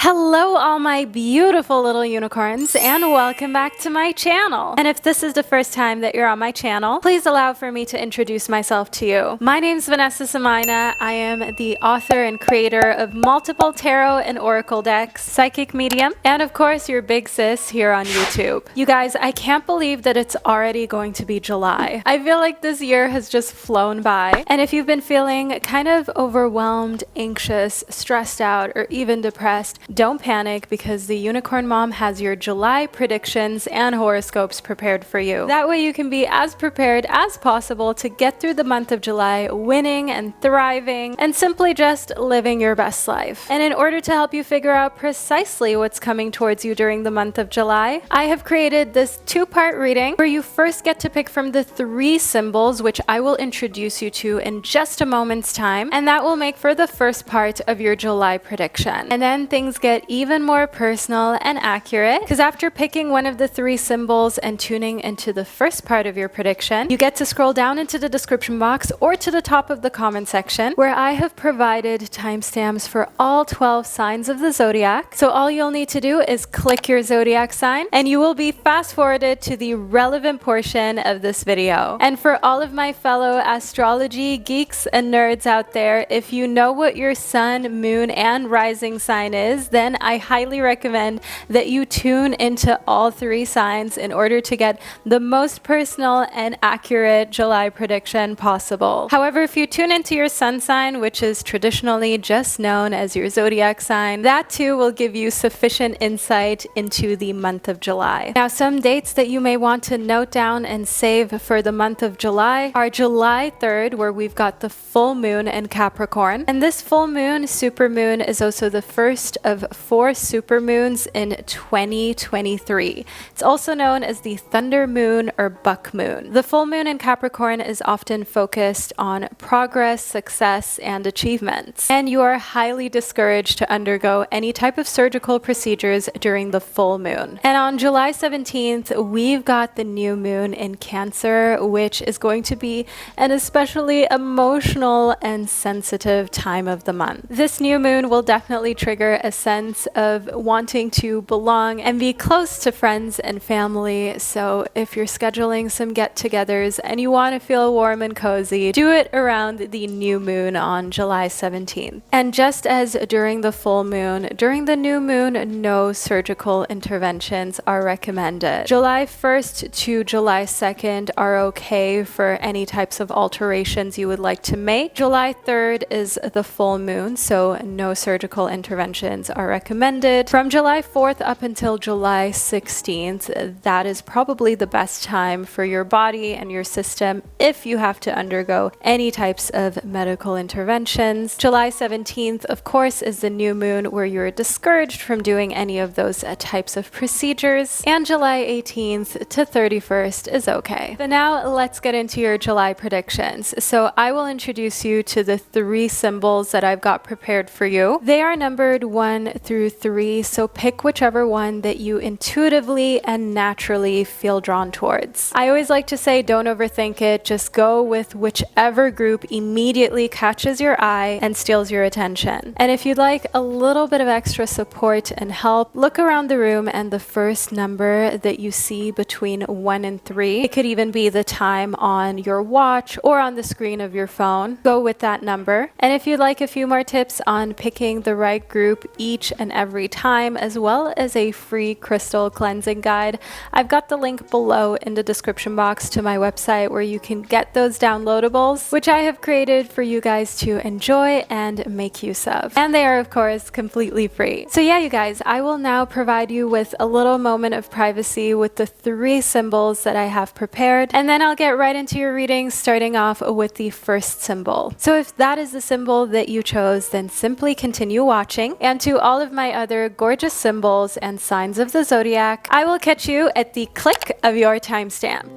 Hello all my beautiful little unicorns and welcome back to my channel. And if this is the first time that you're on my channel, please allow for me to introduce myself to you. My name's Vanessa Somuayina. I am the author and creator of multiple tarot and oracle decks, psychic medium, and of course your big sis here on YouTube. You guys, I can't believe that it's already going to be July. I feel like this year has just flown by. And if you've been feeling kind of overwhelmed, anxious, stressed out, or even depressed, don't panic because the Unicorn Mom has your July predictions and horoscopes prepared for you. That way you can be as prepared as possible to get through the month of July winning and thriving and simply just living your best life. And in order to help you figure out precisely what's coming towards you during the month of July, I have created this two-part reading where you first get to pick from the 3 symbols which I will introduce you to in just a moment's time, and that will make for the first part of your July prediction. And then things get even more personal and accurate because after picking one of the 3 symbols and tuning into the first part of your prediction, you get to scroll down into the description box or to the top of the comment section where I have provided timestamps for all 12 signs of the zodiac. So all you'll need to do is click your zodiac sign and you will be fast forwarded to the relevant portion of this video. And for all of my fellow astrology geeks and nerds out there, if you know what your sun, moon, and rising sign is, then I highly recommend that you tune into all 3 signs in order to get the most personal and accurate July prediction possible. However, if you tune into your sun sign, which is traditionally just known as your zodiac sign, that too will give you sufficient insight into the month of July. Now, some dates that you may want to note down and save for the month of July are July 3rd, where we've got the full moon in Capricorn. And this full moon, supermoon, is also the first of 4 supermoons in 2023. It's also known as the thunder moon or buck moon. The full moon in Capricorn is often focused on progress, success, and achievements. And you are highly discouraged to undergo any type of surgical procedures during the full moon. And on July 17th, we've got the new moon in Cancer, which is going to be an especially emotional and sensitive time of the month. This new moon will definitely trigger a sense of wanting to belong and be close to friends and family. So if you're scheduling some get-togethers and you want to feel warm and cozy, do it around the new moon on July 17th. And just as during the full moon, during the new moon, no surgical interventions are recommended. July 1st to July 2nd are okay for any types of alterations you would like to make. July 3rd is the full moon, so no surgical interventions are recommended. From July 4th up until July 16th, that is probably the best time for your body and your system if you have to undergo any types of medical interventions. July 17th, of course, is the new moon where you're discouraged from doing any of those types of procedures. And July 18th to 31st is okay. But now let's get into your July predictions. So I will introduce you to the 3 symbols that I've got prepared for you. They are numbered 1 through 3, so pick whichever one that you intuitively and naturally feel drawn towards. I always like to say don't overthink it, just go with whichever group immediately catches your eye and steals your attention. And if you'd like a little bit of extra support and help, look around the room and the first number that you see between 1 and 3, it could even be the time on your watch or on the screen of your phone, go with that number. And if you'd like a few more tips on picking the right group each and every time, as well as a free crystal cleansing guide, I've got the link below in the description box to my website where you can get those downloadables, which I have created for you guys to enjoy and make use of. And they are, of course, completely free. So yeah, you guys, I will now provide you with a little moment of privacy with the 3 symbols that I have prepared, and then I'll get right into your reading, starting off with the first symbol. So if that is the symbol that you chose, then simply continue watching. And to all of my other gorgeous symbols and signs of the zodiac, I will catch you at the click of your timestamp.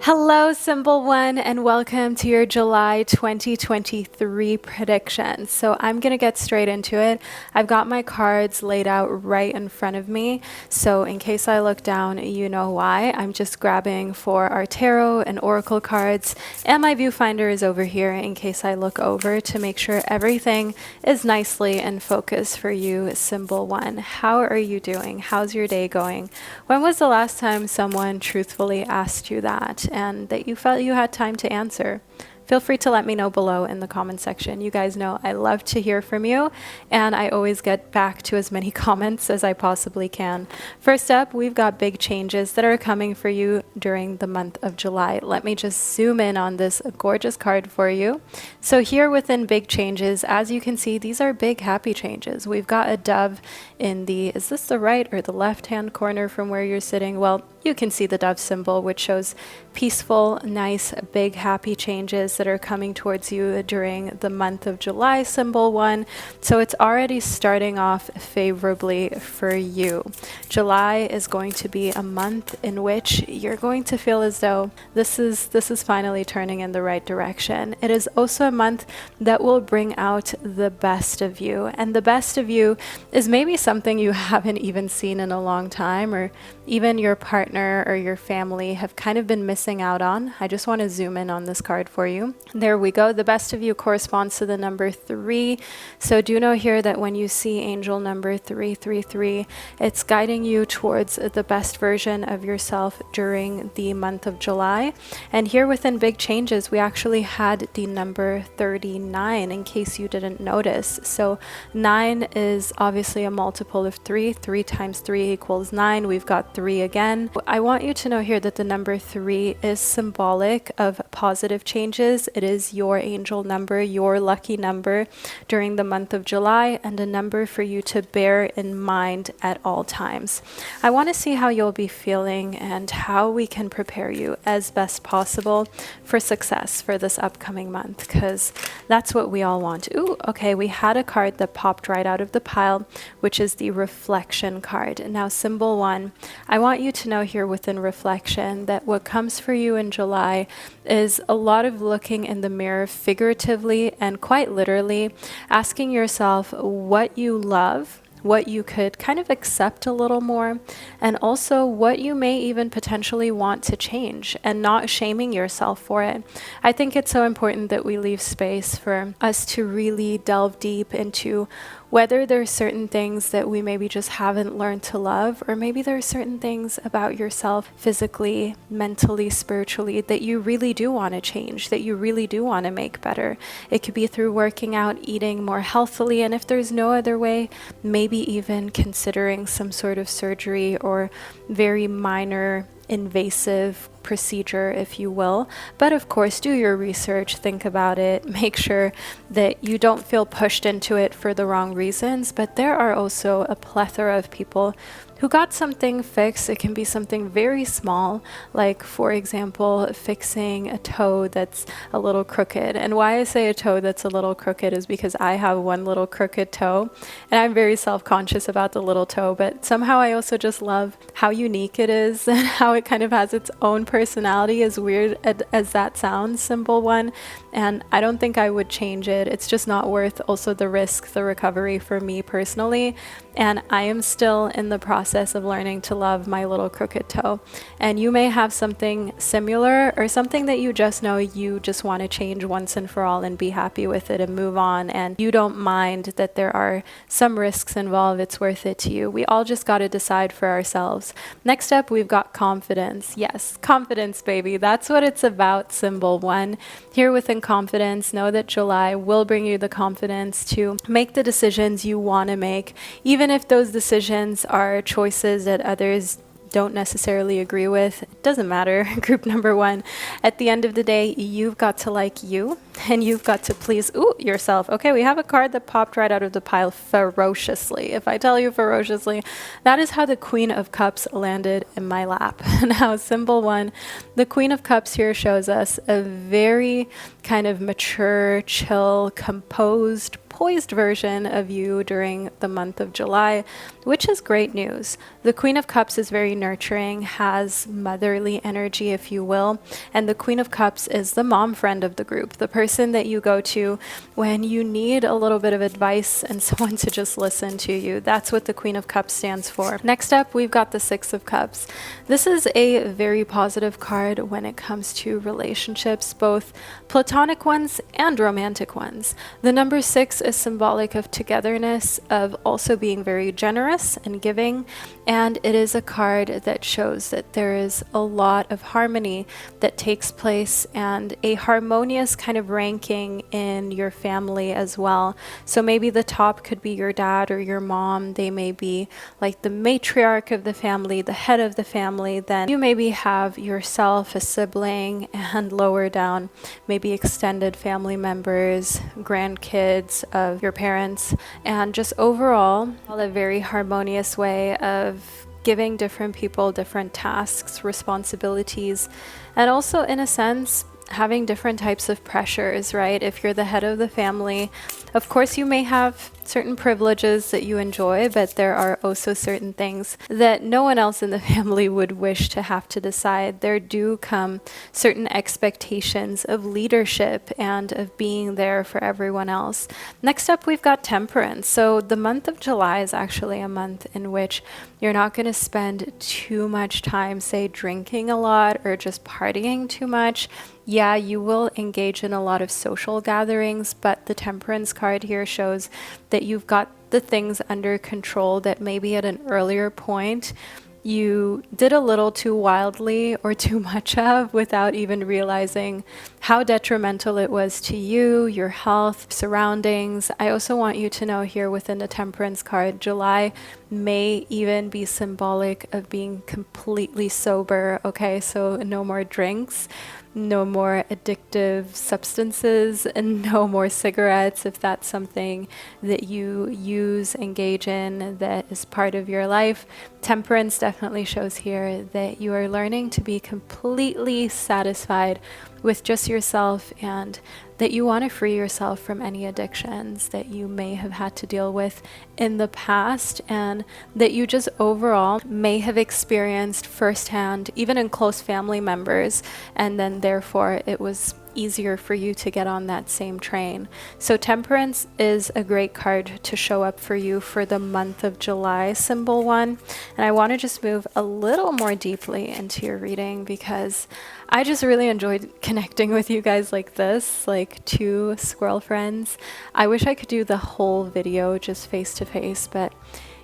Hello, Symbol One, and welcome to your July 2023 predictions. So I'm going to get straight into it. I've got my cards laid out right in front of me. So in case I look down, you know why. I'm just grabbing for our tarot and oracle cards, and my viewfinder is over here in case I look over to make sure everything is nicely in focus for you, Symbol One. How are you doing? How's your day going? When was the last time someone truthfully asked you that and that you felt you had time to answer? Feel free to let me know below in the comment section. You guys know I love to hear from you, and I always get back to as many comments as I possibly can. First up, we've got big changes that are coming for you during the month of July. Let me just zoom in on this gorgeous card for you. So here within big changes, as you can see, these are big happy changes. We've got a dove in the, is this the right or the left-hand corner from where you're sitting? Well, you can see the dove symbol, which shows peaceful, nice, big, happy changes that are coming towards you during the month of July, Symbol One. So it's already starting off favorably for you. July is going to be a month in which you're going to feel as though this is finally turning in the right direction. It is also a month that will bring out the best of you. And the best of you is maybe something you haven't even seen in a long time, or even your partner or your family have kind of been missing out on. I just want to zoom in on this card for you. There we go. The best of you corresponds to the number 3. So do know here that when you see angel number 333, it's guiding you towards the best version of yourself during the month of July. And here within big changes, we actually had the number 39 in case you didn't notice. So 9 is obviously a multiple of 3. 3 times 3 equals 9. We've got 3 again. I want you to know here that the number 3 is symbolic of positive changes. It is your angel number, your lucky number during the month of July, and a number for you to bear in mind at all times. I want to see how you'll be feeling and how we can prepare you as best possible for success for this upcoming month, because that's what we all want. Ooh, okay, we had a card that popped right out of the pile, which is the reflection card. Now, Symbol One, I want you to know here within reflection that what comes for you in July is a lot of looking in the mirror figuratively and quite literally, asking yourself what you love, what you could kind of accept a little more, and also what you may even potentially want to change, and not shaming yourself for it. I think it's so important that we leave space for us to really delve deep into whether there are certain things that we maybe just haven't learned to love, or maybe there are certain things about yourself physically, mentally, spiritually that you really do want to change, that you really do want to make better. It could be through working out, eating more healthily, and if there's no other way, maybe even considering some sort of surgery or very minor invasive procedure, if you will. But of course, do your research, think about it, make sure that you don't feel pushed into it for the wrong reasons. But there are also a plethora of people who got something fixed. It can be something very small, like for example, fixing a toe that's a little crooked. And why I say a toe that's a little crooked is because I have one little crooked toe, and I'm very self-conscious about the little toe, but somehow I also just love how unique it is and how it kind of has its own personality, as weird as that sounds, Symbol One. And I don't think I would change it. It's just not worth also the risk, the recovery for me personally. And I am still in the process of learning to love my little crooked toe. And you may have something similar, or something that you just know you just want to change once and for all and be happy with it and move on. And you don't mind that there are some risks involved. It's worth it to you. We all just got to decide for ourselves. Next up, we've got confidence. Yes, confidence, baby. That's what it's about, Symbol One. Here within confidence, know that July will bring you the confidence to make the decisions you want to make, even if those decisions are choices that others don't necessarily agree with. It doesn't matter. Group number 1, at the end of the day, you've got to like you. and you've got to please yourself. Okay, we have a card that popped right out of the pile, ferociously. If I tell you ferociously, that is how the Queen of Cups landed in my lap. Now, symbol 1, the Queen of Cups here shows us a very kind of mature, chill, composed, poised version of you during the month of July, which is great news. The Queen of Cups is very nurturing, has motherly energy, if you will, and the Queen of Cups is the mom friend of the group, the person that you go to when you need a little bit of advice and someone to just listen to you. That's what the Queen of Cups stands for. Next up, we've got the Six of Cups. This is a very positive card when it comes to relationships, both platonic ones and romantic ones. The number 6 is symbolic of togetherness, of also being very generous and giving, and it is a card that shows that there is a lot of harmony that takes place and a harmonious kind of ranking in your family as well. So maybe the top could be your dad or your mom. They may be like the matriarch of the family, the head of the family. Then you maybe have yourself, a sibling, and lower down, maybe extended family members, grandkids of your parents, and just overall a very harmonious way of giving different people different tasks, responsibilities, and also in a sense having different types of pressures, right? If you're the head of the family, of course you may have certain privileges that you enjoy, but there are also certain things that no one else in the family would wish to have to decide. There do come certain expectations of leadership and of being there for everyone else. Next up, we've got Temperance. So the month of July is actually a month in which you're not going to spend too much time, say, drinking a lot or just partying too much. Yeah, you will engage in a lot of social gatherings, but the Temperance card here shows that you've got the things under control that maybe at an earlier point you did a little too wildly or too much of without even realizing how detrimental it was to you, your health, surroundings. I also want you to know here within the Temperance card, July may even be symbolic of being completely sober, okay? So no more drinks, no more addictive substances, and no more cigarettes if that's something that you use, engage in, that is part of your life. Temperance definitely shows here that you are learning to be completely satisfied with just yourself, and that you want to free yourself from any addictions that you may have had to deal with in the past, and that you just overall may have experienced firsthand, even in close family members, and then therefore it was easier for you to get on that same train. So Temperance is a great card to show up for you for the month of July, symbol 1. And I want to just move a little more deeply into your reading because I just really enjoyed connecting with you guys like this, like two squirrel friends. I wish I could do the whole video just face to face, but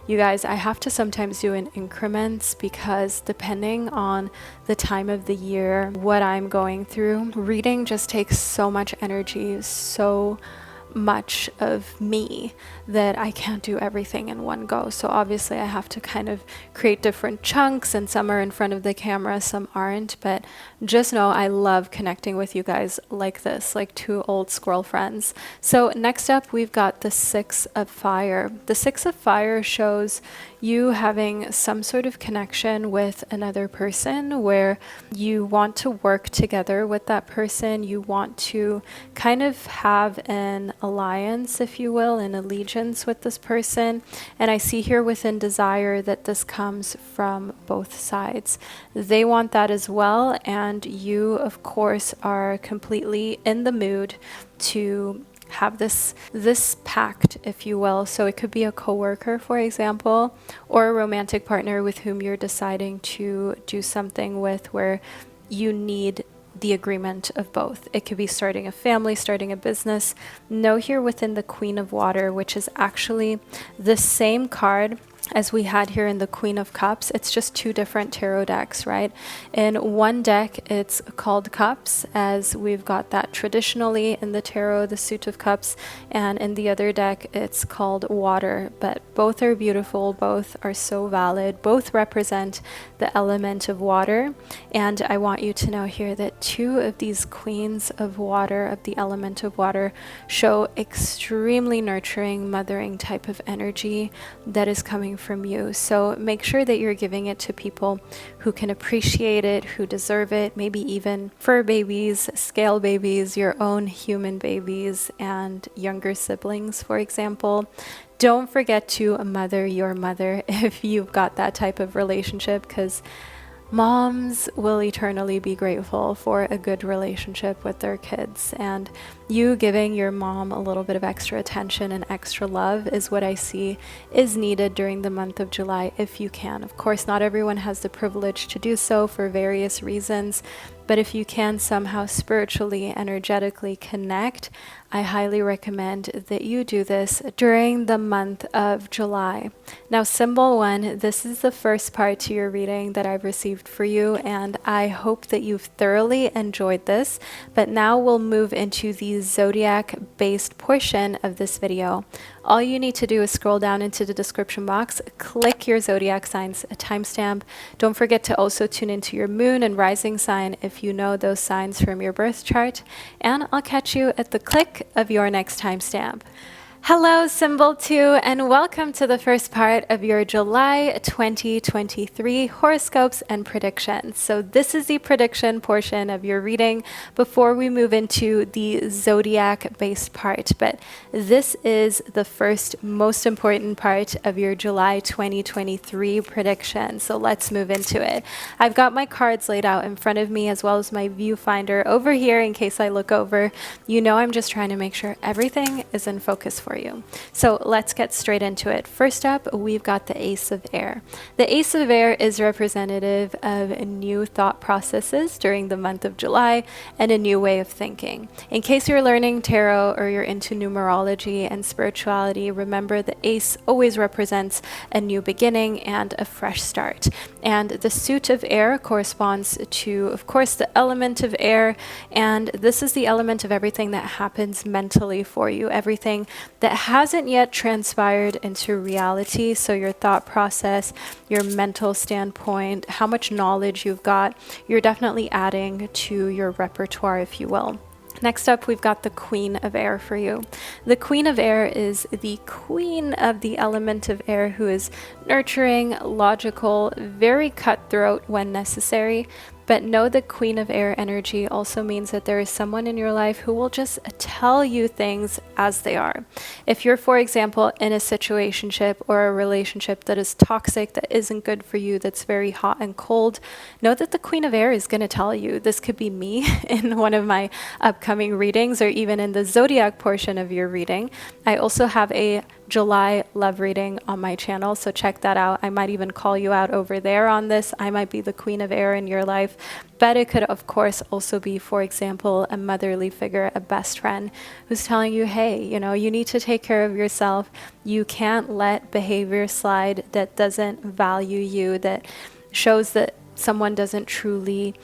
you guys, I have to sometimes do in increments because depending on the time of the year, what I'm going through, reading just takes so much energy, so much of me that I can't do everything in one go. So obviously I have to kind of create different chunks, and some are in front of the camera, some aren't, but just know I love connecting with you guys like this, like two old squirrel friends. So next up, we've got the Six of Fire. The Six of Fire shows you having some sort of connection with another person where you want to work together with that person. You want to kind of have an alliance, if you will, an allegiance with this person. And I see here within Desire that this comes from both sides. They want that as well, and you, of course, are completely in the mood to have this pact, if you will. So it could be a coworker, for example, or a romantic partner with whom you're deciding to do something with where you need the agreement of both. It could be starting a family, starting a business. Know here within the Queen of Water, which is actually the same card as we had here in the Queen of Cups. It's just two different tarot decks, right? In one deck, it's called Cups, as we've got that traditionally in the tarot, the Suit of Cups, and in the other deck, it's called Water. But both are beautiful, both are so valid, both represent the element of water. And I want you to know here that two of these queens of water, of the element of water, show extremely nurturing, mothering type of energy that is coming from you. So make sure that you're giving it to people who can appreciate it, who deserve it, maybe even fur babies, scale babies, your own human babies, and younger siblings, for example. Don't forget to mother your mother if you've got that type of relationship, because moms will eternally be grateful for a good relationship with their kids. And you giving your mom a little bit of extra attention and extra love is what I see is needed during the month of July, if you can. Of course, not everyone has the privilege to do so for various reasons, but if you can somehow spiritually, energetically connect, I highly recommend that you do this during the month of July. Now, symbol 1, this is the first part to your reading that I've received for you, and I hope that you've thoroughly enjoyed this. But now we'll move into the zodiac-based portion of this video. All you need to do is scroll down into the description box, click your zodiac signs timestamp. Don't forget to also tune into your moon and rising sign if you know those signs from your birth chart, and I'll catch you at the click of your next timestamp. Hello, symbol 2, and welcome to the first part of your July 2023 horoscopes and predictions. So this is the prediction portion of your reading before we move into the zodiac-based part. But this is the first most important part of your July 2023 prediction. So let's move into it. I've got my cards laid out in front of me as well as my viewfinder over here in case I look over. You know, I'm just trying to make sure everything is in focus for you. So let's get straight into it. First up, we've got the Ace of Air. The Ace of Air is representative of new thought processes during the month of July and a new way of thinking. In case you're learning tarot or you're into numerology and spirituality, remember the Ace always represents a new beginning and a fresh start. And the Suit of Air corresponds to, of course, the element of air, and this is the element of everything that happens mentally for you, everything that hasn't yet transpired into reality. So your thought process, your mental standpoint, how much knowledge you've got, you're definitely adding to your repertoire, if you will. Next up, we've got the Queen of Air for you. The Queen of Air is the queen of the element of air who is nurturing, logical, very cutthroat when necessary. But know the Queen of Air energy also means that there is someone in your life who will just tell you things as they are. If you're, for example, in a situationship or a relationship that is toxic, that isn't good for you, that's very hot and cold, know that the Queen of Air is going to tell you. This could be me in one of my upcoming readings or even in the zodiac portion of your reading. I also have a July love reading on my channel, so check that out. I might even call you out over there on this. I might be the Queen of Air in your life, but it could of course also be, for example, a motherly figure, a best friend who's telling you, hey, you know, you need to take care of yourself. You can't let behavior slide that doesn't value you, that shows that someone doesn't truly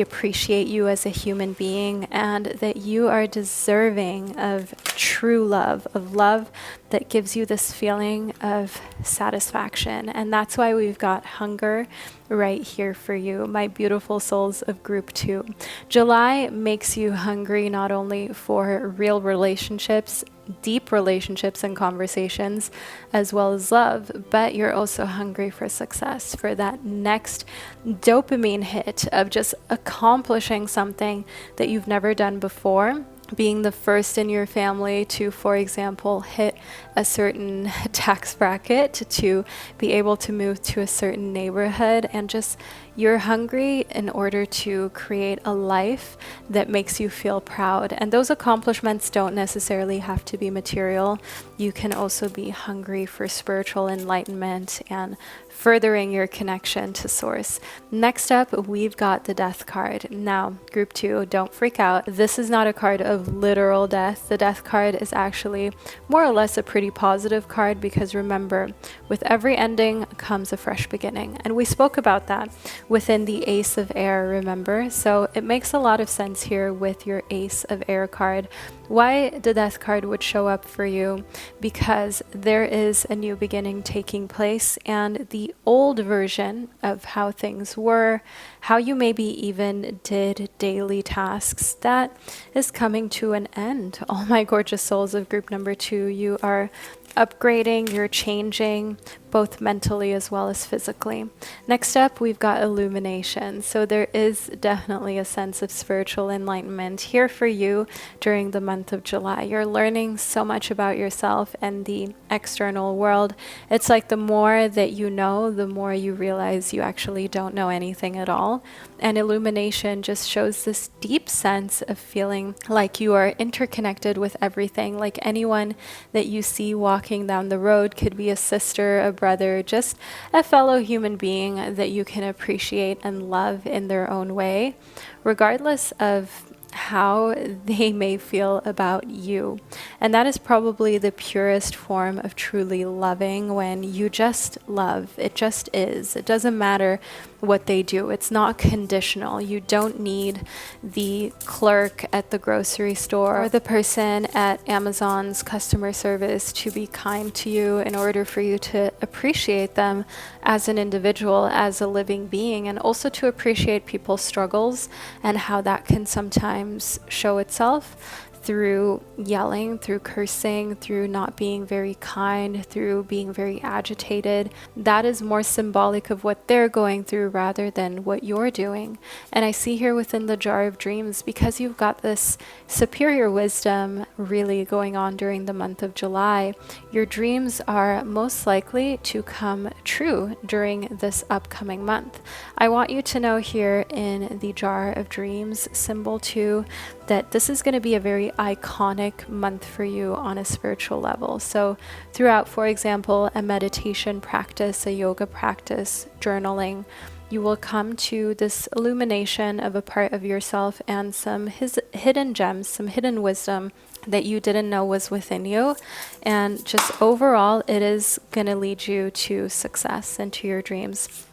appreciate you as a human being, and that you are deserving of true love, of love that gives you this feeling of satisfaction. And that's why we've got hunger right here for you, my beautiful souls of group 2. July makes you hungry not only for real relationships, deep relationships and conversations, as well as love, but you're also hungry for success, for that next dopamine hit of just accomplishing something that you've never done before, being the first in your family to, for example, hit a certain tax bracket, to be able to move to a certain neighborhood, and just, You're hungry in order to create a life that makes you feel proud. And those accomplishments don't necessarily have to be material. You can also be hungry for spiritual enlightenment and furthering your connection to source. Next up, we've got the death card. Now, group 2, don't freak out. This is not a card of literal death. The death card is actually more or less a pretty positive card, because remember, with every ending comes a fresh beginning. And we spoke about that within the Ace of Air, remember? So it makes a lot of sense here with your Ace of Air card. Why the death card would show up for you? Because there is a new beginning taking place, and the old version of how things were, how you maybe even did daily tasks, that is coming to an end. All my gorgeous souls of group number 2, you are upgrading, you're changing, both mentally as well as physically. Next up, we've got illumination. So there is definitely a sense of spiritual enlightenment here for you during the month of July. You're learning so much about yourself and the external world. It's like the more that you know, the more you realize you actually don't know anything at all. And illumination just shows this deep sense of feeling like you are interconnected with everything, like anyone that you see walking down the road could be a sister, a brother, just a fellow human being that you can appreciate and love in their own way, regardless of how they may feel about you. And that is probably the purest form of truly loving, when you just love. It just is. It doesn't matter what they do. It's not conditional. You don't need the clerk at the grocery store or the person at Amazon's customer service to be kind to you in order for you to appreciate them as an individual, as a living being, and also to appreciate people's struggles and how that can sometimes show itself through yelling, through cursing, through not being very kind, through being very agitated. That is more symbolic of what they're going through rather than what you're doing. And I see here within the Jar of Dreams, because you've got this superior wisdom really going on during the month of July, your dreams are most likely to come true during this upcoming month. I want you to know here in the Jar of Dreams symbol too, that this is going to be a very iconic month for you on a spiritual level. So throughout, for example, a meditation practice, a yoga practice, journaling, you will come to this illumination of a part of yourself and some hidden gems, some hidden wisdom that you didn't know was within you. And just overall, it is going to lead you to success and to your dreams.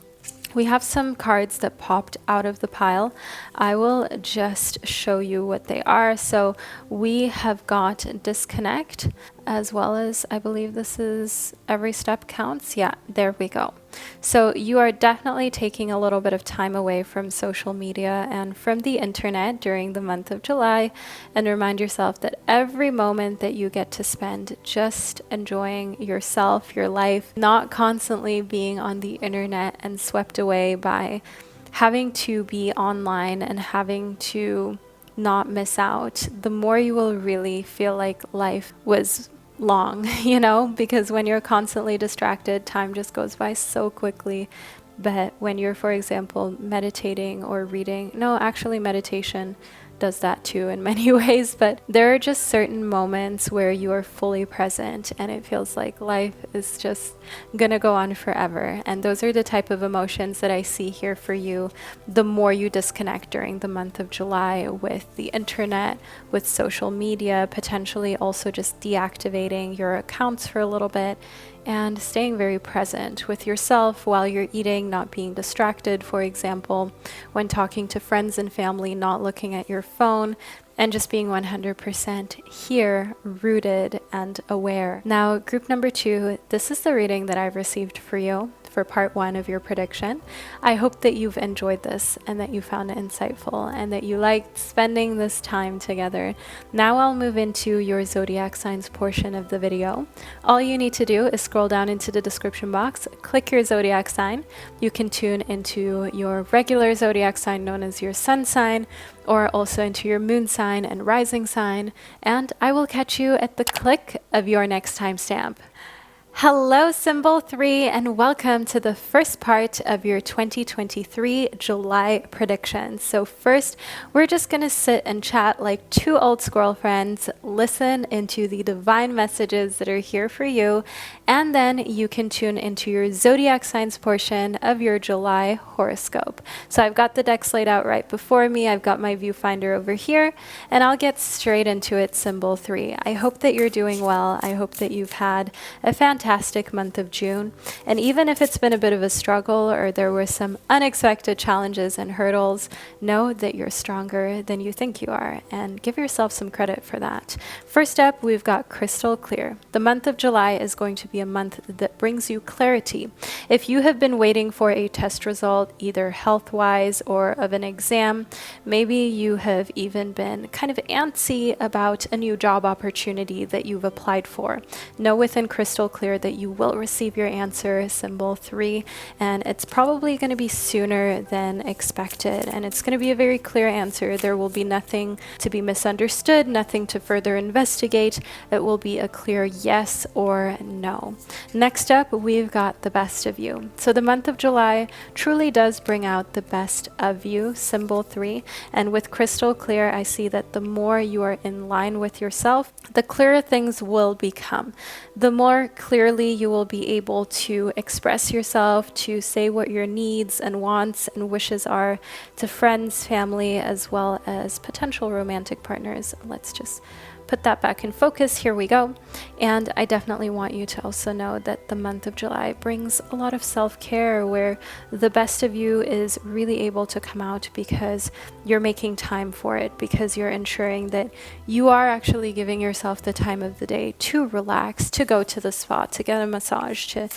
We have some cards that popped out of the pile. I will just show you what they are. So we have got disconnect, as well as I believe this is every step counts. Yeah, there we go. So you are definitely taking a little bit of time away from social media and from the internet during the month of July, and remind yourself that every moment that you get to spend just enjoying yourself, your life, not constantly being on the internet and swept away by having to be online and having to not miss out, the more you will really feel like life was long, you know, because when you're constantly distracted, time just goes by so quickly. But when you're, for example, meditating or reading, no, actually meditation does that too in many ways, but there are just certain moments where you are fully present and it feels like life is just gonna go on forever. And those are the type of emotions that I see here for you the more you disconnect during the month of July with the internet, with social media, potentially also just deactivating your accounts for a little bit and staying very present with yourself while you're eating, not being distracted, for example, when talking to friends and family, not looking at your phone, and just being 100% here, rooted and aware. Now, group number 2, this is the reading that I've received for you for part 1 of your prediction. I hope that you've enjoyed this and that you found it insightful and that you liked spending this time together. Now I'll move into your zodiac signs portion of the video. All you need to do is scroll down into the description box, click your zodiac sign. You can tune into your regular zodiac sign known as your sun sign, or also into your moon sign and rising sign, and I will catch you at the click of your next timestamp. Hello, Symbol 3, and welcome to the first part of your 2023 July predictions. So first, we're just going to sit and chat like two old squirrel friends, listen into the divine messages that are here for you, and then you can tune into your zodiac signs portion of your July horoscope. So I've got the decks laid out right before me. I've got my viewfinder over here, and I'll get straight into it, Symbol 3. I hope that you're doing well. I hope that you've had a fantastic month of June. And even if it's been a bit of a struggle or there were some unexpected challenges and hurdles, know that you're stronger than you think you are and give yourself some credit for that. First up, we've got crystal clear. The month of July is going to be a month that brings you clarity. If you have been waiting for a test result, either health-wise or of an exam, maybe you have even been kind of antsy about a new job opportunity that you've applied for. Know within crystal clear that you will receive your answer, Symbol 3, and it's probably going to be sooner than expected, and it's going to be a very clear answer. There will be nothing to be misunderstood, nothing to further investigate. It will be a clear yes or no. Next up, we've got the best of you. So the month of July truly does bring out the best of you, Symbol 3, and with crystal clear, I see that the more you are in line with yourself, the clearer things will become. The more clearly you will be able to express yourself, to say what your needs and wants and wishes are to friends, family, as well as potential romantic partners. Let's just put that back in focus. Here we go. And I definitely want you to also know that the month of July brings a lot of self-care where the best of you is really able to come out because you're making time for it, because you're ensuring that you are actually giving yourself the time of the day to relax, to go to the spa, to get a massage, to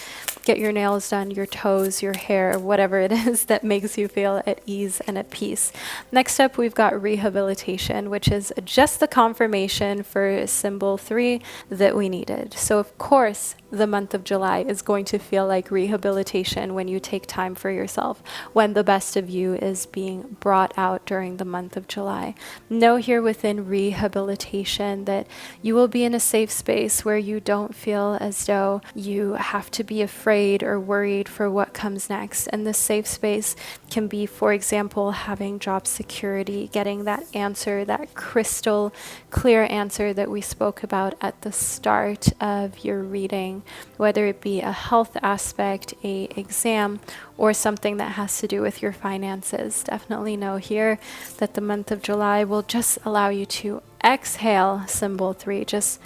get your nails done, your toes, your hair, whatever it is that makes you feel at ease and at peace. Next up, we've got rehabilitation, which is just the confirmation for Symbol 3 that we needed. So of course, the month of July is going to feel like rehabilitation when you take time for yourself, when the best of you is being brought out during the month of July. Know here within rehabilitation that you will be in a safe space where you don't feel as though you have to be afraid or worried for what comes next. And this safe space can be, for example, having job security, getting that answer, that crystal clear answer that we spoke about at the start of your reading, whether it be a health aspect, a exam, or something that has to do with your finances. Definitely know here that the month of July will just allow you to exhale, Symbol 3, just,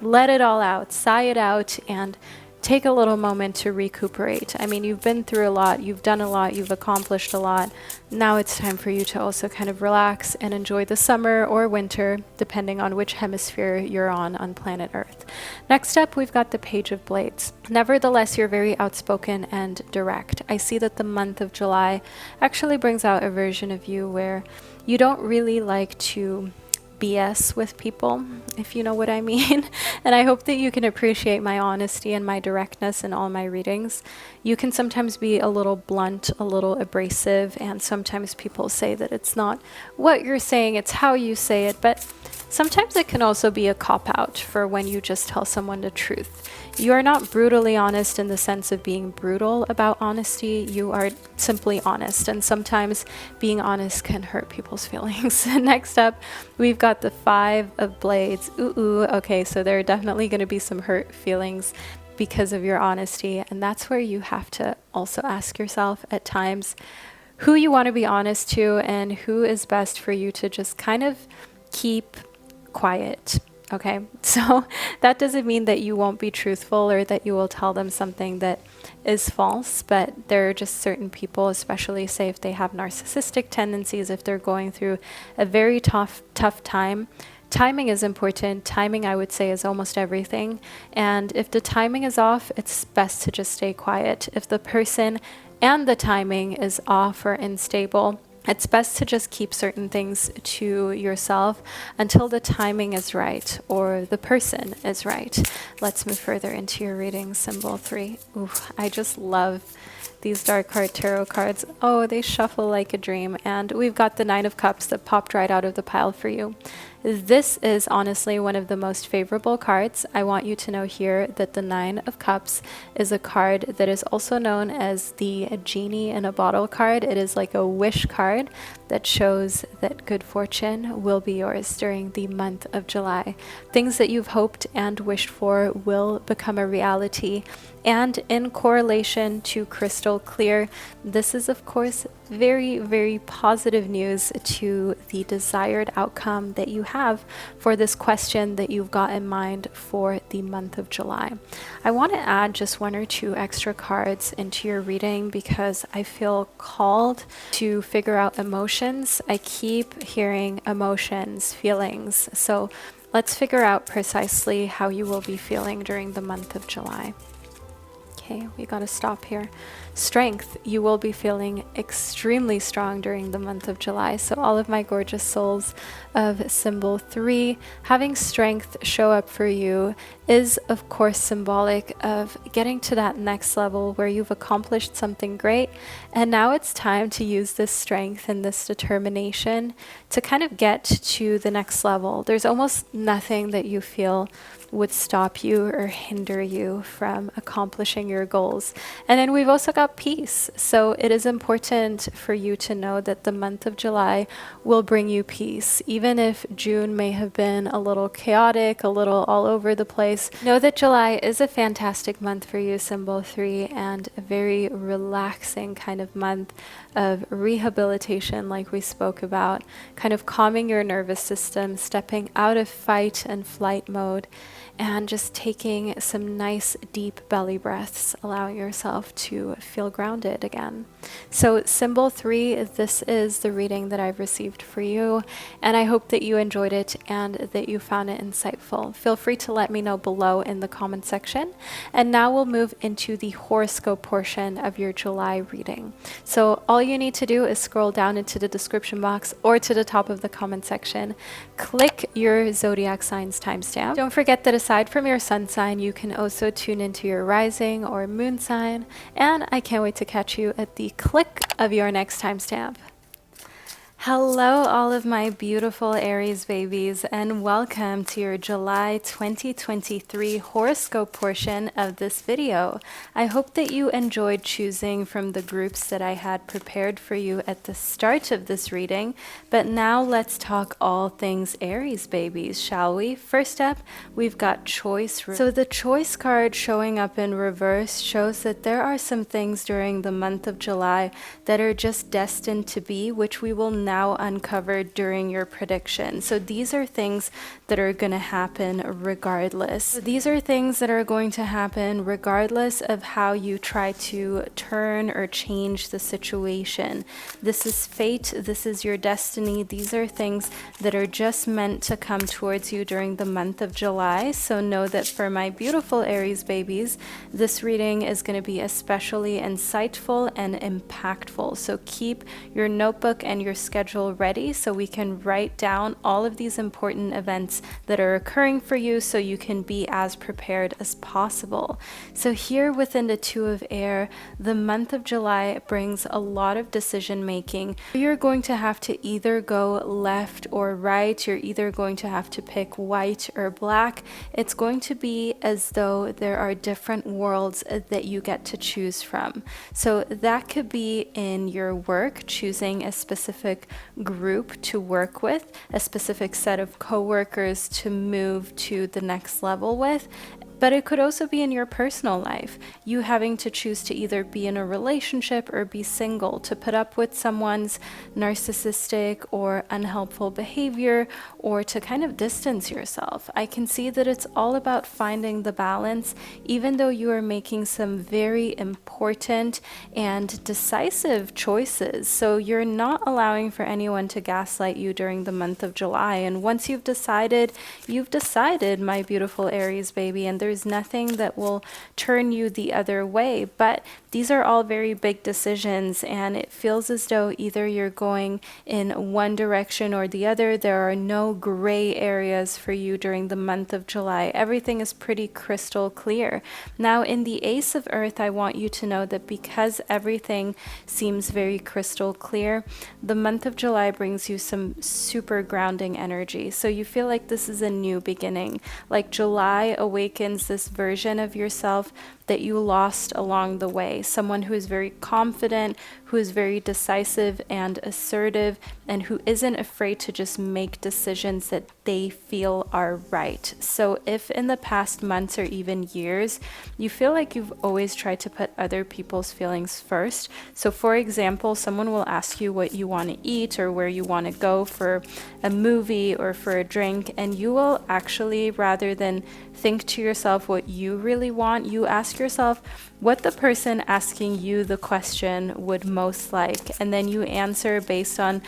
let it all out, sigh it out, and take a little moment to recuperate. I mean, you've been through a lot, you've done a lot, you've accomplished a lot. Now it's time for you to also kind of relax and enjoy the summer or winter, depending on which hemisphere you're on planet Earth. Next up, we've got the Page of Blades. Nevertheless, you're very outspoken and direct. I see that the month of July actually brings out a version of you where you don't really like to BS with people, if you know what I mean. And I hope that you can appreciate my honesty and my directness in all my readings. You can sometimes be a little blunt, a little abrasive, and sometimes people say that it's not what you're saying, it's how you say it, but sometimes it can also be a cop-out for when you just tell someone the truth. You are not brutally honest in the sense of being brutal about honesty. You are simply honest, and sometimes being honest can hurt people's feelings. Next up, we've got the Five of Blades. Okay, so there are definitely going to be some hurt feelings because of your honesty, and that's where you have to also ask yourself at times who you want to be honest to and who is best for you to just kind of keep quiet. Okay, so that doesn't mean that you won't be truthful or that you will tell them something that is false, but there are just certain people, especially say if they have narcissistic tendencies, if they're going through a very tough time. Timing is important. Timing, I would say, is almost everything. And if the timing is off, it's best to just stay quiet. If the person and the timing is off or unstable, it's best to just keep certain things to yourself until the timing is right or the person is right. Let's move further into your reading, Symbol 3. Ooh, I just love these dark card tarot cards. Oh, they shuffle like a dream. And we've got the Nine of Cups that popped right out of the pile for you. This is honestly one of the most favorable cards. I want you to know here that the Nine of Cups is a card that is also known as the Genie in a Bottle card. It is like a wish card that shows that good fortune will be yours during the month of July. Things that you've hoped and wished for will become a reality. And in correlation to crystal clear, this is of course very, very positive news to the desired outcome that you have for this question that you've got in mind for the month of July. I want to add just one or two extra cards into your reading because I feel called to figure out emotions. I keep hearing emotions, feelings. So let's figure out precisely how you will be feeling during the month of July. Okay, we got to stop here. Strength, you will be feeling extremely strong during the month of July. So all of my gorgeous souls of symbol 3, having strength show up for you is of course symbolic of getting to that next level where you've accomplished something great. And now it's time to use this strength and this determination to kind of get to the next level. There's almost nothing that you feel would stop you or hinder you from accomplishing your goals. And then we've also got peace. So it is important for you to know that the month of July will bring you peace. Even if June may have been a little chaotic, a little all over the place, know that July is a fantastic month for you, symbol 3, and a very relaxing kind of month of rehabilitation, like we spoke about, kind of calming your nervous system, stepping out of fight and flight mode, and just taking some nice deep belly breaths, allowing yourself to feel grounded again. So symbol 3, this is the reading that I've received for you, and I hope that you enjoyed it and that you found it insightful. Feel free to let me know below in the comment section. And now we'll move into the horoscope portion of your July reading. So all you need to do is scroll down into the description box or to the top of the comment section, click your zodiac signs timestamp. Don't forget that aside from your sun sign, you can also tune into your rising or moon sign, and I can't wait to catch you at the click of your next timestamp. Hello, all of my beautiful Aries babies, and welcome to your July 2023 horoscope portion of this video. I hope that you enjoyed choosing from the groups that I had prepared for you at the start of this reading, but now let's talk all things Aries babies, shall we? First up, we've got choice. So the choice card showing up in reverse shows that there are some things during the month of July that are just destined to be, which we will now uncovered during your prediction. So these are things that are going to happen regardless. So these are things that are going to happen regardless of how you try to turn or change the situation. This is fate. This is your destiny. These are things that are just meant to come towards you during the month of July. So know that for my beautiful Aries babies, this reading is going to be especially insightful and impactful. So keep your notebook and your schedule ready so we can write down all of these important events that are occurring for you so you can be as prepared as possible. So here within the Two of Air, the month of July brings a lot of decision making. You're going to have to either go left or right. You're either going to have to pick white or black. It's going to be as though there are different worlds that you get to choose from. So that could be in your work, choosing a specific group to work with, a specific set of coworkers to move to the next level with. But it could also be in your personal life, you having to choose to either be in a relationship or be single, to put up with someone's narcissistic or unhelpful behavior, or to kind of distance yourself. I can see that it's all about finding the balance, even though you are making some very important and decisive choices. So you're not allowing for anyone to gaslight you during the month of July. And once you've decided, my beautiful Aries baby, and there's there's nothing that will turn you the other way. But these are all very big decisions, and it feels as though either you're going in one direction or the other. There are no gray areas for you during the month of July. Everything is pretty crystal clear. Now, in the Ace of Earth, I want you to know that because everything seems very crystal clear, the month of July brings you some super grounding energy. So you feel like this is a new beginning. Like July awakens this version of yourself that you lost along the way. Someone who is very confident, who is very decisive and assertive, and who isn't afraid to just make decisions that they feel are right. So if in the past months or even years, you feel like you've always tried to put other people's feelings first. So for example, someone will ask you what you want to eat or where you want to go for a movie or for a drink, and you will actually, rather than think to yourself what you really want, you ask yourself what the person asking you the question would most like, and then you answer based on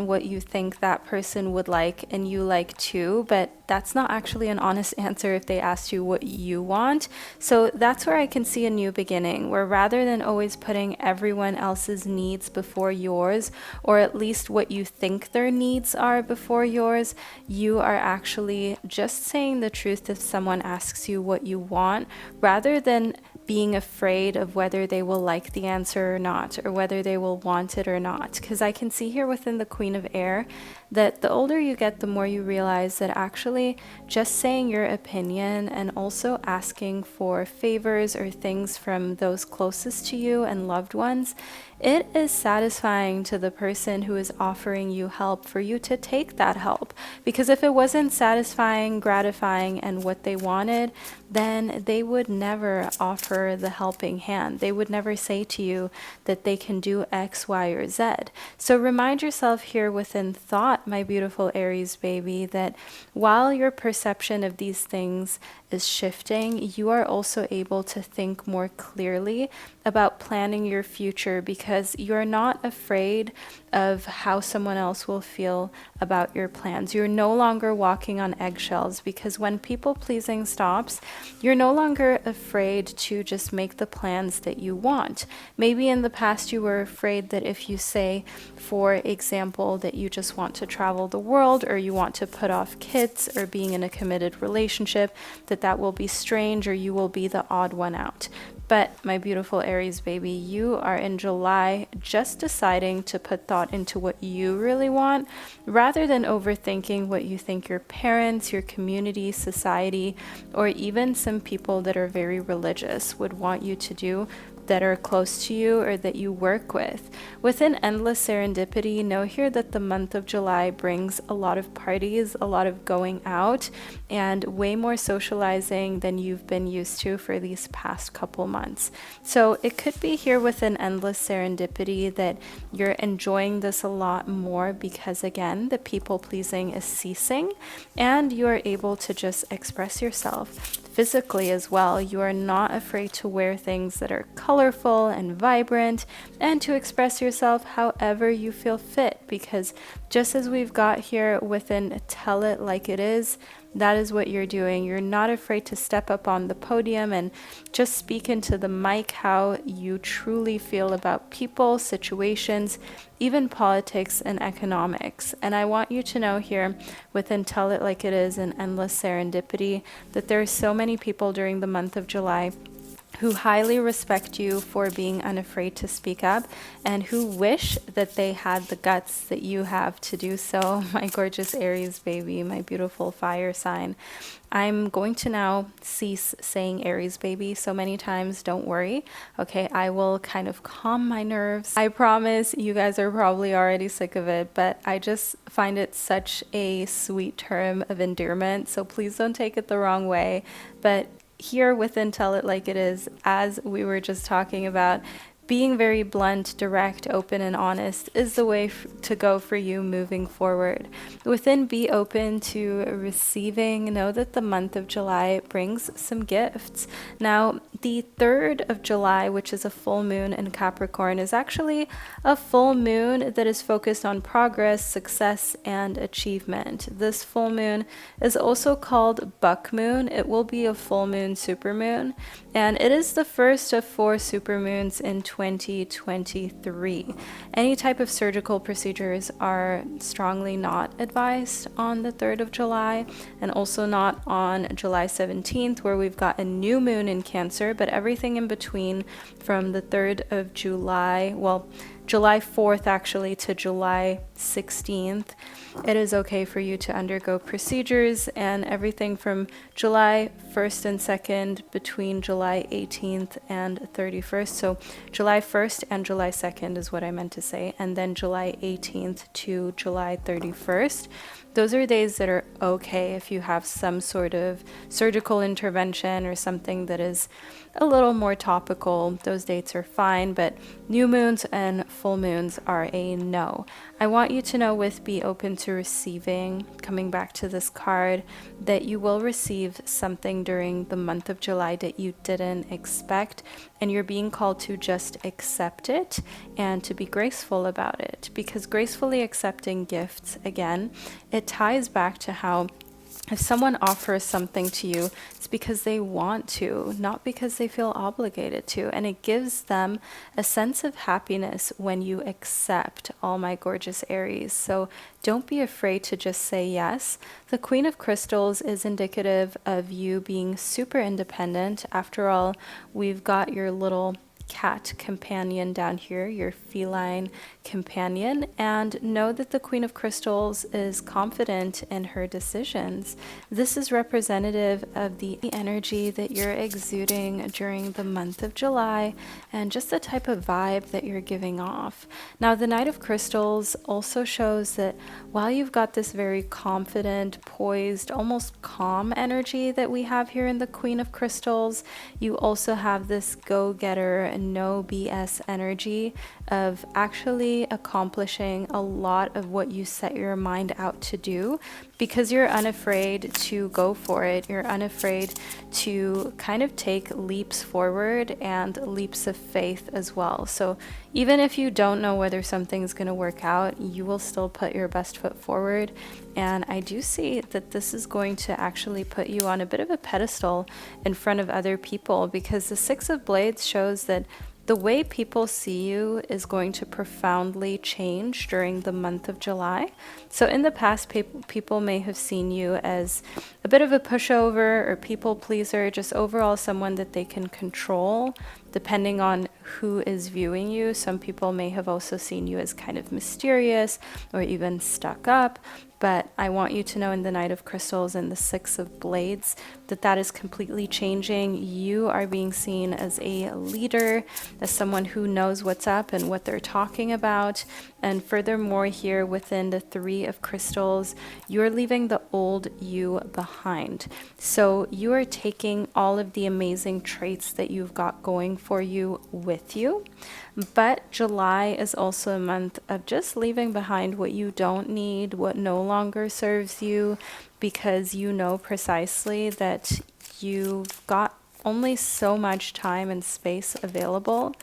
what you think that person would like and you like too. But that's not actually an honest answer if they asked you what you want. So that's where I can see a new beginning, where rather than always putting everyone else's needs before yours, or at least what you think their needs are before yours, you are actually just saying the truth if someone asks you what you want, rather than being afraid of whether they will like the answer or not, or whether they will want it or not. Because I can see here within the Queen of Air that the older you get, the more you realize that actually just saying your opinion and also asking for favors or things from those closest to you and loved ones, it is satisfying to the person who is offering you help for you to take that help. Because if it wasn't satisfying, gratifying, and what they wanted, then they would never offer the helping hand. They would never say to you that they can do X, Y, or Z. So remind yourself here within thought, my beautiful Aries baby, that while your perception of these things is shifting, you are also able to think more clearly about planning your future, because you're not afraid of how someone else will feel about your plans. You're no longer walking on eggshells, because when people pleasing stops, you're no longer afraid to just make the plans that you want. Maybe in the past you were afraid that if you say, for example, that you just want to travel the world, or you want to put off kids or being in a committed relationship, that will be strange, or you will be the odd one out. But my beautiful Aries baby, you are in July just deciding to put thought into what you really want, rather than overthinking what you think your parents, your community, society, or even some people that are very religious would want you to do, that are close to you or that you work with. Within endless serendipity, know here that the month of July brings a lot of parties, a lot of going out, and way more socializing than you've been used to for these past couple months. So it could be here within endless serendipity that you're enjoying this a lot more, because again, the people pleasing is ceasing and you are able to just express yourself. Physically as well, you are not afraid to wear things that are colorful and vibrant, and to express yourself however you feel fit, because just as we've got here within Tell It Like It Is, that is what you're doing. You're not afraid to step up on the podium and just speak into the mic how you truly feel about people, situations, even politics and economics. And I want you to know here within Tell It Like It Is and Endless Serendipity that there are so many people during the month of July who highly respect you for being unafraid to speak up, and who wish that they had the guts that you have to do so. My gorgeous Aries baby, my beautiful fire sign. I'm going to now cease saying Aries baby so many times, don't worry. Okay, I will kind of calm my nerves. I promise you guys are probably already sick of it, but I just find it such a sweet term of endearment, so please don't take it the wrong way. But here within Tell It Like It Is, as we were just talking about, being very blunt, direct, open, and honest is the way to go for you moving forward. Within be open to receiving, know that the month of July brings some gifts. Now, the 3rd of July, which is a full moon in Capricorn, is actually a full moon that is focused on progress, success, and achievement. This full moon is also called buck moon. It will be a full moon supermoon, and it is the first of 4 supermoons in 2023. Any type of surgical procedures are strongly not advised on the 3rd of July, and also not on July 17th, where we've got a new moon in Cancer, but everything in between from the 3rd of July, well, July 4th actually to July 16th, it is okay for you to undergo procedures, and everything from July 1st and 2nd between July 18th and 31st. So July 1st and July 2nd is what I meant to say, and then July 18th to July 31st. Those are days that are okay if you have some sort of surgical intervention or something that is a little more topical. Those dates are fine, but new moons and full moons are a no. I want you to know, with be open to receiving, coming back to this card, that you will receive something during the month of July that you didn't expect, and you're being called to just accept it and to be graceful about it, because gracefully accepting gifts, again, it ties back to how if someone offers something to you, it's because they want to, not because they feel obligated to. And it gives them a sense of happiness when you accept, all my gorgeous Aries. So don't be afraid to just say yes. The Queen of Crystals is indicative of you being super independent. After all, we've got your little cat companion down here, your feline companion, and know that the Queen of Crystals is confident in her decisions. This is representative of the energy that you're exuding during the month of July and just the type of vibe that you're giving off. Now, the Knight of Crystals also shows that while you've got this very confident, poised, almost calm energy that we have here in the Queen of Crystals, you also have this go-getter and no BS energy of actually accomplishing a lot of what you set your mind out to do, because you're unafraid to go for it. You're unafraid to kind of take leaps forward and leaps of faith as well. So even if you don't know whether something's going to work out, you will still put your best foot forward. And I do see that this is going to actually put you on a bit of a pedestal in front of other people, because the Six of Blades shows that the way people see you is going to profoundly change during the month of July. So in the past, people may have seen you as a bit of a pushover or people pleaser, just overall someone that they can control depending on who is viewing you. Some people may have also seen you as kind of mysterious or even stuck up. But I want you to know, in the Knight of Crystals and the Six of Blades, that that is completely changing. You are being seen as a leader, as someone who knows what's up and what they're talking about. And furthermore, here within the Three of Crystals, you're leaving the old you behind. So you are taking all of the amazing traits that you've got going for you with you. But July is also a month of just leaving behind what you don't need, what no longer serves you, because you know precisely that you've got only so much time and space available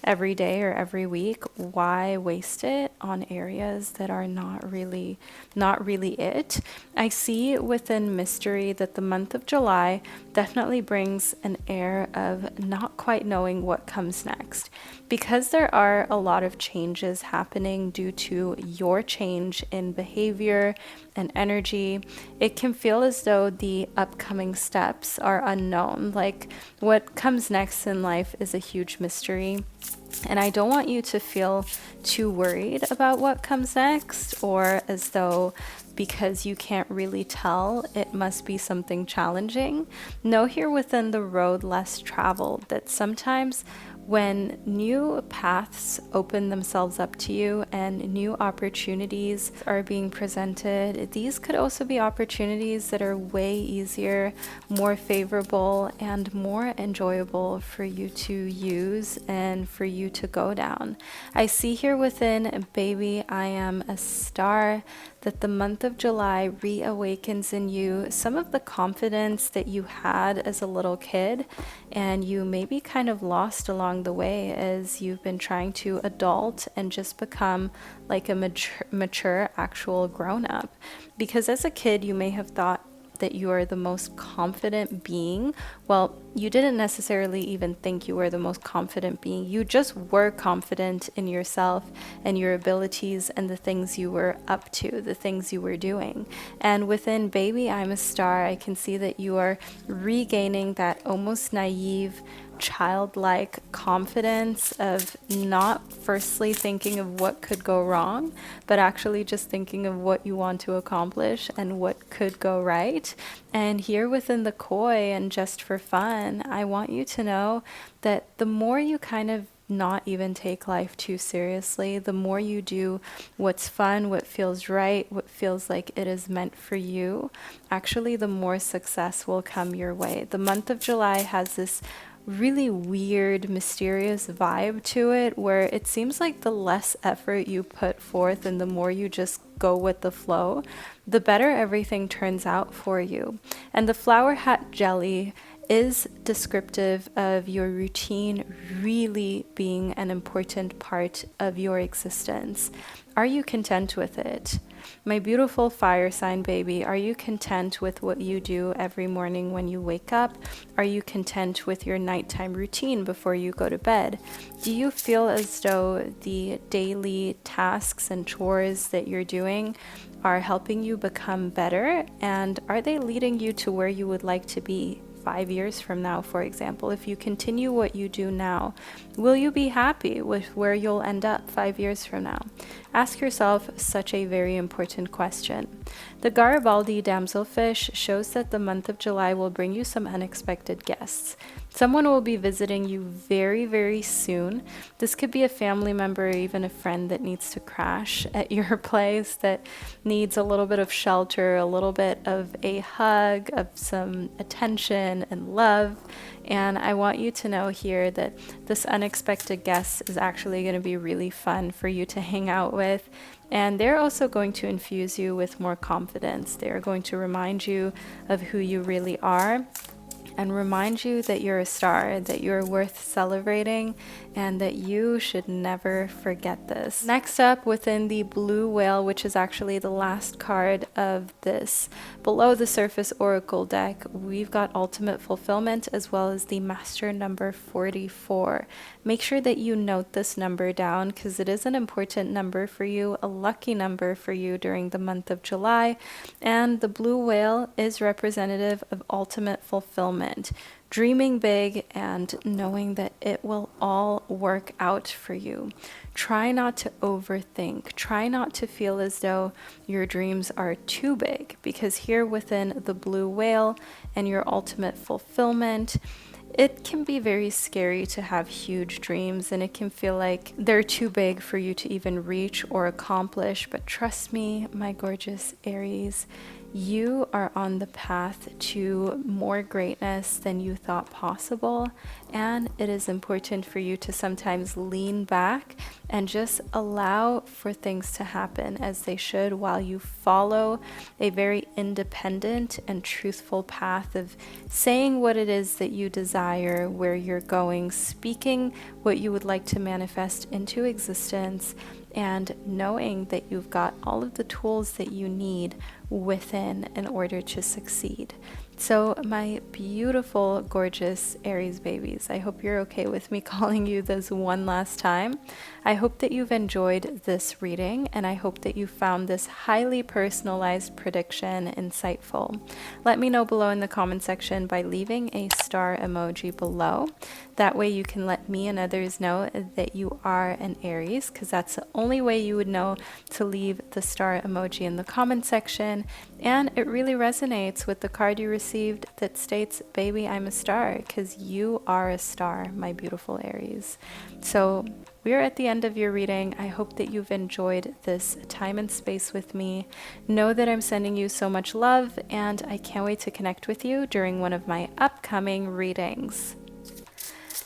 every day or every week. Why waste it on areas that are not really it? I see within mystery that the month of July definitely brings an air of not quite knowing what comes next, because there are a lot of changes happening due to your change in behavior and energy. It can feel as though the upcoming steps are unknown, like what comes next in life is a huge mystery. And I don't want you to feel too worried about what comes next, or as though because you can't really tell, it must be something challenging. Know here within the road less traveled that sometimes When new paths open themselves up to you and new opportunities are being presented, these could also be opportunities that are way easier, more favorable, and more enjoyable for you to use and for you to go down. I see here within Baby I Am a Star that the month of July reawakens in you some of the confidence that you had as a little kid and you maybe kind of lost along the way as you've been trying to adult and just become like a mature actual grown-up. Because as a kid you may have thought that you are the most confident being. Well, you didn't necessarily even think you were the most confident being. You just were confident in yourself and your abilities and the things you were up to, the things you were doing. And within Baby I'm a Star, I can see that you are regaining that almost naive, childlike confidence of not firstly thinking of what could go wrong, but actually just thinking of what you want to accomplish and what could go right. And here within the koi and just for fun, I want you to know that the more you kind of not even take life too seriously, the more you do what's fun, what feels right, what feels like it is meant for you, actually the more success will come your way. The month of July has this really weird, mysterious vibe to it where it seems like the less effort you put forth and the more you just go with the flow, the better everything turns out for you. And the flower hat jelly is descriptive of your routine really being an important part of your existence. Are you content with it? My beautiful fire sign baby, are you content with what you do every morning when you wake up? Are you content with your nighttime routine before you go to bed? Do you feel as though the daily tasks and chores that you're doing are helping you become better? And are they leading you to where you would like to be 5 years from now, for example? If you continue what you do now, will you be happy with where you'll end up 5 years from now? Ask yourself such a very important question. The Garibaldi damselfish shows that the month of July will bring you some unexpected guests. Someone will be visiting you very, very soon. This could be a family member or even a friend that needs to crash at your place, that needs a little bit of shelter, a little bit of a hug, of some attention and love. And I want you to know here that this unexpected guest is actually going to be really fun for you to hang out with. And they're also going to infuse you with more confidence. They're going to remind you of who you really are and remind you that you're a star, that you're worth celebrating, and that you should never forget this. Next up, within the blue whale, which is actually the last card of this below the surface oracle deck, we've got ultimate fulfillment as well as the master number 44. Make sure that you note this number down because it is an important number for you, a lucky number for you during the month of July. And the blue whale is representative of ultimate fulfillment. Dreaming big and knowing that it will all work out for you. Try not to overthink. Try not to feel as though your dreams are too big, because here within the blue whale and your ultimate fulfillment, it can be very scary to have huge dreams and it can feel like they're too big for you to even reach or accomplish. But trust me, my gorgeous Aries, you are on the path to more greatness than you thought possible, and it is important for you to sometimes lean back and just allow for things to happen as they should while you follow a very independent and truthful path of saying what it is that you desire, where you're going, speaking what you would like to manifest into existence, and knowing that you've got all of the tools that you need within in order to succeed. So my beautiful, gorgeous Aries babies, I hope you're okay with me calling you this one last time. I hope that you've enjoyed this reading, and I hope that you found this highly personalized prediction insightful. Let me know below in the comment section by leaving a star emoji below. That way you can let me and others know that you are an Aries, because that's the only way you would know to leave the star emoji in the comment section. And it really resonates with the card you received received that states, baby, I'm a star, because you are a star, my beautiful Aries. So we're at the end of your reading. I hope that you've enjoyed this time and space with me. Know that I'm sending you so much love, and I can't wait to connect with you during one of my upcoming readings.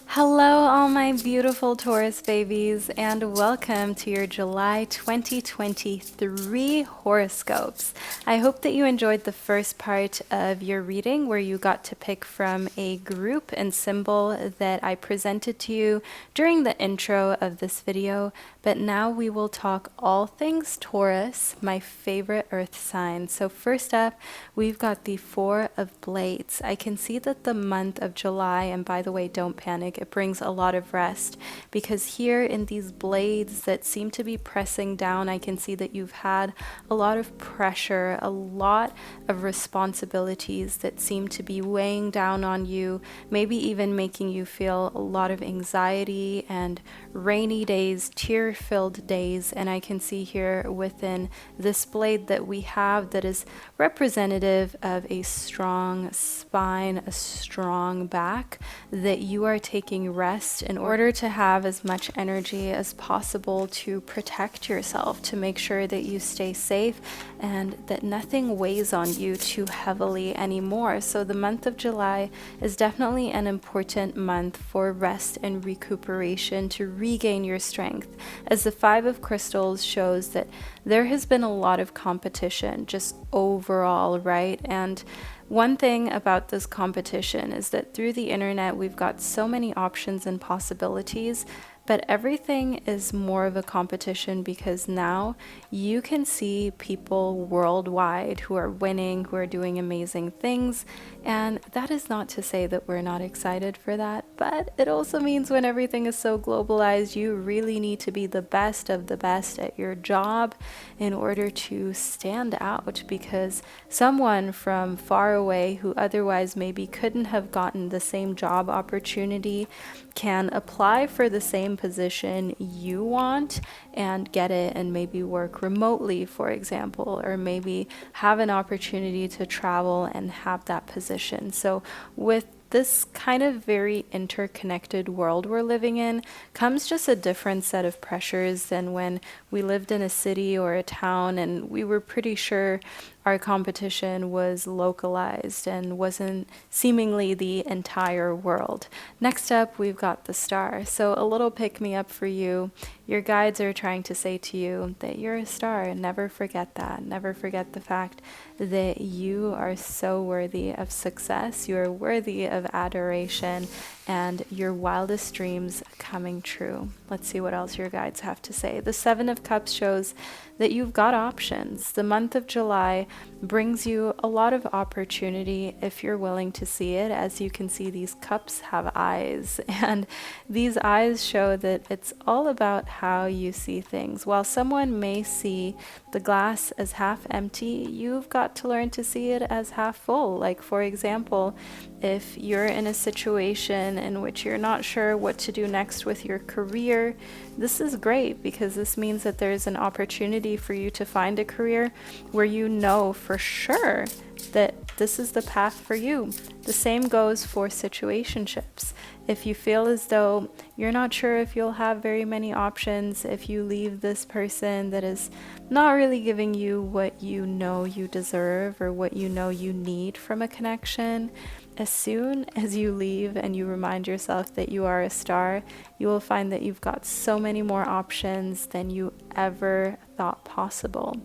Hello, all my beautiful Taurus babies, and welcome to your July 2023 horoscopes. I hope that you enjoyed the first part of your reading where you got to pick from a group and symbol that I presented to you during the intro of this video. But now we will talk all things Taurus, my favorite earth sign. So first up, we've got the Four of Blades. I can see that the month of July, and by the way, don't panic, it brings a lot of rest, because here in these blades that seem to be pressing down, I can see that you've had a lot of pressure, a lot of responsibilities that seem to be weighing down on you, maybe even making you feel a lot of anxiety and rainy days, tear-filled days. And I can see here within this blade that we have that is representative of a strong spine, a strong back, that you are taking rest in order to have as much energy as possible to protect yourself, to make sure that you stay safe and that nothing weighs on you too heavily anymore. So the month of July is definitely an important month for rest and recuperation, to regain your strength, as the Five of Crystals shows that there has been a lot of competition just overall, right? And one thing about this competition is that through the internet, we've got so many options and possibilities, but everything is more of a competition because now you can see people worldwide who are winning, who are doing amazing things. And that is not to say that we're not excited for that, but it also means when everything is so globalized, you really need to be the best of the best at your job in order to stand out, because someone from far away who otherwise maybe couldn't have gotten the same job opportunity can apply for the same position you want and get it, and maybe work remotely, for example, or maybe have an opportunity to travel and have that position. So with this kind of very interconnected world we're living in comes just a different set of pressures than when we lived in a city or a town and we were pretty sure our competition was localized and wasn't seemingly the entire world. Next up, we've got the star. So a little pick-me-up for you. Your guides are trying to say to you that you're a star. Never forget that. Never forget the fact that you are so worthy of success. You are worthy of adoration and your wildest dreams coming true. Let's see what else your guides have to say. The Seven of Cups shows that you've got options. The month of July brings you a lot of opportunity if you're willing to see it. As you can see, these cups have eyes, and these eyes show that it's all about how you see things. While someone may see the glass as half empty, you've got to learn to see it as half full. Like, for example, if you're in a situation in which you're not sure what to do next with your career, this is great because this means that there's an opportunity for you to find a career where you know for sure that this is the path for you. The same goes for situationships. If you feel as though you're not sure if you'll have very many options, if you leave this person that is not really giving you what you know you deserve or what you know you need from a connection, as soon as you leave and you remind yourself that you are a star, you will find that you've got so many more options than you ever thought possible.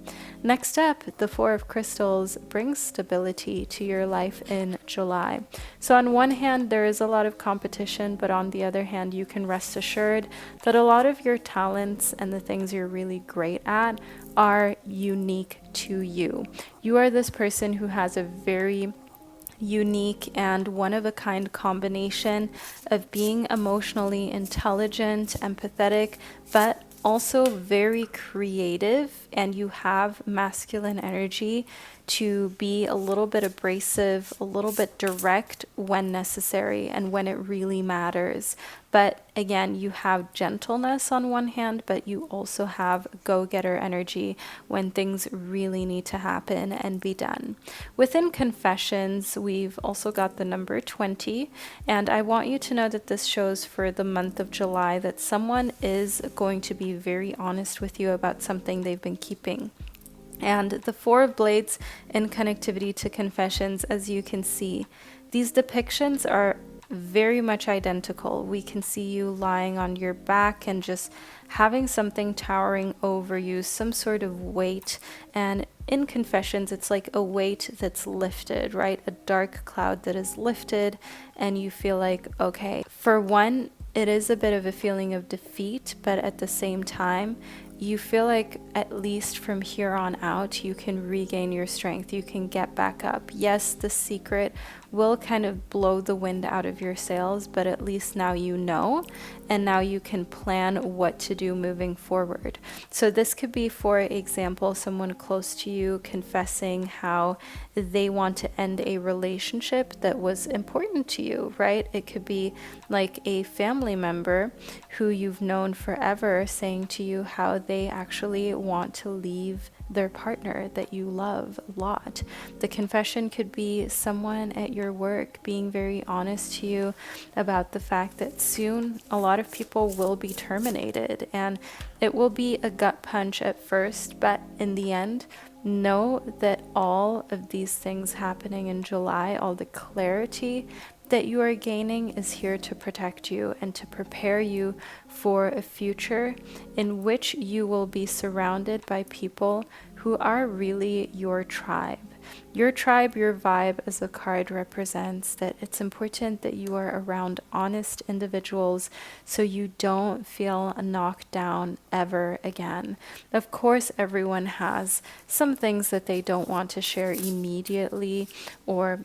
Next up, the Four of Crystals brings stability to your life in July. So on one hand, there is a lot of competition, but on the other hand, you can rest assured that a lot of your talents and the things you're really great at are unique to you. You are this person who has a very unique and one-of-a-kind combination of being emotionally intelligent, empathetic, but also very creative, and you have masculine energy to be a little bit abrasive, a little bit direct when necessary and when it really matters. But again, you have gentleness on one hand, but you also have go-getter energy when things really need to happen and be done. Within confessions, we've also got the number 20, and I want you to know that this shows for the month of July that someone is going to be very honest with you about something they've been keeping. And the Four of Blades in connectivity to confessions, as you can see, these depictions are very much identical. We can see you lying on your back and just having something towering over you, some sort of weight. And in confessions, it's like a weight that's lifted, right? A dark cloud that is lifted, and you feel like, okay, for one, it is a bit of a feeling of defeat, but at the same time, you feel like at least from here on out, you can regain your strength. You can get back up. Yes, the secret will kind of blow the wind out of your sails, but at least now you know, and now you can plan what to do moving forward. So this could be, for example, someone close to you confessing how they want to end a relationship that was important to you, right? It could be like a family member who you've known forever saying to you how they actually want to leave their partner that you love a lot. The confession could be someone at your work being very honest to you about the fact that soon a lot of people will be terminated, and it will be a gut punch at first, but in the end, know that all of these things happening in July, all the clarity that you are gaining, is here to protect you and to prepare you for a future in which you will be surrounded by people who are really your tribe. Your tribe, your vibe, as the card represents, that it's important that you are around honest individuals so you don't feel knocked down ever again. Of course, everyone has some things that they don't want to share immediately, or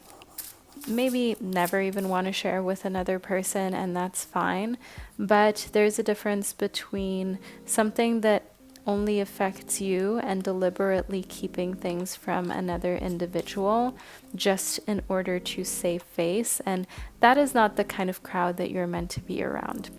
maybe never even want to share with another person, and that's fine. But there's a difference between something that only affects you and deliberately keeping things from another individual just in order to save face, and that is not the kind of crowd that you're meant to be around.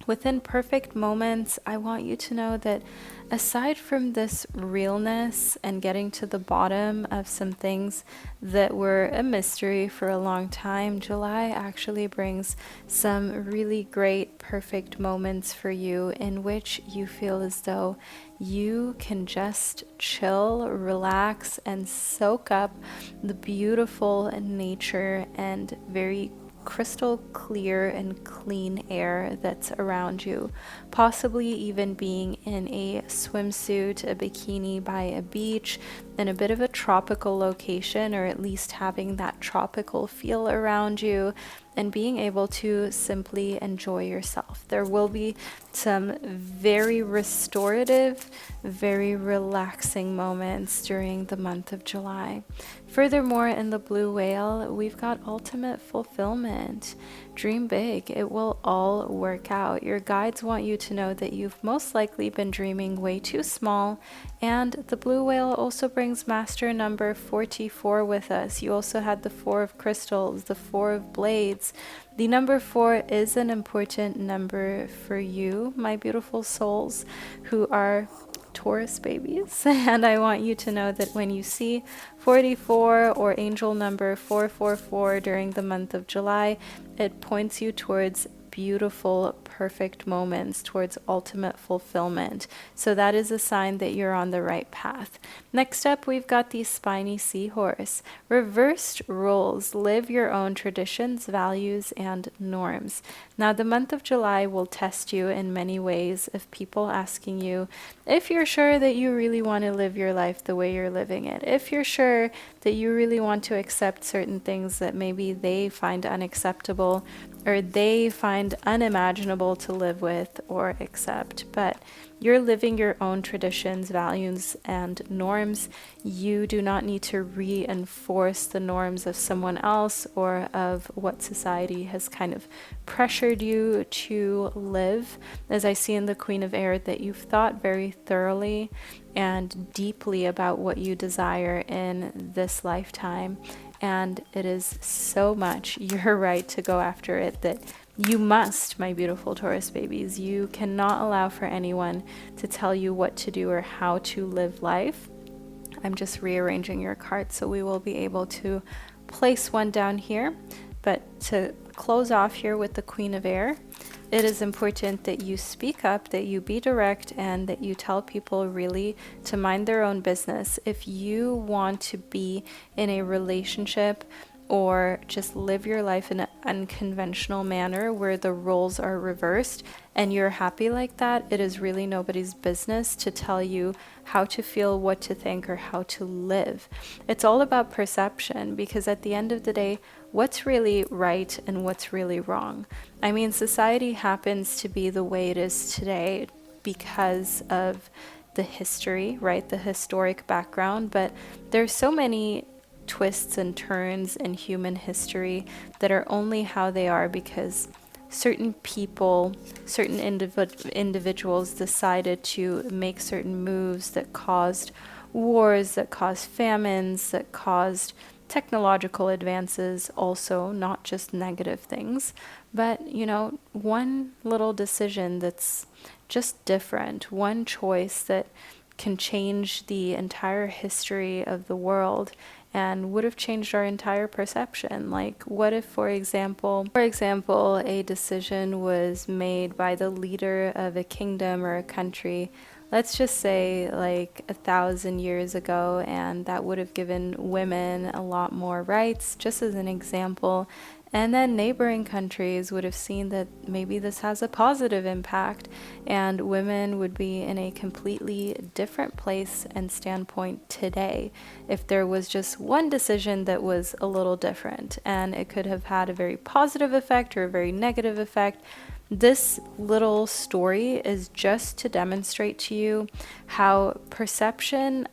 Within perfect moments, I want you to know that aside from this realness and getting to the bottom of some things that were a mystery for a long time, July actually brings some really great perfect moments for you in which you feel as though you can just chill, relax, and soak up the beautiful nature and very crystal clear and clean air that's around you, possibly even being in a swimsuit, a bikini by a beach, in a bit of a tropical location, or at least having that tropical feel around you and being able to simply enjoy yourself. There will be some very restorative, very relaxing moments during the month of July. Furthermore, in the blue whale, we've got ultimate fulfillment. Dream big. It will all work out. Your guides want you to know that you've most likely been dreaming way too small. And the blue whale also brings master number 44 with us. You also had the Four of Crystals, the Four of Blades. The number 4 is an important number for you, my beautiful souls who are Taurus babies. And I want you to know that when you see 44 or angel number 444 during the month of July, it points you towards beautiful, perfect moments, towards ultimate fulfillment. So that is a sign that you're on the right path. Next up, we've got the spiny seahorse. Reversed roles. Live your own traditions, values, and norms. Now, the month of July will test you in many ways of people asking you if you're sure that you really want to live your life the way you're living it, if you're sure that you really want to accept certain things that maybe they find unacceptable or they find unimaginable to live with or accept. But you're living your own traditions, values, and norms. You do not need to reinforce the norms of someone else or of what society has kind of pressured you to live. As I see in the Queen of Air, that you've thought very thoroughly and deeply about what you desire in this lifetime. And it is so much your right to go after it that You must, my beautiful Taurus babies. You cannot allow for anyone to tell you what to do or how to live life. I'm just rearranging your cards so we will be able to place one down here. But to close off here with the Queen of Air, it is important that you speak up, that you be direct, and that you tell people really to mind their own business. If you want to be in a relationship or just live your life in an unconventional manner where the roles are reversed and you're happy like that, it is really nobody's business to tell you how to feel, what to think, or how to live. It's all about perception, because at the end of the day, what's really right and what's really wrong? I mean, society happens to be the way it is today because of the history, right? The historic background, but there's so many twists and turns in human history that are only how they are because certain people, certain individuals decided to make certain moves that caused wars, that caused famines, that caused technological advances, also not just negative things, but you know, one little decision that's just different, one choice that can change the entire history of the world and would have changed our entire perception. Like, what if, for example, a decision was made by the leader of a kingdom or a country, let's just say like 1,000 years ago, and that would have given women a lot more rights, just as an example. And then neighboring countries would have seen that maybe this has a positive impact and women would be in a completely different place and standpoint today if there was just one decision that was a little different, and it could have had a very positive effect or a very negative effect. This little story is just to demonstrate to you how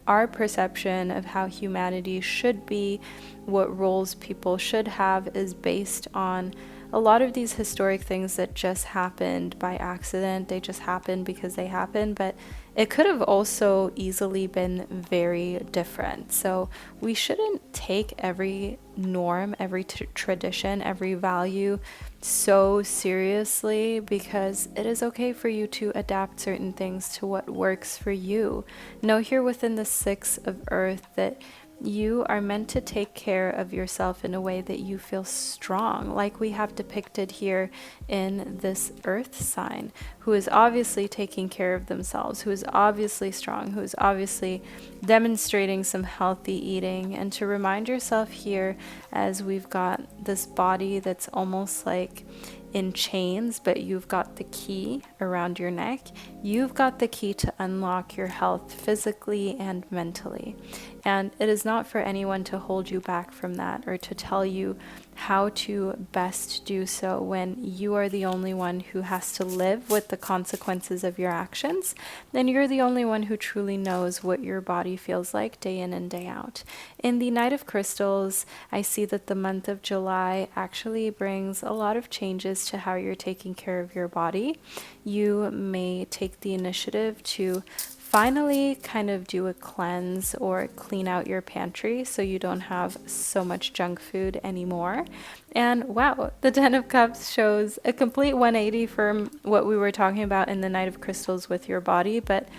our perception of how humanity should be, what roles people should have, is based on a lot of these historic things that just happened by accident. They just happened because they happened, but it could have also easily been very different. So we shouldn't take every norm, every tradition, every value so seriously, because it is okay for you to adapt certain things to what works for you. Know here within the Six of Earth that you are meant to take care of yourself in a way that you feel strong, like we have depicted here in this earth sign, who is obviously taking care of themselves, who is obviously strong, who is obviously demonstrating some healthy eating. And to remind yourself here, as we've got this body that's almost like in chains, but you've got the key around your neck. You've got the key to unlock your health physically and mentally. And it is not for anyone to hold you back from that or to tell you how to best do so when you are the only one who has to live with the consequences of your actions. Then you're the only one who truly knows what your body feels like day in and day out. In the Knight of Crystals, I see that the month of July actually brings a lot of changes to how you're taking care of your body. You may take the initiative to finally kind of do a cleanse or clean out your pantry so you don't have so much junk food anymore. And wow, the Ten of Cups shows a complete 180 from what we were talking about in the Knight of Crystals with your body, but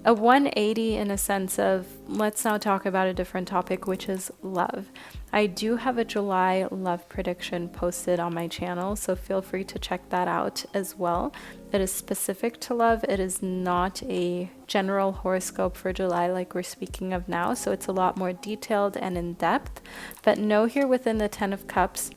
a 180 in a sense of, let's now talk about a different topic, which is love. I do have a July love prediction posted on my channel, so feel free to check that out as well. It is specific to love. It is not a general horoscope for July like we're speaking of now, so it's a lot more detailed and in depth. But know here within the Ten of Cups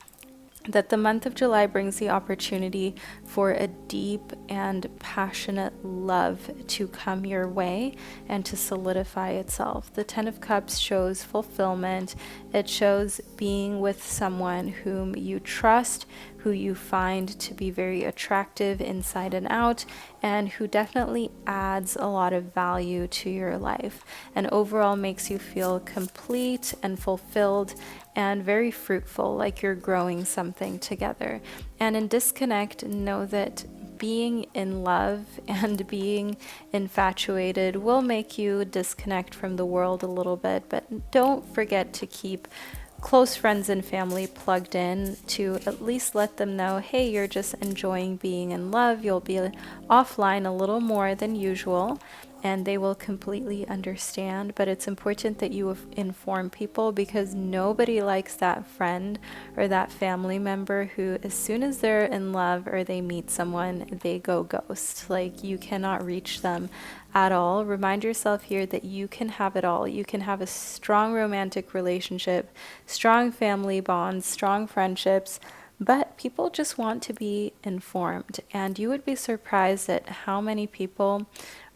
that the month of July brings the opportunity for a deep and passionate love to come your way and to solidify itself. The Ten of Cups shows fulfillment. It shows being with someone whom you trust, who you find to be very attractive inside and out, and who definitely adds a lot of value to your life and overall makes you feel complete and fulfilled and very fruitful, like you're growing something together. And in disconnect, know that being in love and being infatuated will make you disconnect from the world a little bit, but don't forget to keep close friends and family plugged in to at least let them know, hey, you're just enjoying being in love. You'll be offline a little more than usual, and they will completely understand. But it's important that you inform people, because nobody likes that friend or that family member who, as soon as they're in love or they meet someone, they go ghost. Like, you cannot reach them at all. Remind yourself here that you can have it all. You can have a strong romantic relationship, strong family bonds, strong friendships, but people just want to be informed. And you would be surprised at how many people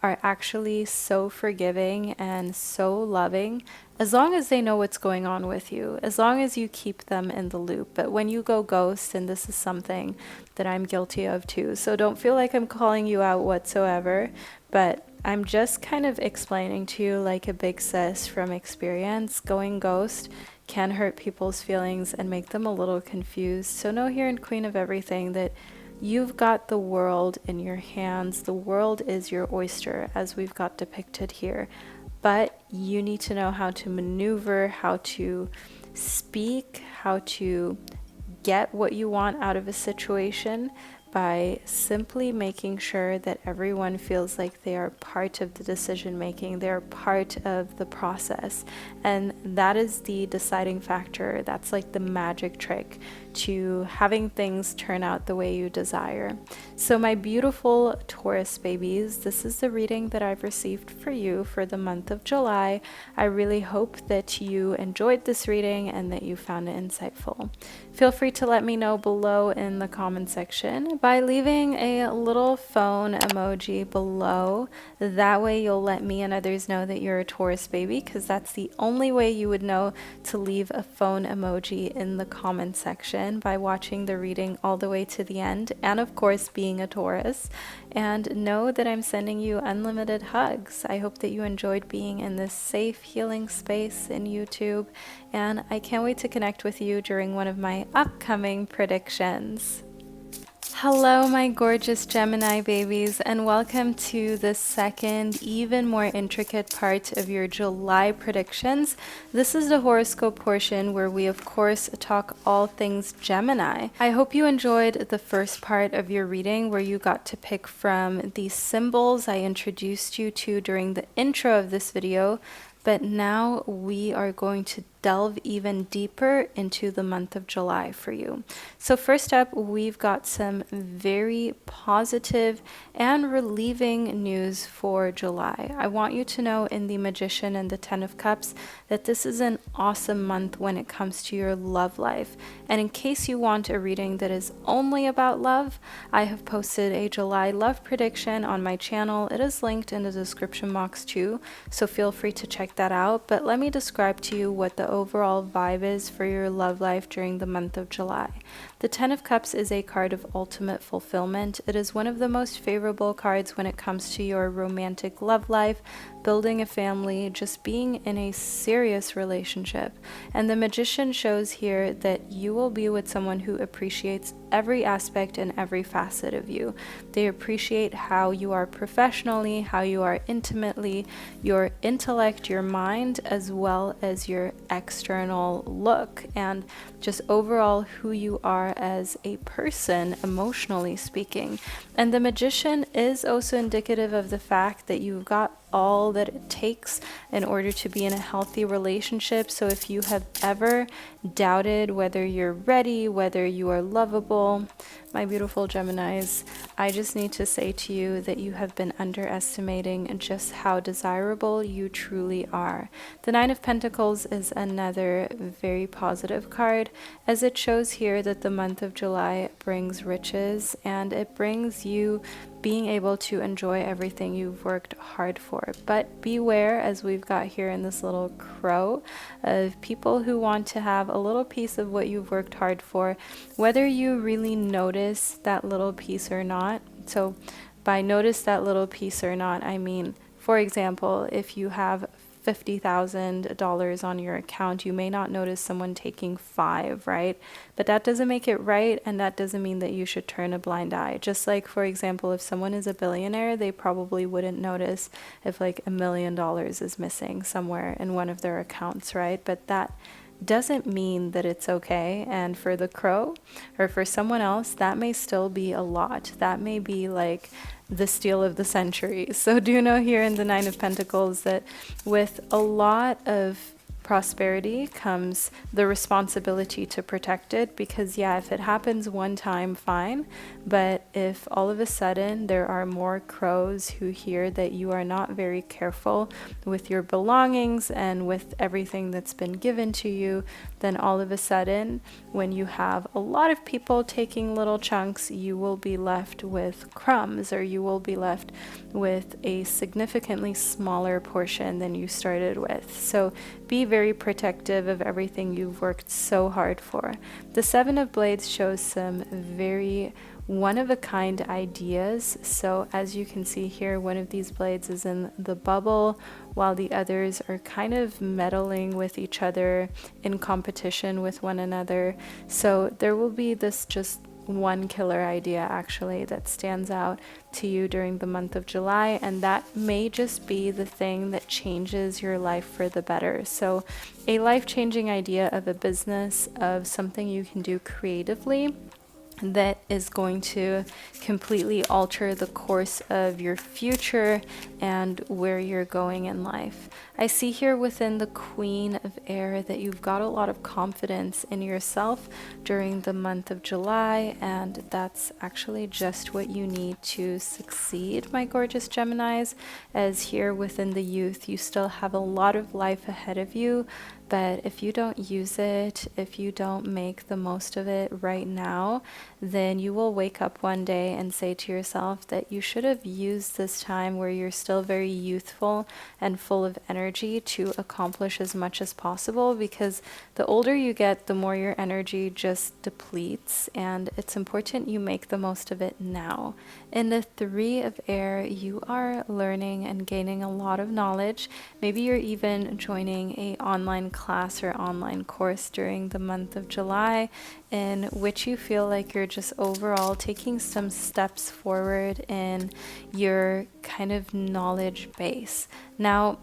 are actually so forgiving and so loving, as long as they know what's going on with you, as long as you keep them in the loop. But when you go ghost, and this is something that I'm guilty of too, so don't feel like I'm calling you out whatsoever, but I'm just kind of explaining to you, like a big sis from experience, going ghost can hurt people's feelings and make them a little confused. So know here in Queen of Everything that you've got the world in your hands. The world is your oyster, as we've got depicted here. But you need to know how to maneuver, how to speak, how to get what you want out of a situation by simply making sure that everyone feels like they are part of the decision making, they're part of the process. And that is the deciding factor. That's like the magic trick to having things turn out the way you desire. So my beautiful Taurus babies, this is the reading that I've received for you for the month of July. I really hope that you enjoyed this reading and that you found it insightful. Feel free to let me know below in the comment section by leaving a little phone emoji below. That way you'll let me and others know that you're a Taurus baby, because that's the only way you would know to leave a phone emoji in the comment section, by watching the reading all the way to the end, and of course being a Taurus. And know that I'm sending you unlimited hugs. I hope that you enjoyed being in this safe healing space in YouTube, and I can't wait to connect with you during one of my upcoming predictions. Hello, my gorgeous Gemini babies, and welcome to the second, even more intricate part of your July predictions. This is the horoscope portion where we, of course, talk all things Gemini. I hope you enjoyed the first part of your reading where you got to pick from the symbols I introduced you to during the intro of this video. But now we are going to delve even deeper into the month of July for you. So first up, we've got some very positive and relieving news for July. I want you to know in the Magician and the Ten of Cups that this is an awesome month when it comes to your love life. And in case you want a reading that is only about love, I have posted a July love prediction on my channel. It is linked in the description box too, so feel free to check that out. But let me describe to you what the overall vibe is for your love life during the month of July. The Ten of Cups is a card of ultimate fulfillment. It is one of the most favorable cards when it comes to your romantic love life, building a family, just being in a serious relationship. And the Magician shows here that you will be with someone who appreciates every aspect and every facet of you. They appreciate how you are professionally, how you are intimately, your intellect, your mind, as well as your external look, and just overall who you are as a person, emotionally speaking. And the Magician is also indicative of the fact that you've got all that it takes in order to be in a healthy relationship. So if you have ever doubted whether you're ready, whether you are lovable, my beautiful Geminis, I just need to say to you that you have been underestimating just how desirable you truly are. The Nine of Pentacles is another very positive card, as it shows here that the month of July brings riches, and it brings you being able to enjoy everything you've worked hard for. But beware, as we've got here in this little crow, of people who want to have a little piece of what you've worked hard for, whether you really notice that little piece or not. So by notice that little piece or not, I mean, for example, if you have $50,000 on your account, you may not notice someone taking 5, right? But that doesn't make it right, and that doesn't mean that you should turn a blind eye. Just like, for example, if someone is a billionaire, they probably wouldn't notice if like $1 million is missing somewhere in one of their accounts, right? But that doesn't mean that it's okay. And for the crow or for someone else, that may still be a lot. That may be like the steal of the century. So do know here in the Nine of Pentacles that with a lot of prosperity comes the responsibility to protect it, because yeah, if it happens one time, fine, but if all of a sudden there are more crows who hear that you are not very careful with your belongings and with everything that's been given to you, then all of a sudden when you have a lot of people taking little chunks, you will be left with crumbs, or you will be left with a significantly smaller portion than you started with. So be very protective of everything you've worked so hard for. The Seven of Blades shows some very one-of-a-kind ideas. So as you can see here, one of these blades is in the bubble, while the others are kind of meddling with each other in competition with one another. So there will be this just one killer idea actually that stands out to you during the month of July, and that may just be the thing that changes your life for the better. So a life-changing idea of a business, of something you can do creatively that is going to completely alter the course of your future and where you're going in life. I see here within the Queen of Air that you've got a lot of confidence in yourself during the month of July, and that's actually just what you need to succeed, my gorgeous Geminis, as here within the Youth, you still have a lot of life ahead of you. But if you don't use it, if you don't make the most of it right now, then you will wake up one day and say to yourself that you should have used this time where you're still very youthful and full of energy to accomplish as much as possible, because the older you get, the more your energy just depletes, and it's important you make the most of it now. In the Three of Air, you are learning and gaining a lot of knowledge. Maybe you're even joining an online class or online course during the month of July, in which you feel like you're just overall taking some steps forward in your kind of knowledge base. Now,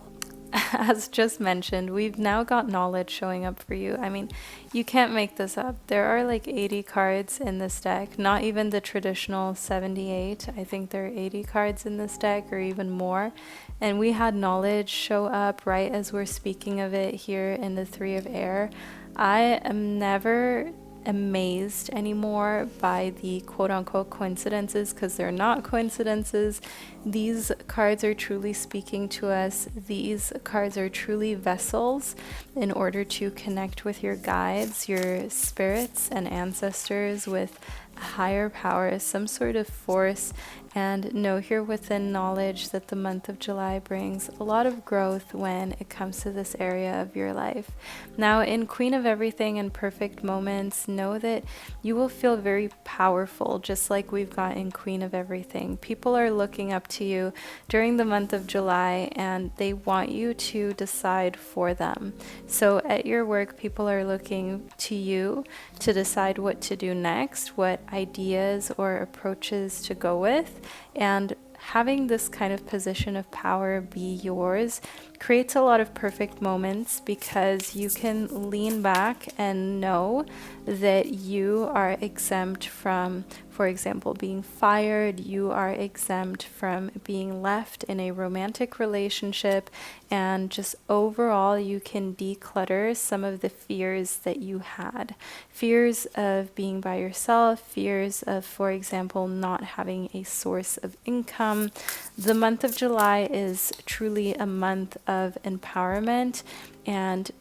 as just mentioned, we've now got knowledge showing up for you. I mean, you can't make this up. There are like 80 cards in this deck, not even the traditional 78. I think there are 80 cards in this deck, or even more. And we had knowledge show up right as we're speaking of it here in the Three of Air. I am never amazed anymore by the quote-unquote coincidences, because they're not coincidences. These cards are truly speaking to us. These cards are truly vessels in order to connect with your guides, your spirits and ancestors, with a higher power, some sort of force. And know here within knowledge that the month of July brings a lot of growth when it comes to this area of your life. Now, in Queen of Everything and Perfect Moments, know that you will feel very powerful, just like we've got in Queen of Everything. People are looking up to you during the month of July, and they want you to decide for them. So at your work, people are looking to you to decide what to do next, what ideas or approaches to go with. And having this kind of position of power be yours creates a lot of perfect moments, because you can lean back and know that you are exempt from, for example, being fired. You are exempt from being left in a romantic relationship, and just overall you can declutter some of the fears that you had. Fears of being by yourself, fears of, for example, not having a source of income. The month of July is truly a month of empowerment and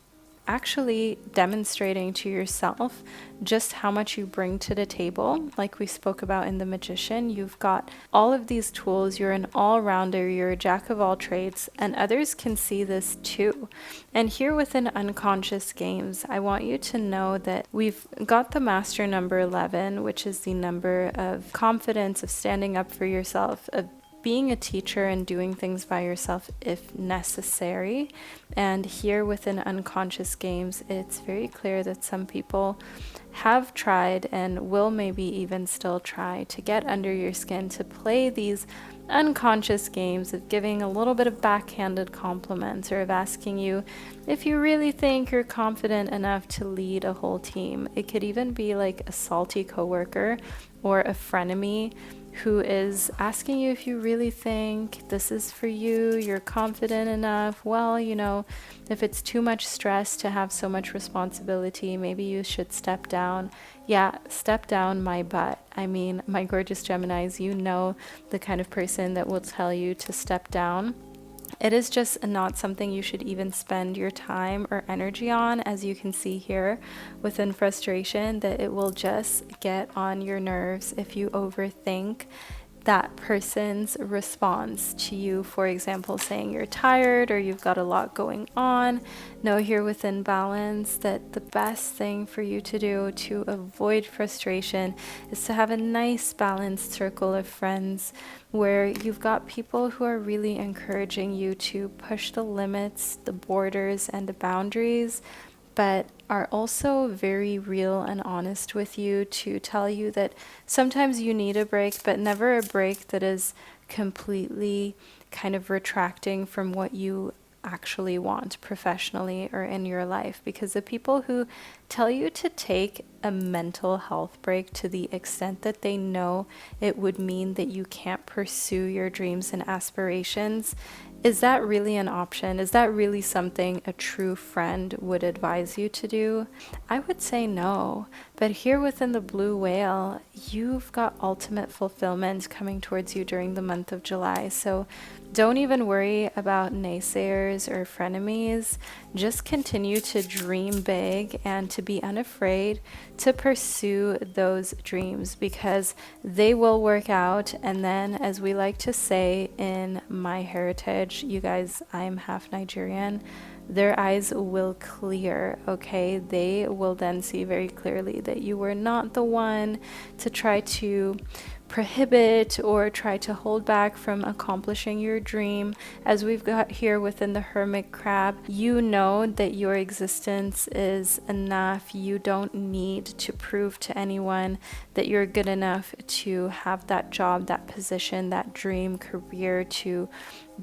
actually demonstrating to yourself just how much you bring to the table. Like we spoke about in The Magician, you've got all of these tools. You're an all-rounder, you're a jack of all trades, and others can see this too. And here within Unconscious Games, I want you to know that we've got the master number 11, which is the number of confidence, of standing up for yourself, of being a teacher and doing things by yourself if necessary. And here within unconscious games, it's very clear that some people have tried and will maybe even still try to get under your skin, to play these unconscious games of giving a little bit of backhanded compliments, or of asking you if you really think you're confident enough to lead a whole team. It could even be like a salty coworker or a frenemy who is asking you if you really think this is for you, you're confident enough. Well, you know, if it's too much stress to have so much responsibility, maybe you should step down. Yeah, step down my butt. I mean, my gorgeous Geminis, you know the kind of person that will tell you to step down. It is just not something you should even spend your time or energy on, as you can see here within frustration, that it will just get on your nerves if you overthink that person's response to you. For example, saying you're tired or you've got a lot going on. Know here within balance that the best thing for you to do to avoid frustration is to have a nice balanced circle of friends where you've got people who are really encouraging you to push the limits, the borders, and the boundaries, but are also very real and honest with you to tell you that sometimes you need a break, but never a break that is completely kind of retracting from what you actually want professionally or in your life. Because the people who tell you to take a mental health break to the extent that they know it would mean that you can't pursue your dreams and aspirations, is that really an option? Is that really something a true friend would advise you to do? I would say no. But here within the blue whale, you've got ultimate fulfillment coming towards you during the month of July. So don't even worry about naysayers or frenemies. Just continue to dream big and to be unafraid to pursue those dreams, because they will work out. And then, as we like to say in my heritage, you guys, I'm half Nigerian, their eyes will clear, okay? They will then see very clearly that you were not the one to try to prohibit or try to hold back from accomplishing your dream. As we've got here within the Hermit Crab, you know that your existence is enough. You don't need to prove to anyone that you're good enough to have that job, that position, that dream career, to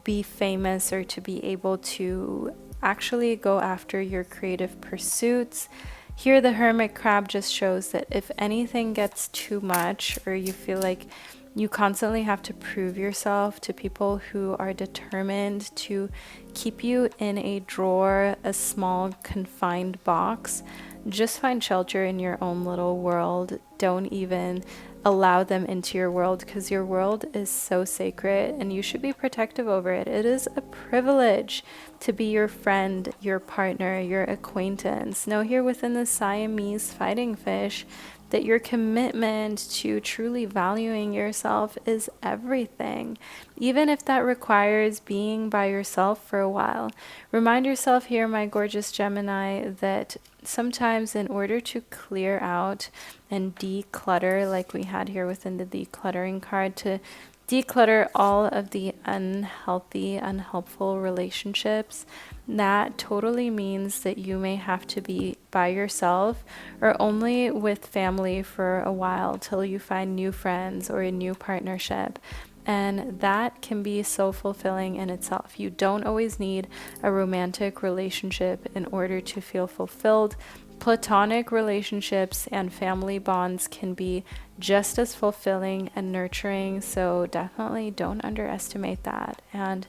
be famous, or to be able to actually go after your creative pursuits. Here the Hermit Crab just shows that if anything gets too much, or you feel like you constantly have to prove yourself to people who are determined to keep you in a drawer, a small confined box, just find shelter in your own little world. Don't even allow them into your world, because your world is so sacred and you should be protective over it. It is a privilege to be your friend, your partner, your acquaintance. Know here within the Siamese fighting fish that your commitment to truly valuing yourself is everything, even if that requires being by yourself for a while. Remind yourself here, my gorgeous Gemini, that sometimes in order to clear out and declutter, like we had here within the decluttering card, to declutter all of the unhealthy, unhelpful relationships, that totally means that you may have to be by yourself or only with family for a while till you find new friends or a new partnership. And that can be so fulfilling in itself. You don't always need a romantic relationship in order to feel fulfilled. Platonic relationships and family bonds can be just as fulfilling and nurturing, so definitely don't underestimate that. And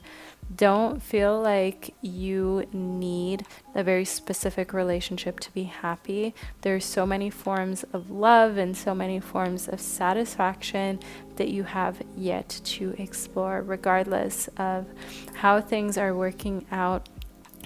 don't feel like you need a very specific relationship to be happy. There's so many forms of love and so many forms of satisfaction that you have yet to explore, regardless of how things are working out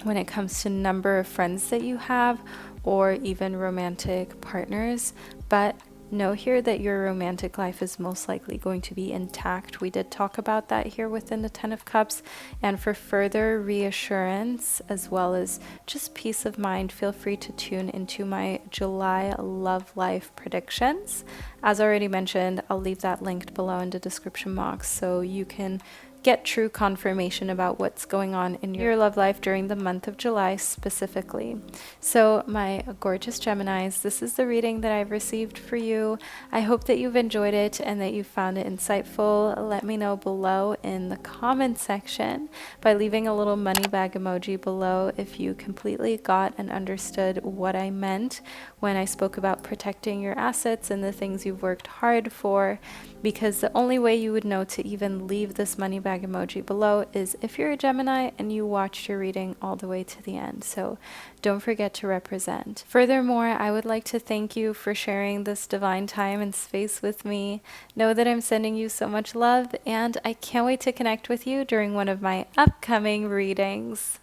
when it comes to number of friends that you have or even romantic partners. But know here that your romantic life is most likely going to be intact. We did talk about that here within the Ten of Cups. And for further reassurance, as well as just peace of mind, feel free to tune into my July love life predictions. As already mentioned, I'll leave that linked below in the description box so you can get true confirmation about what's going on in your love life during the month of July specifically. So my gorgeous Geminis, this is the reading that I've received for you. I hope that you've enjoyed it and that you found it insightful. Let me know below in the comment section by leaving a little money bag emoji below if you completely got and understood what I meant when I spoke about protecting your assets and the things you've worked hard for, because the only way you would know to even leave this money bag emoji below is if you're a Gemini and you watched your reading all the way to the end. So don't forget to represent. Furthermore, I would like to thank you for sharing this divine time and space with me. Know that I'm sending you so much love, and I can't wait to connect with you during one of my upcoming readings.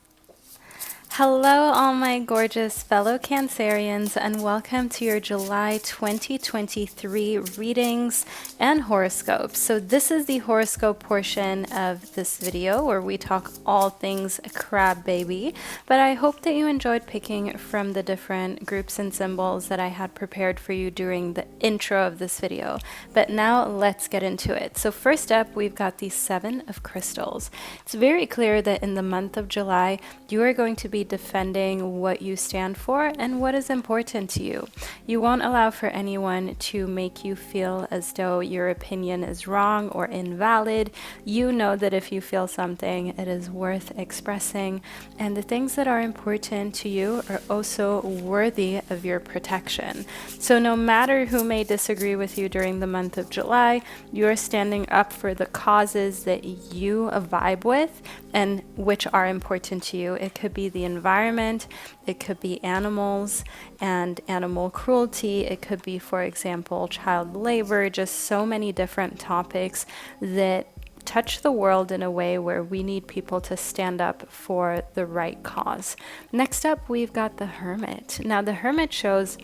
Hello, all my gorgeous fellow Cancerians, and welcome to your July 2023 readings and horoscopes. So this is the horoscope portion of this video where we talk all things crab baby, but I hope that you enjoyed picking from the different groups and symbols that I had prepared for you during the intro of this video. But now let's get into it. So first up, we've got the Seven of Crystals. It's very clear that in the month of July, you are going to be defending what you stand for and what is important to you. You won't allow for anyone to make you feel as though your opinion is wrong or invalid. You know that if you feel something, it is worth expressing, and the things that are important to you are also worthy of your protection. So no matter who may disagree with you during the month of July, you are standing up for the causes that you vibe with and which are important to you. It could be the environment, it could be animals and animal cruelty, it could be, for example, child labor, just so many different topics that touch the world in a way where we need people to stand up for the right cause. Next up, we've got the Hermit. Now, the Hermit shows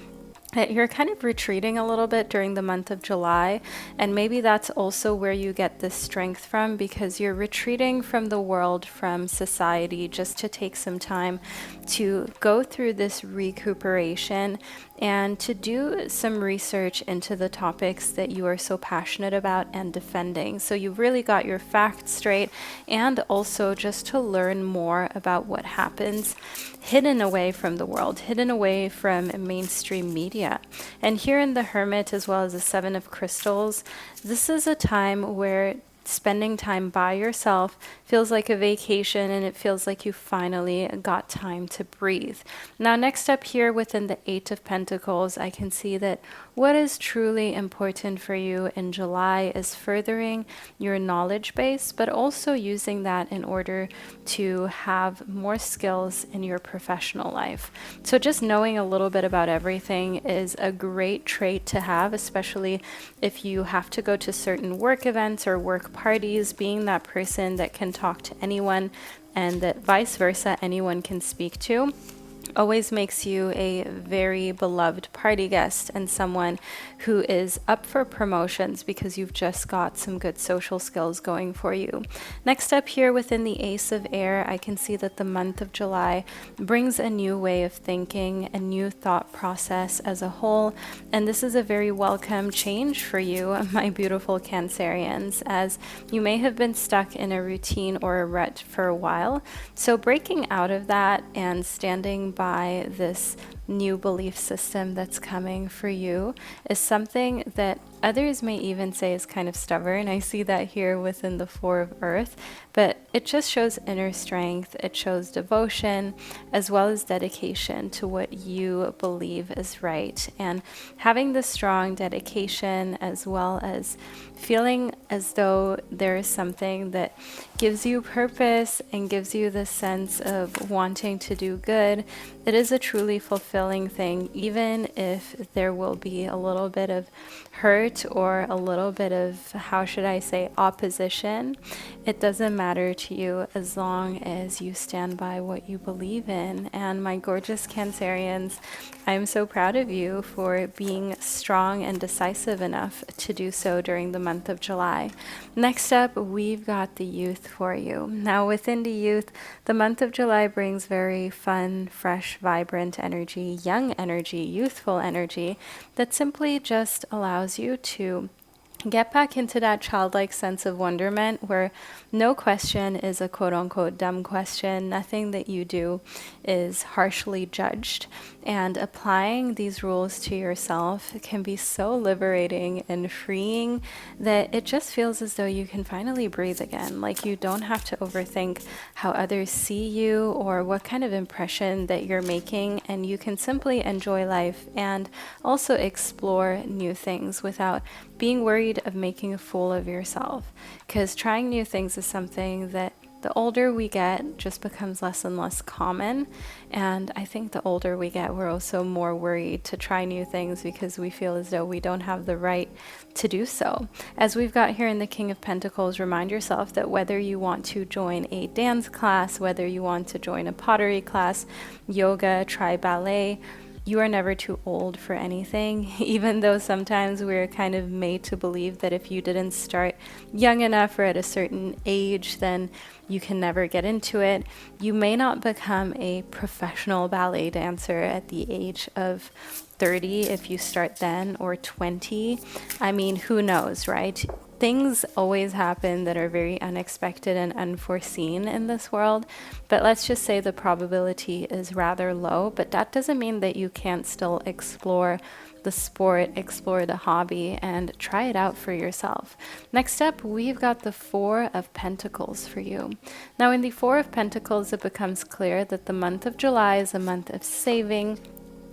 that you're kind of retreating a little bit during the month of July, and maybe that's also where you get this strength from, because you're retreating from the world, from society, just to take some time to go through this recuperation and to do some research into the topics that you are so passionate about and defending. So you've really got your facts straight, and also just to learn more about what happens hidden away from the world, hidden away from mainstream media. And here in the Hermit, as well as the Seven of Crystals, this is a time where spending time by yourself feels like a vacation, and it feels like you finally got time to breathe. Now, next up here within the Eight of Pentacles, I can see that what is truly important for you in July is furthering your knowledge base, but also using that in order to have more skills in your professional life. So just knowing a little bit about everything is a great trait to have, especially if you have to go to certain work events or work parties, being that person that can talk to anyone and that vice versa anyone can speak to always makes you a very beloved party guest and someone who is up for promotions because you've just got some good social skills going for you. Next up here within the Ace of Air, I can see that the month of July brings a new way of thinking, a new thought process as a whole, and this is a very welcome change for you, my beautiful Cancerians, as you may have been stuck in a routine or a rut for a while. So breaking out of that and standing by this new belief system that's coming for you is something that others may even say is kind of stubborn. I see that here within the Four of Earth, but it just shows inner strength. It shows devotion as well as dedication to what you believe is right. And having this strong dedication as well as feeling as though there is something that gives you purpose and gives you the sense of wanting to do good, it is a truly fulfilling fulfilling thing, even if there will be a little bit of hurt or a little bit of, how should I say, opposition. It doesn't matter to you as long as you stand by what you believe in. And my gorgeous Cancerians, I'm so proud of you for being strong and decisive enough to do so during the month of July. Next up, we've got the youth for you. Now, within the youth, the month of July brings very fun, fresh, vibrant energy, young energy, youthful energy that simply just allows you to get back into that childlike sense of wonderment where no question is a quote-unquote dumb question. Nothing that you do is harshly judged. And applying these rules to yourself can be so liberating and freeing that it just feels as though you can finally breathe again. Like you don't have to overthink how others see you or what kind of impression that you're making, and you can simply enjoy life and also explore new things without being worried of making a fool of yourself. Because trying new things is something that the older we get just becomes less and less common. And I think the older we get, we're also more worried to try new things because we feel as though we don't have the right to do so. As we've got here in the King of Pentacles, remind yourself that whether you want to join a dance class, whether you want to join a pottery class, yoga, try ballet, you are never too old for anything, even though sometimes we're kind of made to believe that if you didn't start young enough or at a certain age, then you can never get into it. You may not become a professional ballet dancer at the age of 30 if you start then, or 20. I mean, who knows, right? Things always happen that are very unexpected and unforeseen in this world, but let's just say the probability is rather low. But that doesn't mean that you can't still explore the sport, explore the hobby, and try it out for yourself. Next up, we've got the Four of Pentacles for you. Now, in the Four of Pentacles, it becomes clear that the month of July is a month of saving,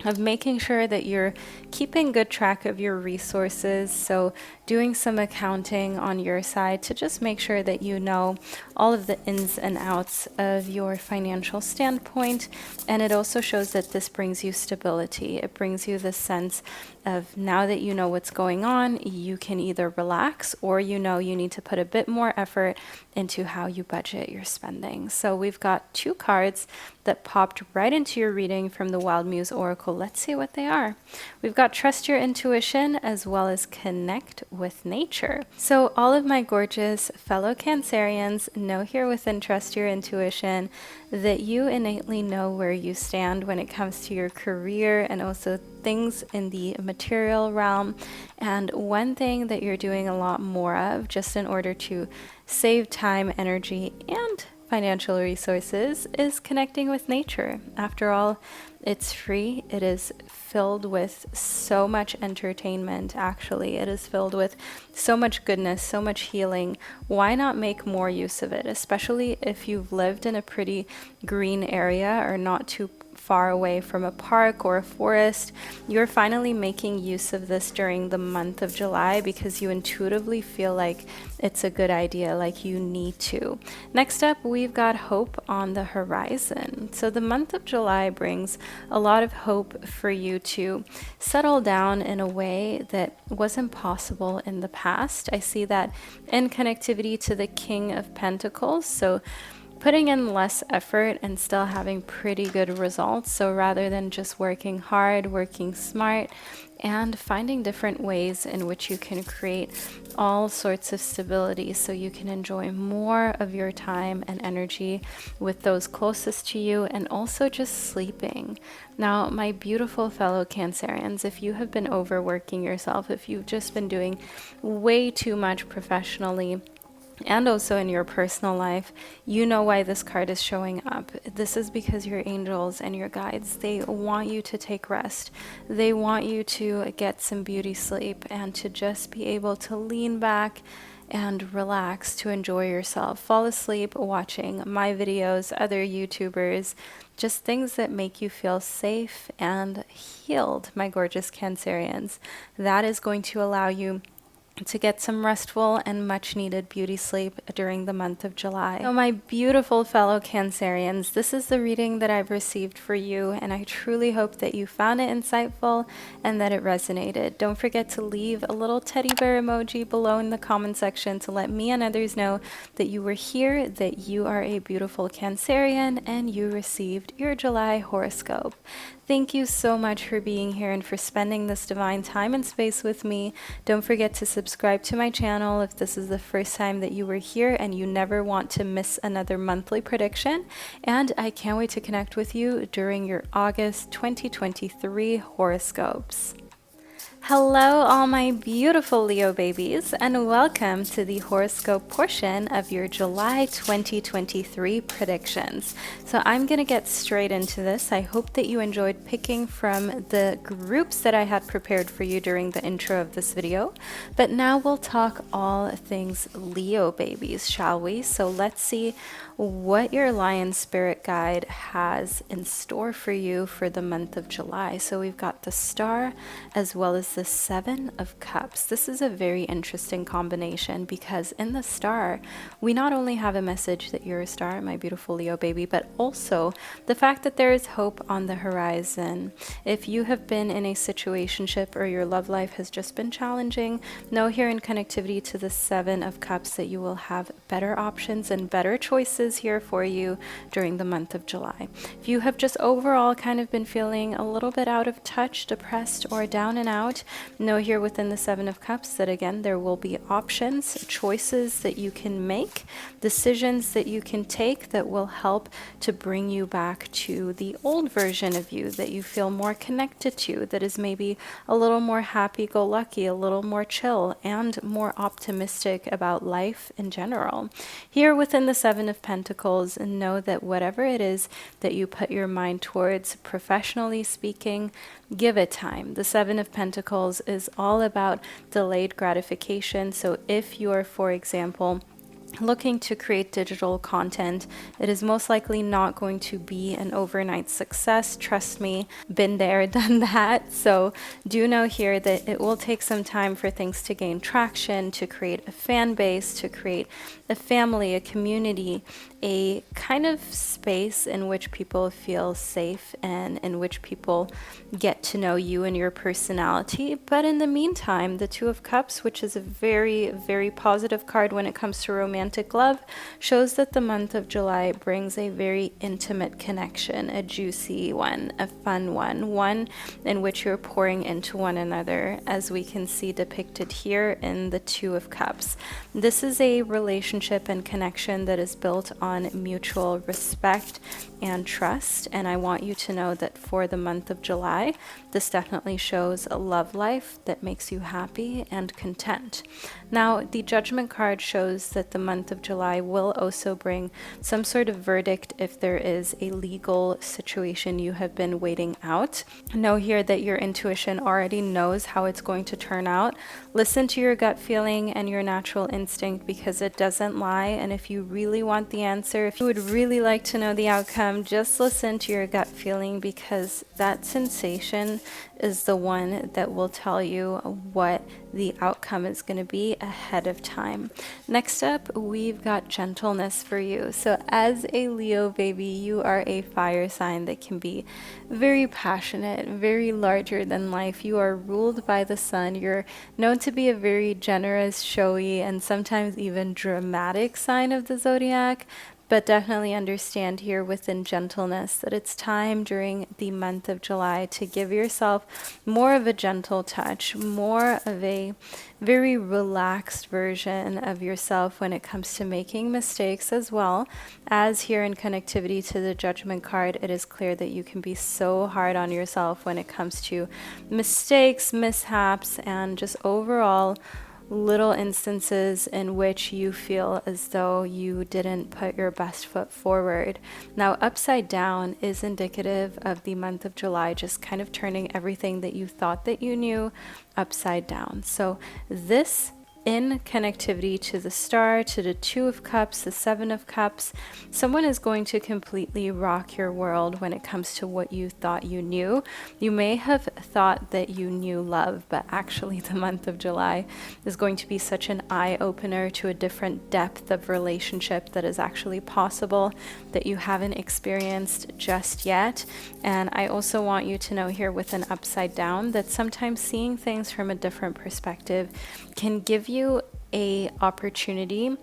of making sure that you're keeping good track of your resources. So doing some accounting on your side to just make sure that you know all of the ins and outs of your financial standpoint. And it also shows that this brings you stability. It brings you the sense of, now that you know what's going on, you can either relax or you know you need to put a bit more effort into how you budget your spending. So we've got two cards that popped right into your reading from the Wild Muse Oracle. Let's see what they are. We've got Trust Your Intuition as well as Connect with Nature. So all of my gorgeous fellow Cancerians know here within Trust Your Intuition that you innately know where you stand when it comes to your career and also things in the material realm. And one thing that you're doing a lot more of, just in order to save time, energy, and financial resources, is connecting with nature. After all, it's free. It is filled with so much entertainment, actually. It is filled with so much goodness, so much healing. Why not make more use of it, especially if you've lived in a pretty green area or not too far away from a park or a forest? You're finally making use of this during the month of July because you intuitively feel like it's a good idea, like you need to. Next up, we've got hope on the horizon. So the month of July brings a lot of hope for you to settle down in a way that wasn't possible in the past. I see that in connectivity to the King of Pentacles. So putting in less effort and still having pretty good results. So rather than just working hard, working smart, and finding different ways in which you can create all sorts of stability so you can enjoy more of your time and energy with those closest to you, and also just sleeping. Now, my beautiful fellow Cancerians, if you have been overworking yourself, if you've just been doing way too much professionally, and also in your personal life, you know why this card is showing up. This is because your angels and your guides, they want you to take rest. They want you to get some beauty sleep and to just be able to lean back and relax, to enjoy yourself. Fall asleep watching my videos, other YouTubers, just things that make you feel safe and healed, my gorgeous Cancerians. That is going to allow you to get some restful and much needed beauty sleep during the month of July. So my beautiful fellow Cancerians, this is the reading that I've received for you, and I truly hope that you found it insightful and that it resonated. Don't forget to leave a little teddy bear emoji below in the comment section to let me and others know that you were here, that you are a beautiful Cancerian, and you received your July horoscope. Thank you so much for being here and for spending this divine time and space with me. Don't forget to subscribe to my channel if this is the first time that you were here and you never want to miss another monthly prediction. And I can't wait to connect with you during your August 2023 horoscopes. Hello, all my beautiful Leo babies, and welcome to the horoscope portion of your July 2023 predictions. So I'm going to get straight into this. I hope that you enjoyed picking from the groups that I had prepared for you during the intro of this video. But now we'll talk all things Leo babies, shall we? So let's see what your Lion Spirit Guide has in store for you for the month of July. So we've got the Star as well as the Seven of Cups. This is a very interesting combination because in the Star, we not only have a message that you're a star, my beautiful Leo baby, but also the fact that there is hope on the horizon. If you have been in a situationship or your love life has just been challenging, know here in connectivity to the Seven of Cups that you will have better options and better choices here for you during the month of July. If you have just overall kind of been feeling a little bit out of touch, depressed, or down and out, know here within the Seven of Cups that again there will be options, choices that you can make, decisions that you can take that will help to bring you back to the old version of you that you feel more connected to, that is maybe a little more happy-go-lucky, a little more chill, and more optimistic about life in general. Here within the Seven of Pentacles, know that whatever it is that you put your mind towards, professionally speaking, give it time. The Seven of Pentacles is all about delayed gratification. So if you're, for example, looking to create digital content, it is most likely not going to be an overnight success. Trust me, been there, done that. So do know here that it will take some time for things to gain traction, to create a fan base, to create a family, a community, a kind of space in which people feel safe and in which people get to know you and your personality. But in the meantime, the Two of Cups, which is a very, very positive card when it comes to romantic love, shows that the month of July brings a very intimate connection, a juicy one, a fun one in which you're pouring into one another, as we can see depicted here in the Two of Cups. This is a relationship and connection that is built on mutual respect and trust, and I want you to know that for the month of July, this definitely shows a love life that makes you happy and content. Now, the Judgment card shows that the month of July will also bring some sort of verdict if there is a legal situation you have been waiting out. Know here that your intuition already knows how it's going to turn out. Listen to your gut feeling and your natural instinct because it doesn't lie, and if you really want the answer, if you would really like to know the outcome, just listen to your gut feeling because that sensation is the one that will tell you what the outcome is going to be ahead of time. Next up, we've got gentleness for you. So as a Leo baby, you are a fire sign that can be very passionate, very larger than life. You are ruled by the sun. You're known to be a very generous, showy, and sometimes even dramatic sign of the zodiac. But definitely understand here within gentleness that it's time during the month of July to give yourself more of a gentle touch, more of a very relaxed version of yourself when it comes to making mistakes, as well as here in connectivity to the Judgment card. It is clear that you can be so hard on yourself when it comes to mistakes, mishaps, and just overall little instances in which you feel as though you didn't put your best foot forward. Now, upside down is indicative of the month of July, just kind of turning everything that you thought that you knew upside down. So this in connectivity to the star, to the Two of Cups, the Seven of Cups. Someone is going to completely rock your world when it comes to what you thought you knew. You may have thought that you knew love, but actually the month of July is going to be such an eye-opener to a different depth of relationship that is actually possible that you haven't experienced just yet. And I also want you to know here with an upside down that sometimes seeing things from a different perspective can give you a opportunity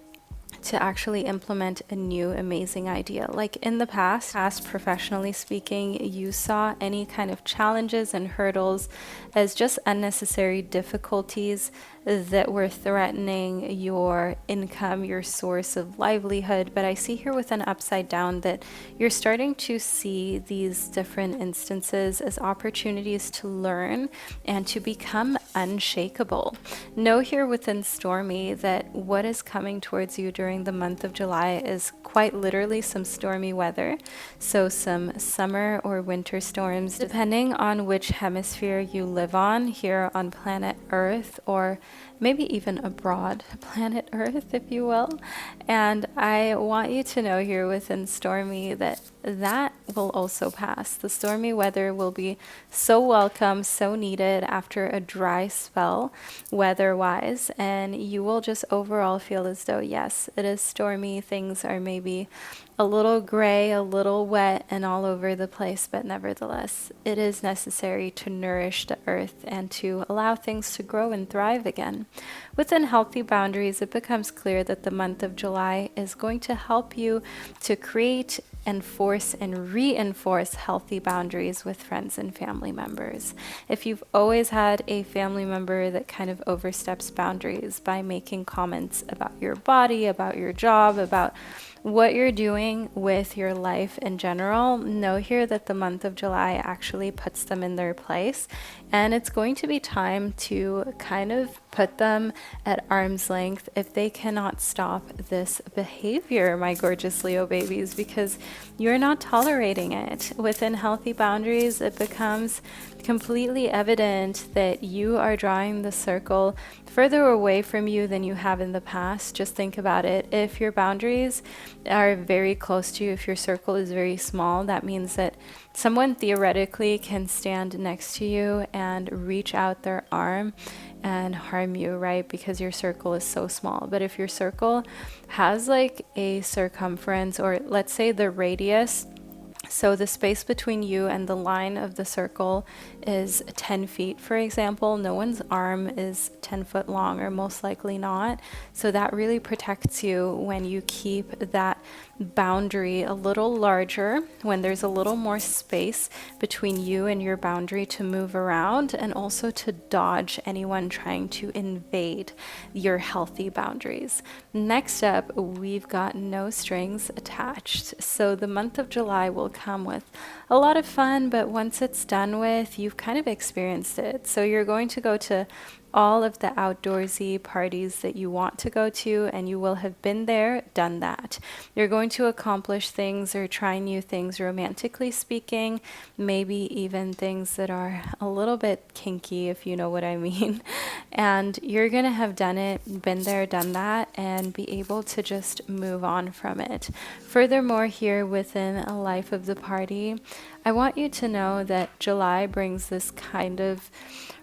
to actually implement a new amazing idea. Like in the past professionally speaking, you saw any kind of challenges and hurdles as just unnecessary difficulties that were threatening your income, your source of livelihood. But I see here with an upside down that you're starting to see these different instances as opportunities to learn and to become unshakable. Know here within Stormy that what is coming towards you during the month of July is quite literally some stormy weather. So some summer or winter storms, depending on which hemisphere you live on here on planet Earth, or maybe even abroad, planet Earth, if you will. And I want you to know here within Stormy that that will also pass. The stormy weather will be so welcome, so needed after a dry spell weather-wise, and you will just overall feel as though, yes, it is stormy, things are maybe a little gray, a little wet, and all over the place, but nevertheless, it is necessary to nourish the earth and to allow things to grow and thrive again. Within healthy boundaries, it becomes clear that the month of July is going to help you to create, enforce, and reinforce healthy boundaries with friends and family members. If you've always had a family member that kind of oversteps boundaries by making comments about your body, about your job, about what you're doing with your life in general, know here that the month of July actually puts them in their place, and it's going to be time to kind of put them at arm's length if they cannot stop this behavior, my gorgeous Leo babies, because you're not tolerating it. Within healthy boundaries, it becomes completely evident that you are drawing the circle further away from you than you have in the past. Just think about it. If your boundaries are very close to you, if your circle is very small, that means that someone theoretically can stand next to you and reach out their arm and harm you, right? Because your circle is so small. But if your circle has like a circumference, or let's say the radius, so the space between you and the line of the circle is 10 feet, for example, no one's arm is 10 foot long, or most likely not. So that really protects you when you keep that boundary a little larger, when there's a little more space between you and your boundary to move around, and also to dodge anyone trying to invade your healthy boundaries. Next up, we've got no strings attached. So the month of July will come with a lot of fun, but once it's done with, you've kind of experienced it. So you're going to go to all of the outdoorsy parties that you want to go to, and you will have been there, done that. You're going to accomplish things or try new things, romantically speaking, maybe even things that are a little bit kinky, if you know what I mean. And you're going to have done it, been there, done that, and be able to just move on from it. Furthermore, here within a life of the party, I want you to know that July brings this kind of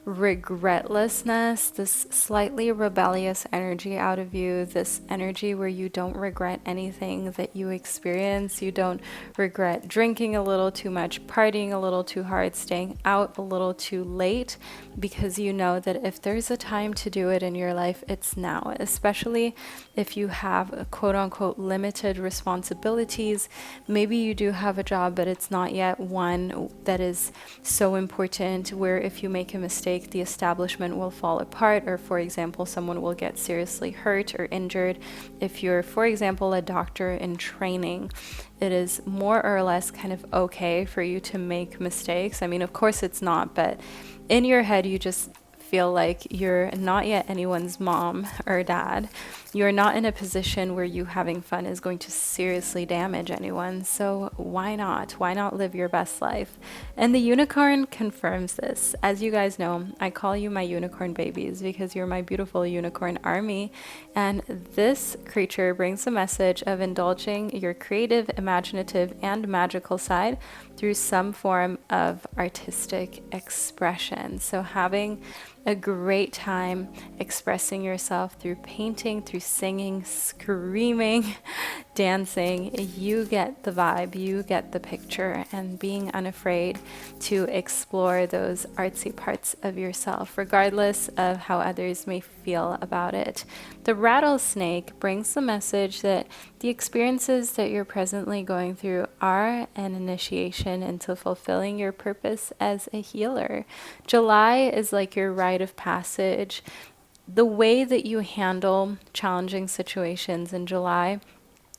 regretlessness, this slightly rebellious energy out of you, this energy where you don't regret anything that you experience. You don't regret drinking a little too much, partying a little too hard, staying out a little too late, because you know that if there's a time to do it in your life, it's now, especially if you have a quote unquote limited responsibilities. Maybe you do have a job, but it's not yet one that is so important where if you make a mistake, the establishment will fall apart, or for example, someone will get seriously hurt or injured. If you're, for example, a doctor in training, it is more or less kind of okay for you to make mistakes. I mean, of course it's not, but in your head, you just feel like you're not yet anyone's mom or dad. you're not in a position where you having fun is going to seriously damage anyone. So why not? Why not live your best life? And the unicorn confirms this. As you guys know, I call you my unicorn babies because you're my beautiful unicorn army. And this creature brings a message of indulging your creative, imaginative, and magical side through some form of artistic expression. So having a great time expressing yourself through painting, through singing, screaming, dancing. You get the vibe, you get the picture, and being unafraid to explore those artsy parts of yourself, regardless of how others may feel about it. The rattlesnake brings the message that the experiences that you're presently going through are an initiation into fulfilling your purpose as a healer. July is like your rite of passage. The way that you handle challenging situations in July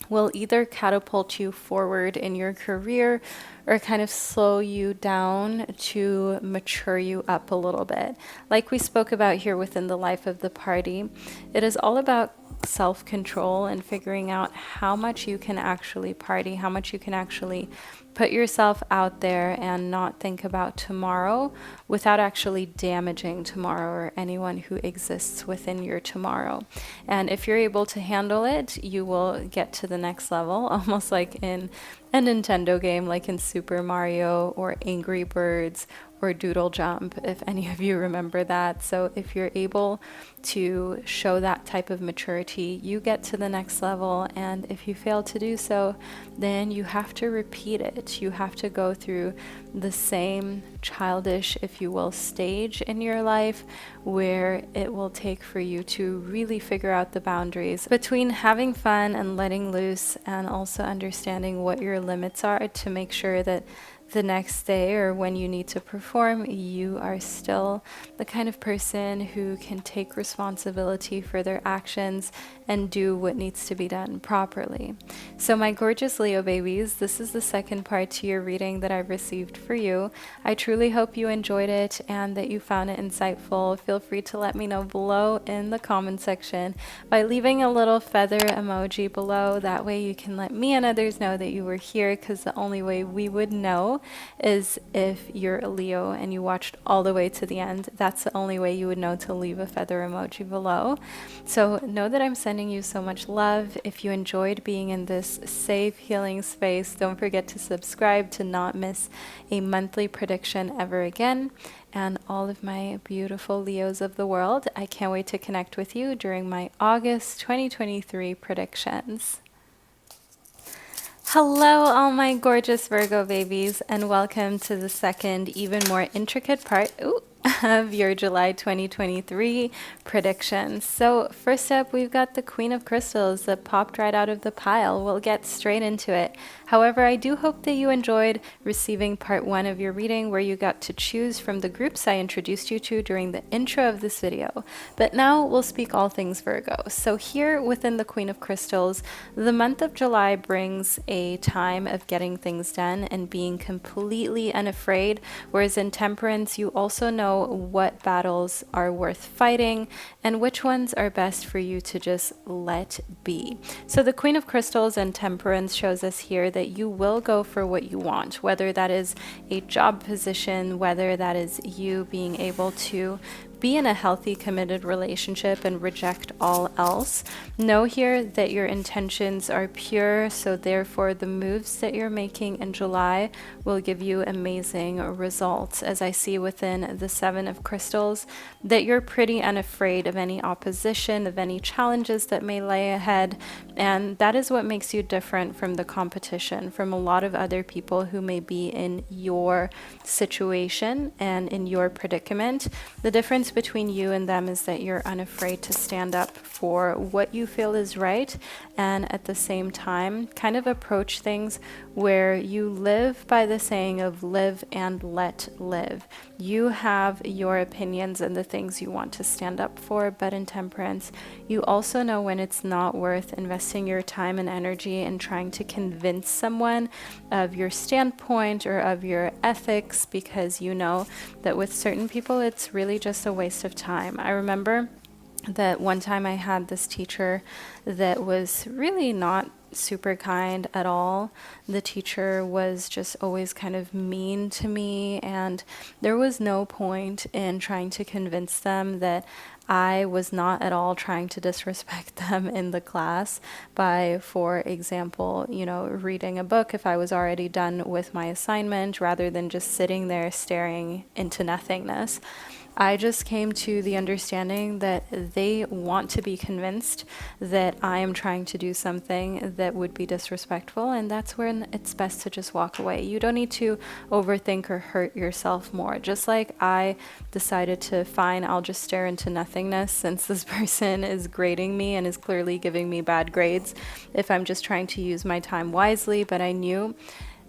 will either catapult you forward in your career or kind of slow you down to mature you up a little bit. Like we spoke about here within the life of the party, it is all about self-control and figuring out how much you can actually party, how much you can actually put yourself out there and not think about tomorrow without actually damaging tomorrow or anyone who exists within your tomorrow. And if you're able to handle it, you will get to the next level, almost like in a Nintendo game, like in Super Mario or Angry Birds or Doodle Jump, if any of you remember that. So if you're able to show that type of maturity, you get to the next level. And if you fail to do so, then you have to repeat it. You have to go through the same childish, if you will, stage in your life where it will take for you to really figure out the boundaries between having fun and letting loose, and also understanding what your limits are to make sure that the next day or when you need to perform, you are still the kind of person who can take responsibility for their actions and do what needs to be done properly. So my gorgeous Leo babies, this is the second part to your reading that I've received for you. I truly hope you enjoyed it and that you found it insightful. Feel free to let me know below in the comment section by leaving a little feather emoji below. That way you can let me and others know that you were here, because the only way we would know is if you're a Leo and you watched all the way to the end. That's the only way you would know to leave a feather emoji below. So know that I'm sending you so much love. If you enjoyed being in this safe healing space, don't forget to subscribe to not miss a monthly prediction ever again. And all of my beautiful Leos of the world, I can't wait to connect with you during my August 2023 predictions. Hello, all my gorgeous Virgo babies, and welcome to the second, even more intricate part of your July 2023 predictions. So first up, we've got the Queen of Crystals that popped right out of the pile. We'll get straight into it. However, I do hope that you enjoyed receiving part one of your reading, where you got to choose from the groups I introduced you to during the intro of this video. But now we'll speak all things Virgo. So here within the Queen of Crystals, the month of July brings a time of getting things done and being completely unafraid, whereas in Temperance, you also know what battles are worth fighting and which ones are best for you to just let be. So the Queen of Crystals and Temperance shows us here that you will go for what you want, whether that is a job position, whether that is you being able to be in a healthy, committed relationship and reject all else. Know here that your intentions are pure, so therefore the moves that you're making in July will give you amazing results. As I see within the Seven of Crystals, that you're pretty unafraid of any opposition, of any challenges that may lay ahead, and that is what makes you different from the competition, from a lot of other people who may be in your situation and in your predicament. The difference between you and them is that you're unafraid to stand up for what you feel is right, and at the same time kind of approach things where you live by the saying of live and let live. You have your opinions and the things you want to stand up for, but in Temperance, you also know when it's not worth investing your time and energy in trying to convince someone of your standpoint or of your ethics, because you know that with certain people it's really just a waste of time. I remember that one time I had this teacher that was really not super kind at all. The teacher was just always kind of mean to me, and there was no point in trying to convince them that I was not at all trying to disrespect them in the class by, for example, reading a book if I was already done with my assignment rather than just sitting there staring into nothingness. I just came to the understanding that they want to be convinced that I am trying to do something that would be disrespectful, and that's when it's best to just walk away. You don't need to overthink or hurt yourself more. Just like I decided to, fine, I'll just stare into nothingness since this person is grading me and is clearly giving me bad grades if I'm just trying to use my time wisely, but I knew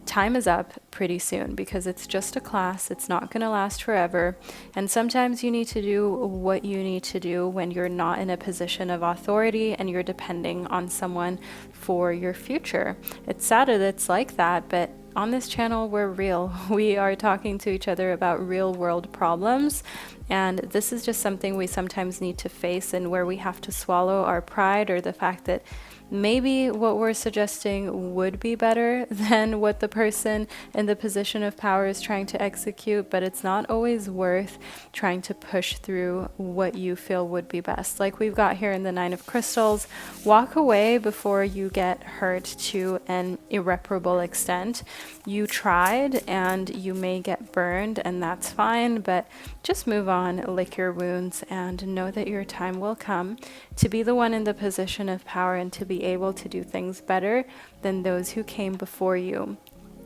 time is up pretty soon because it's just a class. It's not going to last forever. And sometimes you need to do what you need to do when you're not in a position of authority and you're depending on someone for your future. It's sad that it's like that, but on this channel, we're real. We are talking to each other about real world problems. And this is just something we sometimes need to face, and where we have to swallow our pride or the fact that maybe what we're suggesting would be better than what the person in the position of power is trying to execute, but it's not always worth trying to push through what you feel would be best. Like we've got here in the Nine of Crystals, walk away before you get hurt to an irreparable extent. You tried and you may get burned, and that's fine, but just move on, lick your wounds, and know that your time will come to be the one in the position of power and to be able to do things better than those who came before you.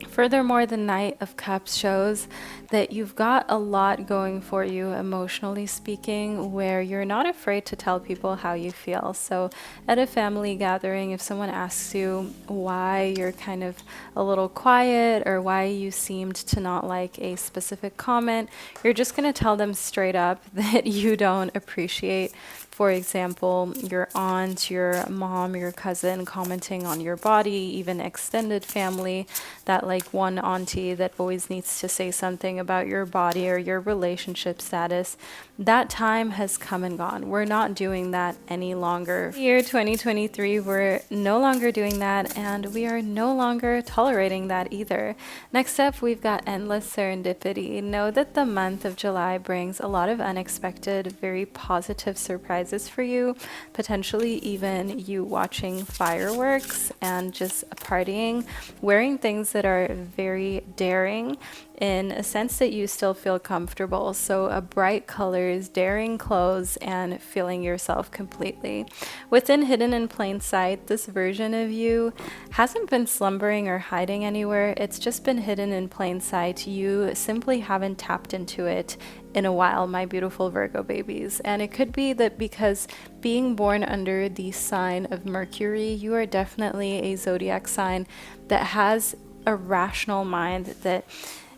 Furthermore, the Knight of Cups shows that you've got a lot going for you, emotionally speaking, where you're not afraid to tell people how you feel. So at a family gathering, if someone asks you why you're kind of a little quiet or why you seemed to not like a specific comment, you're just going to tell them straight up that you don't appreciate, for example, your aunt, your mom, your cousin commenting on your body, even extended family, that like one auntie that always needs to say something about your body or your relationship status. That time has come and gone. We're not doing that any longer. Year 2023, we're no longer doing that, and we are no longer tolerating that either. Next up, we've got endless serendipity. Know that the month of July brings a lot of unexpected, very positive surprises for you, potentially even you watching fireworks and just partying, wearing things that are very daring in a sense that you still feel comfortable. So a bright colors, daring clothes, and feeling yourself completely. Within hidden in plain sight, this version of you hasn't been slumbering or hiding anywhere. It's just been hidden in plain sight. You simply haven't tapped into it in a while, my beautiful Virgo babies. And it could be that because being born under the sign of Mercury, you are definitely a zodiac sign that has a rational mind that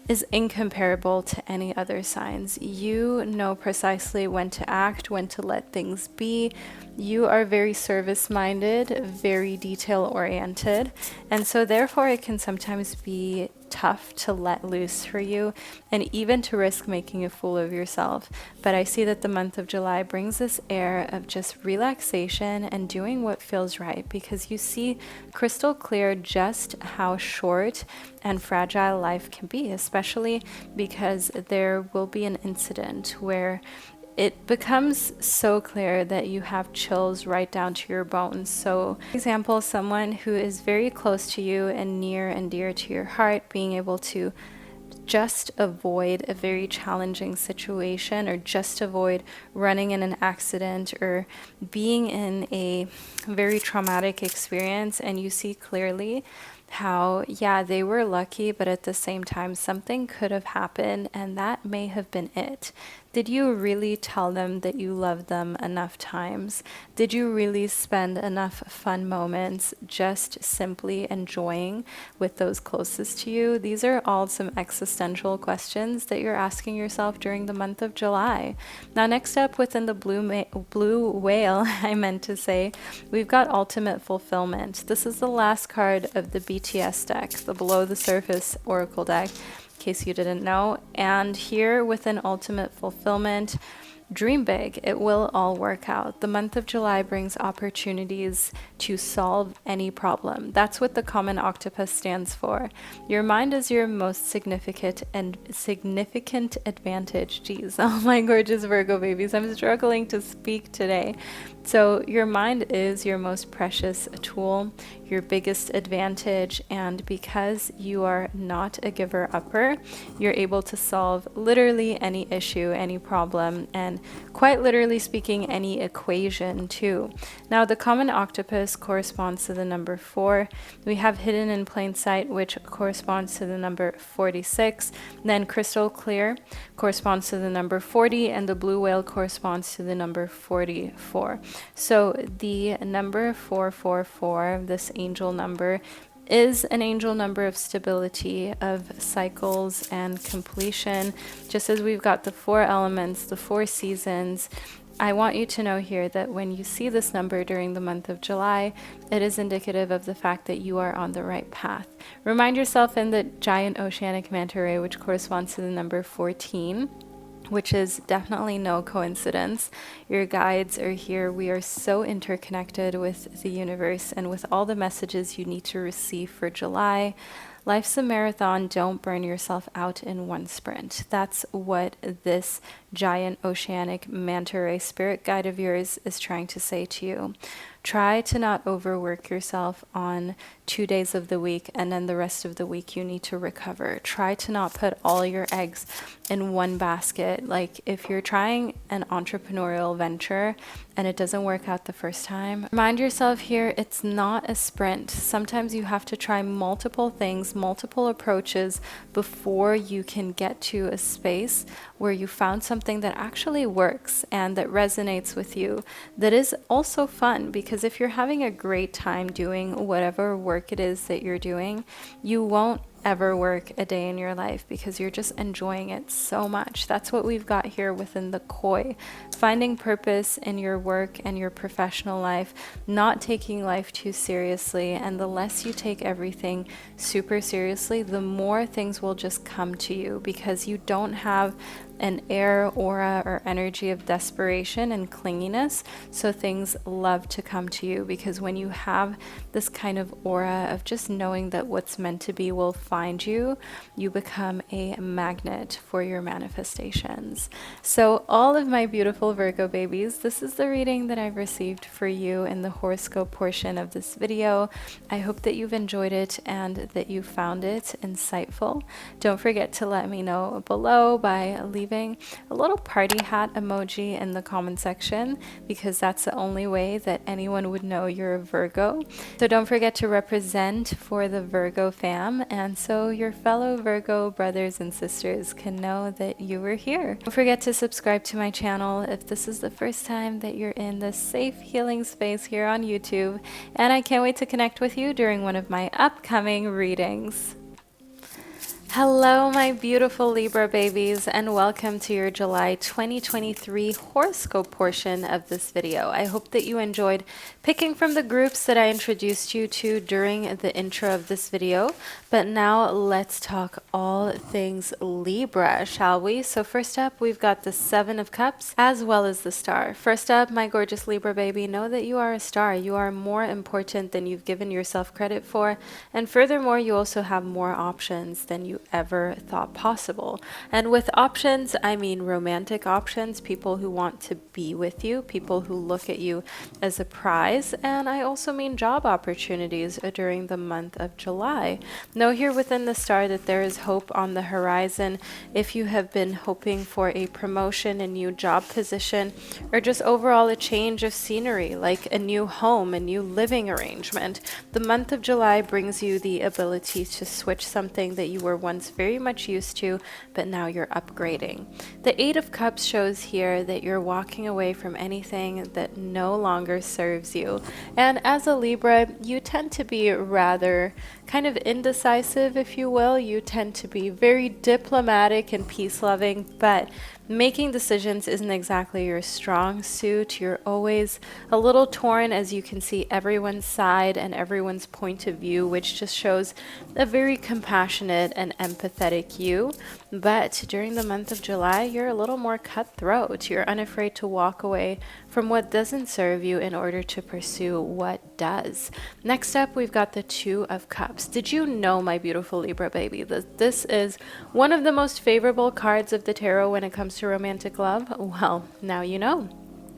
is incomparable to any other signs. You know precisely when to act, when to let things be. You are very service-minded, very detail-oriented, and so therefore it can sometimes be tough to let loose for you and even to risk making a fool of yourself. But I see that the month of July brings this air of just relaxation and doing what feels right, because you see crystal clear just how short and fragile life can be, especially because there will be an incident where it becomes so clear that you have chills right down to your bones. So, for example, someone who is very close to you and near and dear to your heart, being able to just avoid a very challenging situation, or just avoid running in an accident or being in a very traumatic experience, and you see clearly how, yeah, they were lucky, but at the same time, something could have happened, and that may have been it. Did you really tell them that you loved them enough times? Did you really spend enough fun moments just simply enjoying with those closest to you? These are all some existential questions that you're asking yourself during the month of July. Now, next up within the blue whale, I meant to say, we've got ultimate fulfillment. This is the last card of the BTS deck, the below the surface oracle deck, in case you didn't know. And here within ultimate fulfillment, Dream big, it will all work out. The month of July brings opportunities to solve any problem. That's what the common octopus stands for. Your mind is your most significant advantage. Geez, oh my gorgeous Virgo babies, I'm struggling to speak today. So your mind is your most precious tool, your biggest advantage, and because you are not a giver-upper, you're able to solve literally any issue, any problem, and quite literally speaking, any equation too. Now, the common octopus corresponds to the number 4. We have hidden in plain sight, which corresponds to the number 46. Then crystal clear corresponds to the number 40, and the blue whale corresponds to the number 44. So the number 444, this angel number, is an angel number of stability, of cycles and completion. Just as we've got the 4 elements, the 4 seasons, I want you to know here that when you see this number during the month of July, it is indicative of the fact that you are on the right path. Remind yourself in the giant oceanic manta ray, which corresponds to the number 14, which is definitely no coincidence. Your guides are here. We are so interconnected with the universe and with all the messages you need to receive for July. Life's a marathon. Don't burn yourself out in one sprint. That's what this giant oceanic manta ray spirit guide of yours is trying to say to you. Try to not overwork yourself on 2 days of the week, and then the rest of the week you need to recover. Try to not put all your eggs in one basket. Like if you're trying an entrepreneurial venture and it doesn't work out the first time, remind yourself here it's not a sprint. Sometimes you have to try multiple things, multiple approaches before you can get to a space where you found something that actually works and that resonates with you, that is also fun. Because if you're having a great time doing whatever work it is that you're doing, you won't ever work a day in your life because you're just enjoying it so much. That's what we've got here within the koi. Finding purpose in your work and your professional life, not taking life too seriously, and the less you take everything super seriously, the more things will just come to you because you don't have an air, aura, or energy of desperation and clinginess. So things love to come to you because when you have this kind of aura of just knowing that what's meant to be will find you, you become a magnet for your manifestations. So all of my beautiful Virgo babies, this is the reading that I've received for you in the horoscope portion of this video. I hope that you've enjoyed it and that you found it insightful. Don't forget to let me know below by leaving a little party hat emoji in the comment section, because that's the only way that anyone would know you're a Virgo. So don't forget to represent for the Virgo fam, and so your fellow Virgo brothers and sisters can know that you were here. Don't forget to subscribe to my channel if this is the first time that you're in this safe healing space here on YouTube, and I can't wait to connect with you during one of my upcoming readings. Hello, my beautiful Libra babies, and welcome to your July 2023 horoscope portion of this video. I hope that you enjoyed picking from the groups that I introduced you to during the intro of this video. But now let's talk all things Libra, shall we? So first up, we've got the 7 of Cups as well as the Star. First up, my gorgeous Libra baby, know that you are a star. You are more important than you've given yourself credit for. And furthermore, you also have more options than you ever thought possible. And with options, I mean romantic options, people who want to be with you, people who look at you as a prize. And I also mean job opportunities during the month of July. Know here within the star that there is hope on the horizon. If you have been hoping for a promotion, a new job position, or just overall a change of scenery, like a new home, a new living arrangement, the month of July brings you the ability to switch something that you were once very much used to, but now you're upgrading. The 8 of Cups shows here that you're walking away from anything that no longer serves you. And as a Libra, you tend to be rather kind of indecisive, if you will. You tend to be very diplomatic and peace-loving, but making decisions isn't exactly your strong suit. You're always a little torn as you can see everyone's side and everyone's point of view, which just shows a very compassionate and empathetic you. But during the month of July, you're a little more cutthroat. You're unafraid to walk away from what doesn't serve you in order to pursue what does. Next up, we've got the Two of Cups. Did you know, my beautiful Libra baby, that this is one of the most favorable cards of the tarot when it comes to romantic love? Well, now you know.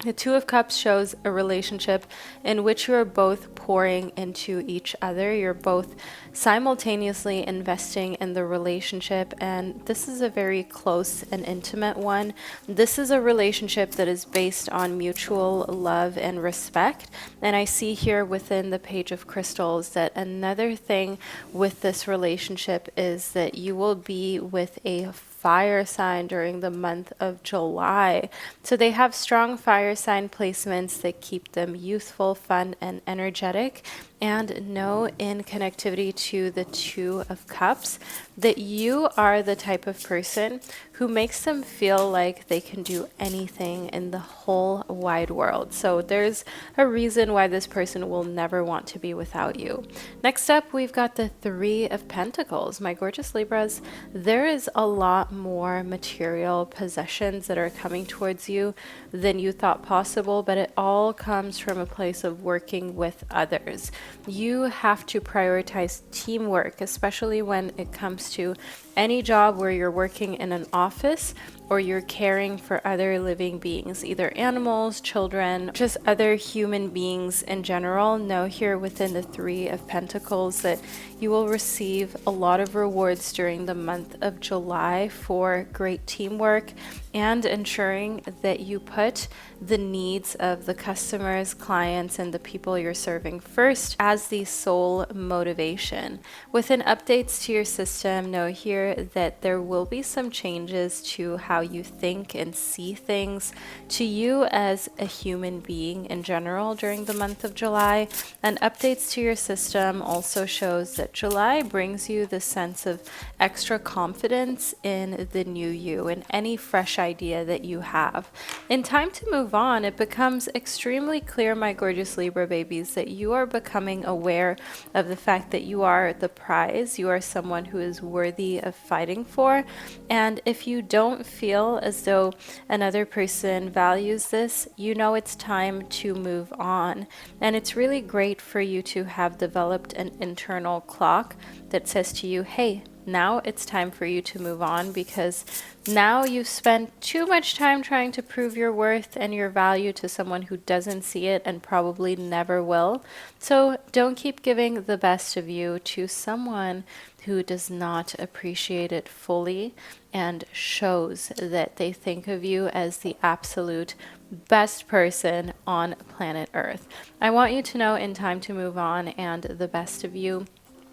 The Two of Cups shows a relationship in which you are both pouring into each other. You're both simultaneously investing in the relationship, and this is a very close and intimate one. This is a relationship that is based on mutual love and respect. And I see here within the Page of Crystals that another thing with this relationship is that you will be with a fire sign during the month of July. So they have strong fire sign placements that keep them youthful, fun, and energetic. And know in connectivity to the Two of Cups that you are the type of person who makes them feel like they can do anything in the whole wide world. So there's a reason why this person will never want to be without you. Next up, we've got the Three of Pentacles. My gorgeous Libras, there is a lot more material possessions that are coming towards you than you thought possible, but it all comes from a place of working with others. You have to prioritize teamwork, especially when it comes to any job where you're working in an office or you're caring for other living beings, either animals, children, just other human beings in general. Know here within the Three of Pentacles that you will receive a lot of rewards during the month of July for great teamwork and ensuring that you put the needs of the customers, clients, and the people you're serving first as the sole motivation. Within updates to your system, know here that there will be some changes to how you think and see things, to you as a human being in general during the month of July. And updates to your system also shows that July brings you the sense of extra confidence in the new you and any fresh idea that you have. In time to move on, it becomes extremely clear, my gorgeous Libra babies, that you are becoming aware of the fact that you are the prize. You are someone who is worthy of fighting for. And if you don't feel as though another person values this, you know it's time to move on. And it's really great for you to have developed an internal clock that says to you, hey, now it's time for you to move on, because now you've spent too much time trying to prove your worth and your value to someone who doesn't see it and probably never will. So don't keep giving the best of you to someone who does not appreciate it fully and shows that they think of you as the absolute best person on planet Earth. I want you to know in time to move on and the best of you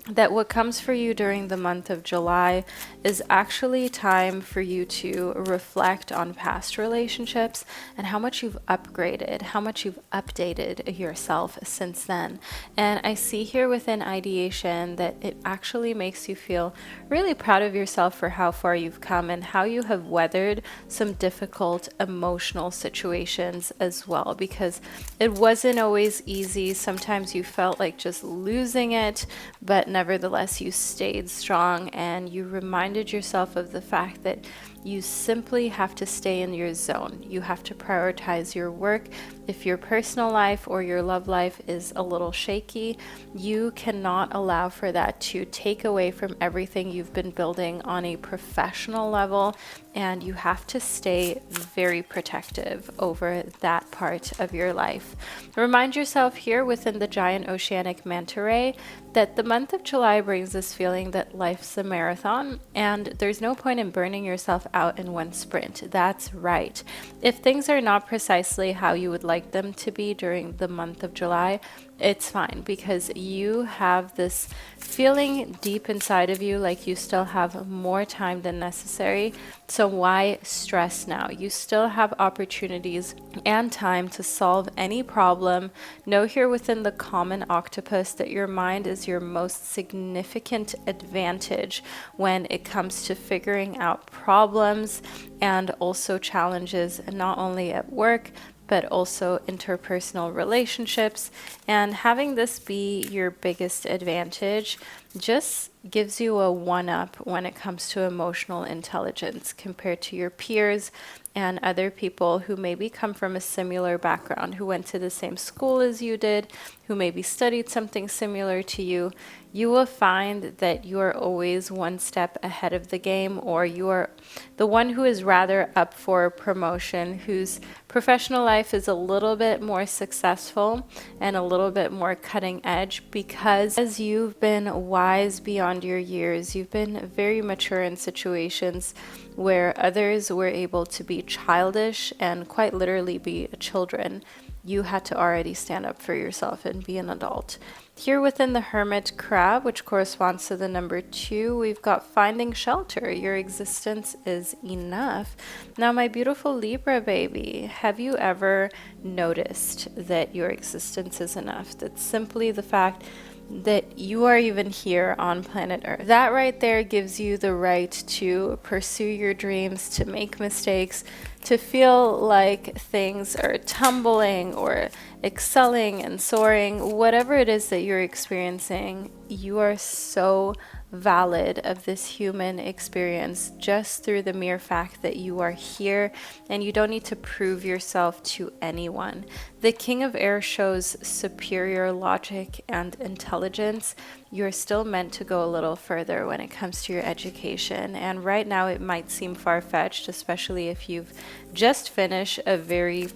that what comes for you during the month of July is actually time for you to reflect on past relationships and how much you've upgraded, how much you've updated yourself since then. And I see here within ideation that it actually makes you feel really proud of yourself for how far you've come and how you have weathered some difficult emotional situations as well, because it wasn't always easy. Sometimes you felt like just losing it, but nevertheless, you stayed strong and you reminded yourself of the fact that you simply have to stay in your zone. You have to prioritize your work. If your personal life or your love life is a little shaky, you cannot allow for that to take away from everything you've been building on a professional level, and you have to stay very protective over that part of your life. Remind yourself here within the giant oceanic manta ray that the month of July brings this feeling that life's a marathon and there's no point in burning yourself out in one sprint. That's right. If things are not precisely how you would like them to be during the month of July, it's fine, because you have this feeling deep inside of you like you still have more time than necessary. So why stress now? You still have opportunities and time to solve any problem. Know here within the common octopus that your mind is your most significant advantage when it comes to figuring out problems and also challenges, not only at work, but also interpersonal relationships. And having this be your biggest advantage just gives you a one-up when it comes to emotional intelligence compared to your peers and other people who maybe come from a similar background, who went to the same school as you did, who maybe studied something similar to you. You will find that you are always one step ahead of the game, or you are the one who is rather up for promotion, whose professional life is a little bit more successful and a little bit more cutting edge, because as you've been wise beyond your years, you've been very mature in situations where others were able to be childish and quite literally be children. You had to already stand up for yourself and be an adult. Here within the Hermit Crab, which corresponds to the number 2, we've got finding shelter. Your existence is enough. Now, my beautiful Libra baby, have you ever noticed that your existence is enough? That's simply the fact that you are even here on planet Earth. That right there gives you the right to pursue your dreams, to make mistakes, to feel like things are tumbling or excelling and soaring. Whatever it is that you're experiencing, you are so valid of this human experience just through the mere fact that you are here, and you don't need to prove yourself to anyone. The King of Air shows superior logic and intelligence. You're still meant to go a little further when it comes to your education, and right now it might seem far-fetched, especially if you've just finished a very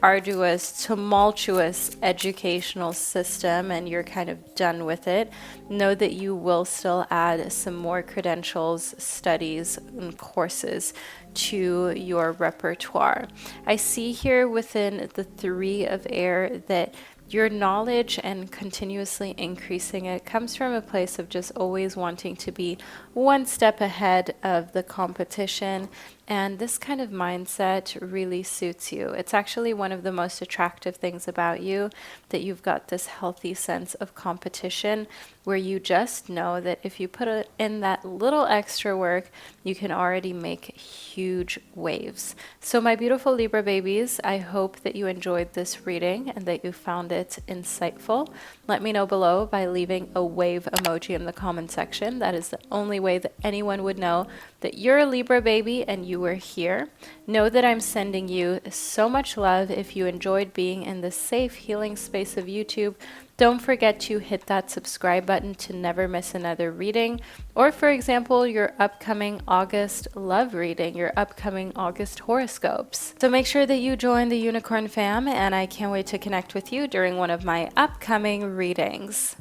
arduous, tumultuous educational system and you're kind of done with it. Know that you will still add some more credentials, studies, and courses to your repertoire. I see here within the 3 of Air that your knowledge and continuously increasing it comes from a place of just always wanting to be one step ahead of the competition. And this kind of mindset really suits you. It's actually one of the most attractive things about you, that you've got this healthy sense of competition where you just know that if you put in that little extra work, you can already make huge waves. So my beautiful Libra babies, I hope that you enjoyed this reading and that you found it insightful. Let me know below by leaving a wave emoji in the comment section. That is the only way that anyone would know that you're a Libra baby and you were here. Know that I'm sending you so much love. If you enjoyed being in the safe healing space of YouTube, don't forget to hit that subscribe button to never miss another reading, or for example, your upcoming August love reading, your upcoming August horoscopes. So make sure that you join the Unicorn fam, and I can't wait to connect with you during one of my upcoming readings.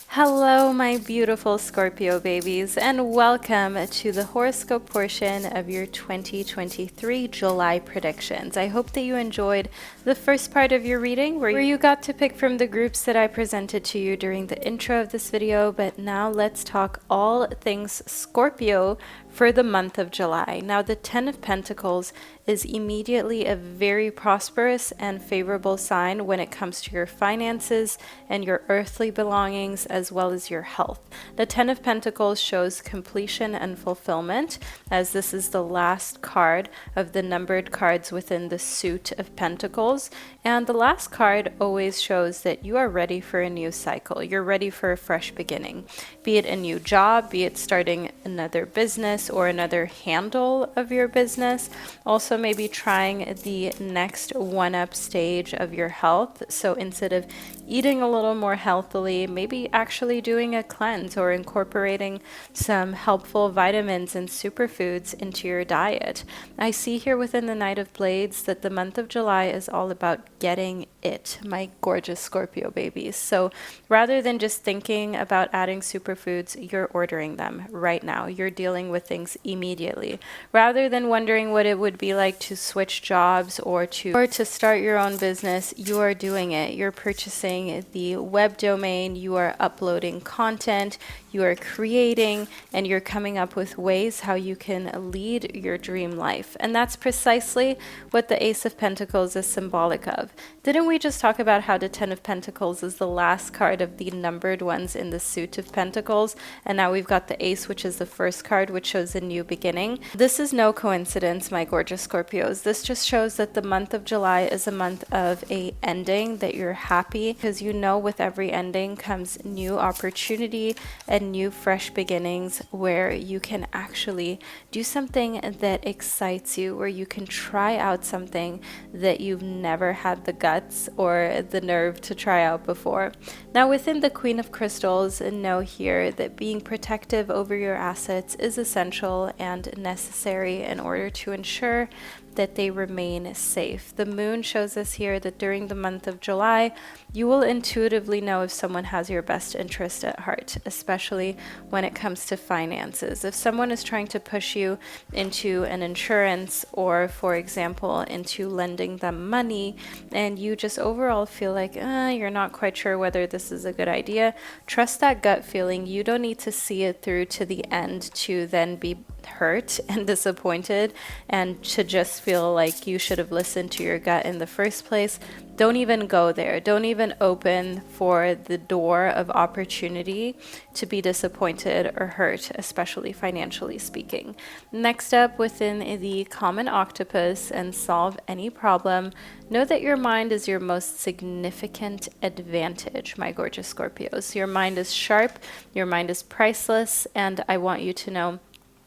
Hello, my beautiful Scorpio babies, and welcome to the horoscope portion of your 2023 July predictions. I hope that you enjoyed the first part of your reading where you got to pick from the groups that I presented to you during the intro of this video, but now let's talk all things Scorpio for the month of July. Now, the 10 of Pentacles is immediately a very prosperous and favorable sign when it comes to your finances and your earthly belongings, as well as your health. The 10 of Pentacles shows completion and fulfillment, as this is the last card of the numbered cards within the suit of Pentacles. And the last card always shows that you are ready for a new cycle. You're ready for a fresh beginning, be it a new job, be it starting another business or another handle of your business. Also, maybe trying the next one-up stage of your health. So instead of eating a little more healthily, maybe actually doing a cleanse or incorporating some helpful vitamins and superfoods into your diet. I see here within the Knight of Blades that the month of July is all about getting it, my gorgeous Scorpio babies. So rather than just thinking about adding superfoods, you're ordering them right now. You're dealing with things immediately. Rather than wondering what it would be like to switch jobs or to start your own business, you are doing it. You're purchasing the web domain, you are uploading content, you are creating, and you're coming up with ways how you can lead your dream life. And that's precisely what the Ace of Pentacles is symbolic of. Didn't we just talk about how the Ten of Pentacles is the last card of the numbered ones in the suit of Pentacles? And now we've got the Ace, which is the first card, which shows a new beginning. This is no coincidence, my gorgeous Scorpios. This just shows that the month of July is a month of a ending, that you're happy, because you know with every ending comes new opportunity and new fresh beginnings, where you can actually do something that excites you, where you can try out something that you've never had the guts or the nerve to try out before. Now, within the Queen of Crystals, know here that being protective over your assets is essential and necessary in order to ensure that they remain safe. The moon shows us here that during the month of July, you will intuitively know if someone has your best interest at heart, especially when it comes to finances. If someone is trying to push you into an insurance or, for example, into lending them money, and you just overall feel like you're not quite sure whether this is a good idea, trust that gut feeling. You don't need to see it through to the end to then be hurt and disappointed and to just feel like you should have listened to your gut in the first place. Don't even go there. Don't even open for the door of opportunity to be disappointed or hurt, especially financially speaking. Next up, within the common octopus and solve any problem, know that your mind is your most significant advantage, my gorgeous Scorpios. Your mind is sharp, your mind is priceless, and I want you to know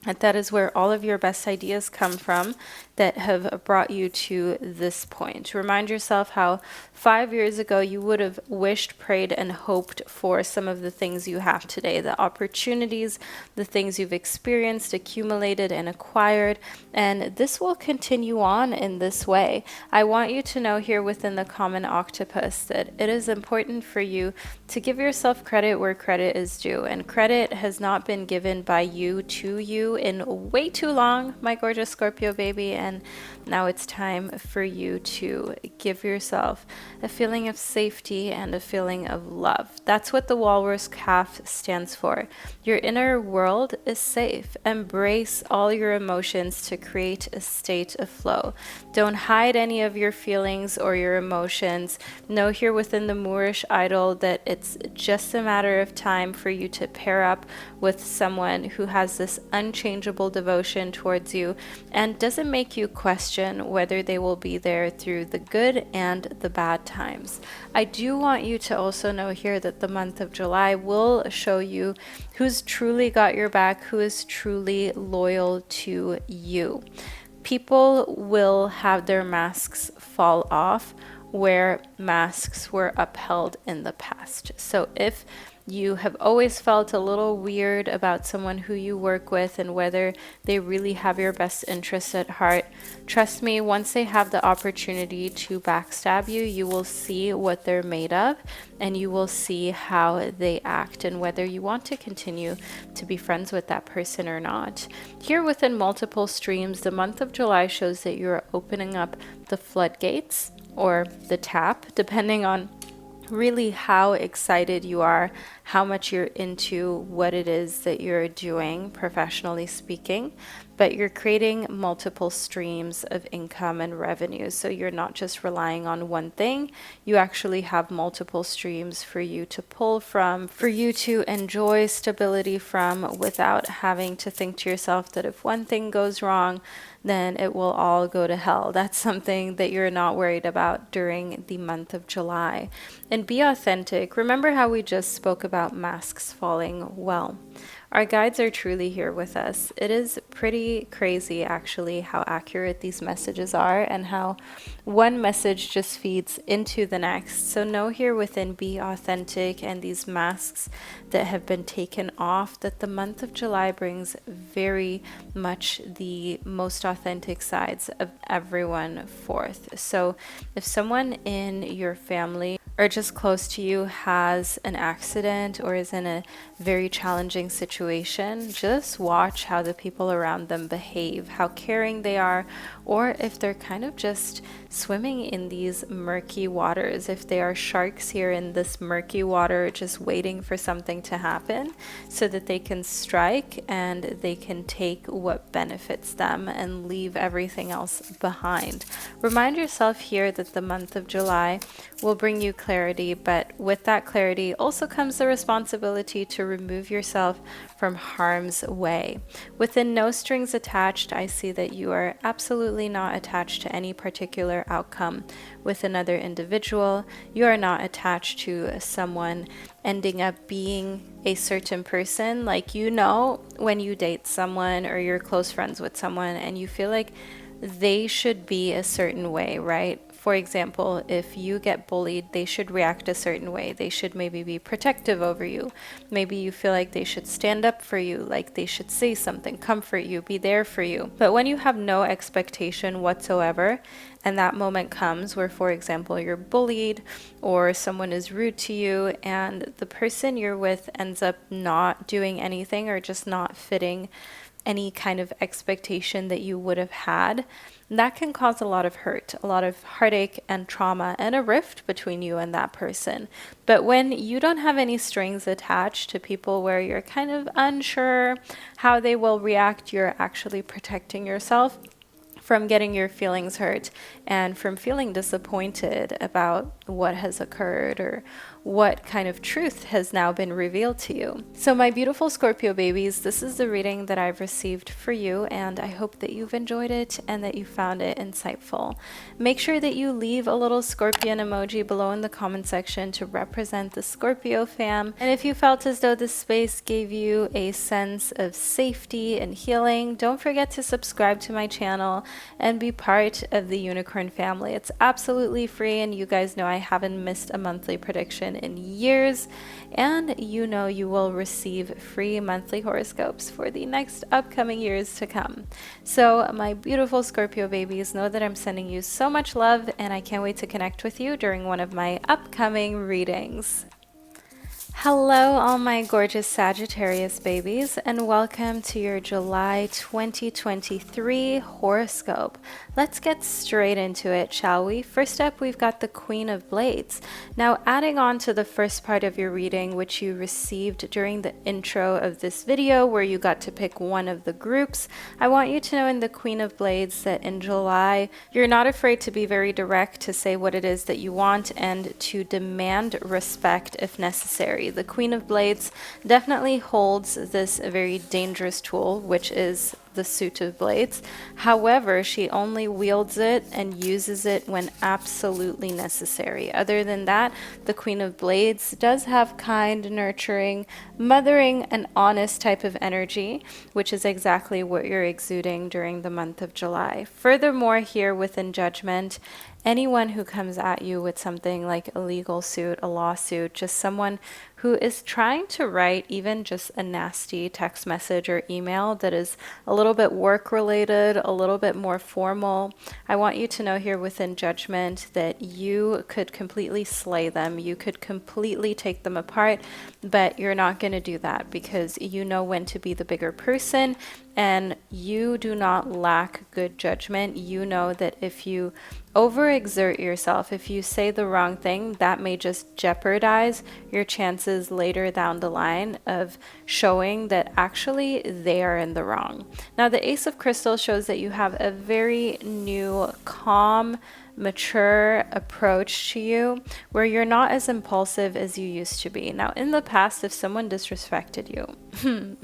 that is where all of your best ideas come from that have brought you to this point. Remind yourself how 5 years ago you would have wished, prayed, and hoped for some of the things you have today, the opportunities, the things you've experienced, accumulated, and acquired, and this will continue on in this way. I want you to know here within the common octopus that it is important for you to give yourself credit where credit is due, and credit has not been given by you to you in way too long, my gorgeous Scorpio baby, and now it's time for you to give yourself a feeling of safety and a feeling of love. That's what the walrus calf stands for. Your inner world is safe. Embrace all your emotions to create a state of flow. Don't hide any of your feelings or your emotions. Know here within the Moorish idol that it's just a matter of time for you to pair up with someone who has this unchangeable devotion towards you and doesn't make you question whether they will be there through the good and the bad times. I do want you to also know here that the month of July will show you who's truly got your back, who is truly loyal to you. People will have their masks fall off where masks were upheld in the past. So if you have always felt a little weird about someone who you work with and whether they really have your best interests at heart, trust me, once they have the opportunity to backstab you, you will see what they're made of and you will see how they act and whether you want to continue to be friends with that person or not. Here within multiple streams, the month of July shows that you're opening up the floodgates or the tap, depending on really how excited you are, how much you're into what it is that you're doing, professionally speaking, but you're creating multiple streams of income and revenue. So you're not just relying on one thing, you actually have multiple streams for you to pull from, for you to enjoy stability from without having to think to yourself that if one thing goes wrong, then it will all go to hell. That's something that you're not worried about during the month of July. And be authentic. Remember how we just spoke about masks falling? Well, our guides are truly here with us. It is pretty crazy, actually, how accurate these messages are and how one message just feeds into the next. So know here within Be Authentic and these masks that have been taken off that the month of July brings very much the most authentic sides of everyone forth. So if someone in your family or just close to you has an accident or is in a very challenging situation, just watch how the people around them behave, how caring they are, or if they're kind of just swimming in these murky waters, if they are sharks here in this murky water just waiting for something to happen so that they can strike and they can take what benefits them and leave everything else behind. Remind yourself here that the month of July will bring you clarity, but with that clarity also comes the responsibility to remove yourself from harm's way. Within no strings attached, I see that you are absolutely not attached to any particular outcome with another individual. You are not attached to someone ending up being a certain person. Like, you know, when you date someone or you're close friends with someone and you feel like they should be a certain way, right? For example, if you get bullied, they should react a certain way. They should maybe be protective over you. Maybe you feel like they should stand up for you, like they should say something, comfort you, be there for you. But when you have no expectation whatsoever, and that moment comes where, for example, you're bullied or someone is rude to you and the person you're with ends up not doing anything or just not fitting any kind of expectation that you would have had, that can cause a lot of hurt, a lot of heartache and trauma and a rift between you and that person. But when you don't have any strings attached to people where you're kind of unsure how they will react, you're actually protecting yourself from getting your feelings hurt and from feeling disappointed about what has occurred or what kind of truth has now been revealed to you. So my beautiful Scorpio babies, this is the reading that I've received for you, and I hope that you've enjoyed it and that you found it insightful. Make sure that you leave a little scorpion emoji below in the comment section to represent the Scorpio fam. And if you felt as though this space gave you a sense of safety and healing, don't forget to subscribe to my channel and be part of the unicorn family. It's absolutely free, and you guys know I haven't missed a monthly prediction in years, and you know you will receive free monthly horoscopes for the next upcoming years to come. So my beautiful Scorpio babies, know that I'm sending you so much love, and I can't wait to connect with you during one of my upcoming readings. Hello, all my gorgeous Sagittarius babies, and welcome to your July 2023 horoscope. Let's get straight into it, shall we? First up, we've got the Queen of Blades. Now, adding on to the first part of your reading, which you received during the intro of this video, where you got to pick one of the groups, I want you to know in the Queen of Blades that in July, you're not afraid to be very direct, to say what it is that you want, and to demand respect if necessary. The Queen of Blades definitely holds this very dangerous tool, which is the suit of blades. However, she only wields it and uses it when absolutely necessary. Other than that, the Queen of Blades does have kind, nurturing, mothering, and honest type of energy, which is exactly what you're exuding during the month of July. Furthermore, here within Judgment, anyone who comes at you with something like a legal suit, a lawsuit, just someone who is trying to write even just a nasty text message or email that is a little bit work related, a little bit more formal, I want you to know here within Judgment that you could completely slay them. You could completely take them apart, but you're not going to do that because you know when to be the bigger person, and you do not lack good judgment. You know that if you overexert yourself, if you say the wrong thing, that may just jeopardize your chances later down the line of showing that actually they are in the wrong. Now, the Ace of Crystals shows that you have a very new, calm, mature approach to you where you're not as impulsive as you used to be. Now, in the past, if someone disrespected you,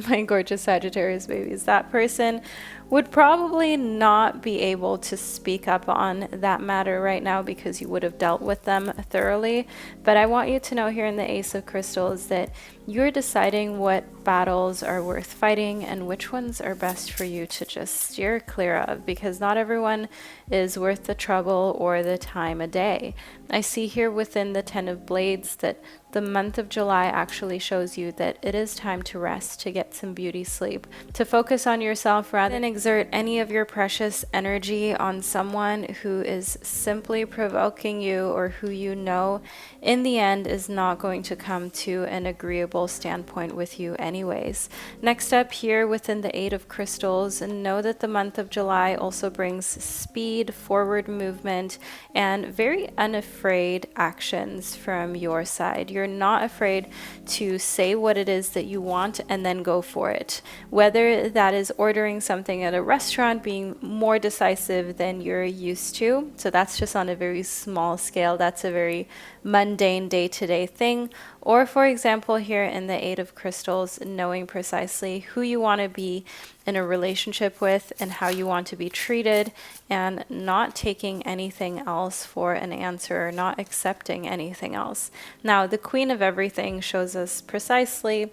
my gorgeous Sagittarius babies, that person would probably not be able to speak up on that matter right now because you would have dealt with them thoroughly. But I want you to know here in the Ace of Crystals that you're deciding what battles are worth fighting and which ones are best for you to just steer clear of, because not everyone is worth the trouble or the time of day. I see here within the Ten of Blades that the month of July actually shows you that it is time to rest, to get some beauty sleep, to focus on yourself rather than exert any of your precious energy on someone who is simply provoking you, or who you know in the end is not going to come to an agreeable standpoint with you anyways. Next up here within the Eight of Crystals, know that the month of July also brings speed, forward movement, and very unafraid actions from your side. You're not afraid to say what it is that you want and then go for it. Whether that is ordering something at a restaurant, being more decisive than you're used to. So that's just on a very small scale. That's a very mundane day-to-day thing. Or for example, here in the Eight of Crystals, knowing precisely who you want to be in a relationship with and how you want to be treated, and not taking anything else for an answer, or not accepting anything else. Now, the Queen of Everything shows us precisely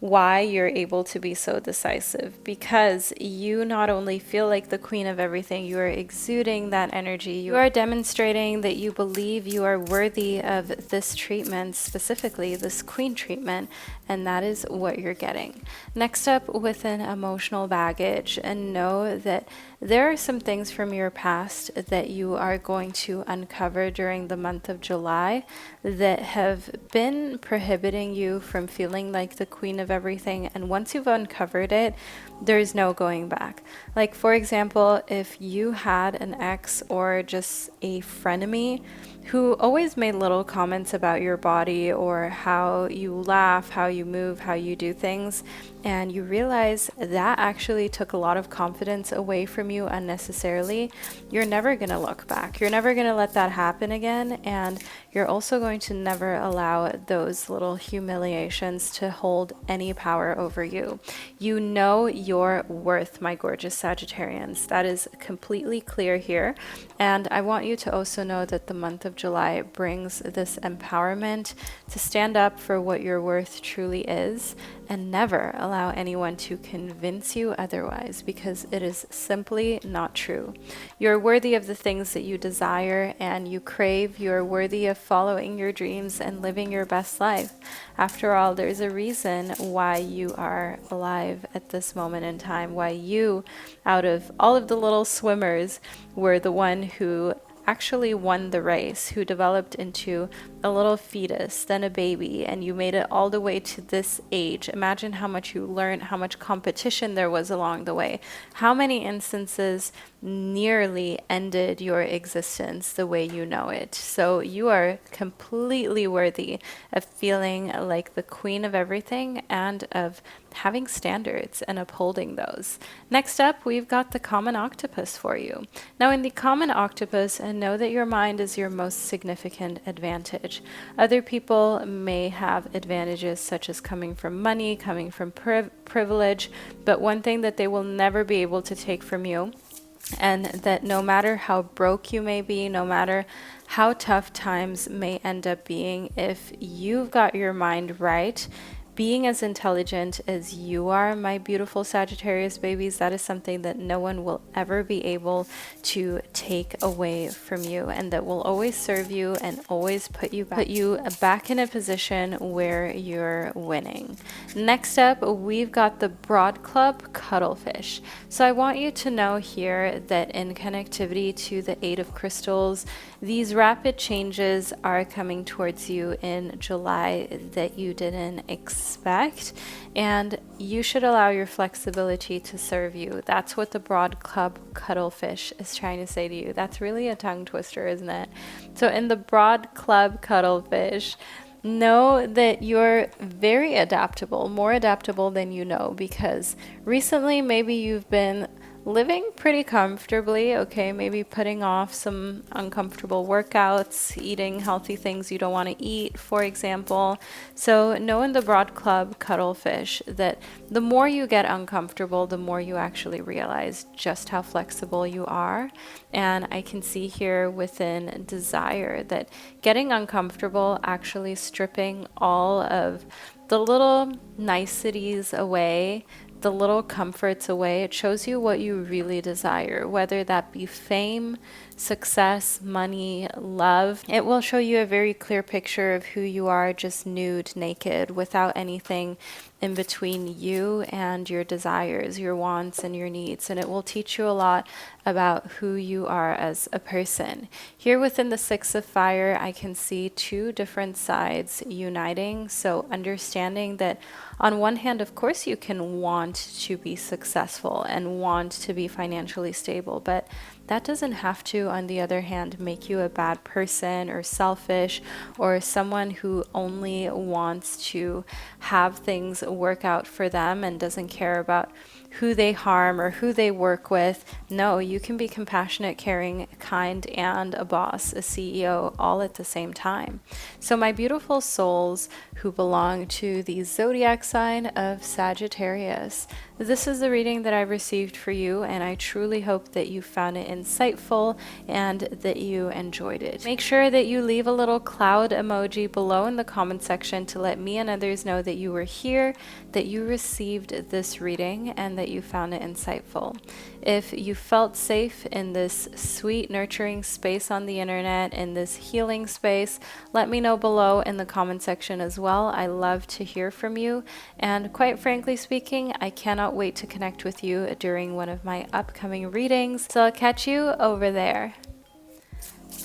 why you're able to be so decisive, because you not only feel like the Queen of Everything, you are exuding that energy. You are demonstrating that you believe you are worthy of this treatment, specifically this Queen treatment, and that is what you're getting. Next up, within emotional baggage, and know that there are some things from your past that you are going to uncover during the month of July that have been prohibiting you from feeling like the Queen of Everything. And once you've uncovered it, there's no going back. Like, for example, if you had an ex or just a frenemy who always made little comments about your body, or how you laugh, how you move, how you do things, and you realize that actually took a lot of confidence away from you unnecessarily, you're never going to look back. You're never going to let that happen again, and you're also going to never allow those little humiliations to hold any power over you. You know your worth, my gorgeous Sagittarians. That is completely clear here. And I want you to also know that the month of July brings this empowerment to stand up for what your worth truly is, and never allow anyone to convince you otherwise, because it is simply not true. You're worthy of the things that you desire and you crave. You're worthy of following your dreams and living your best life. After all, there's a reason why you are alive at this moment in time, why you, out of all of the little swimmers, were the one who actually won the race, who developed into a little fetus, then a baby, and you made it all the way to this age. Imagine how much you learned, how much competition there was along the way, how many instances nearly ended your existence the way you know it. So you are completely worthy of feeling like the Queen of Everything, and of having standards and upholding those. Next up, we've got the common octopus for you. Now, in the common octopus, and know that your mind is your most significant advantage. Other people may have advantages such as coming from money, coming from privilege, but one thing that they will never be able to take from you, and that no matter how broke you may be, no matter how tough times may end up being, if you've got your mind right, being as intelligent as you are, my beautiful Sagittarius babies, that is something that no one will ever be able to take away from you, and that will always serve you and always put you back in a position where you're winning. Next up, we've got the Broad Club Cuttlefish. So I want you to know here that in connectivity to the Eight of Crystals, these rapid changes are coming towards you in July that you didn't expect, and you should allow your flexibility to serve you. That's what the Broad Club Cuttlefish is trying to say to you. That's really a tongue twister, isn't it? So in the Broad Club Cuttlefish, know that you're very adaptable, more adaptable than you know, because recently maybe you've been living pretty comfortably, okay, maybe putting off some uncomfortable workouts, eating healthy things you don't want to eat, for example. So know in the Broad Club Cuttlefish that the more you get uncomfortable, the more you actually realize just how flexible you are. And I can see here within desire that getting uncomfortable, actually stripping all of the little niceties away the little comforts away. It shows you what you really desire, whether that be fame, success, money, love. It will show you a very clear picture of who you are, just nude, naked, without anything in between you and your desires, your wants, and your needs. And it will teach you a lot about who you are as a person. Here within the Six of Fire, I can see two different sides uniting. So understanding that on one hand, of course, you can want to be successful and want to be financially stable, but that doesn't have to, on the other hand, make you a bad person or selfish or someone who only wants to have things work out for them and doesn't care about who they harm or who they work with. No, you can be compassionate, caring, kind, and a boss, a CEO, all at the same time. So my beautiful souls who belong to the zodiac sign of Sagittarius, this is the reading that I received for you, and I truly hope that you found it insightful and that you enjoyed it. Make sure that you leave a little cloud emoji below in the comment section to let me and others know that you were here, that you received this reading, and that you found it insightful. If you felt safe in this sweet, nurturing space on the internet, in this healing space, let me know below in the comment section as well. I love to hear from you, and quite frankly speaking, I cannot wait to connect with you during one of my upcoming readings. So I'll catch you over there.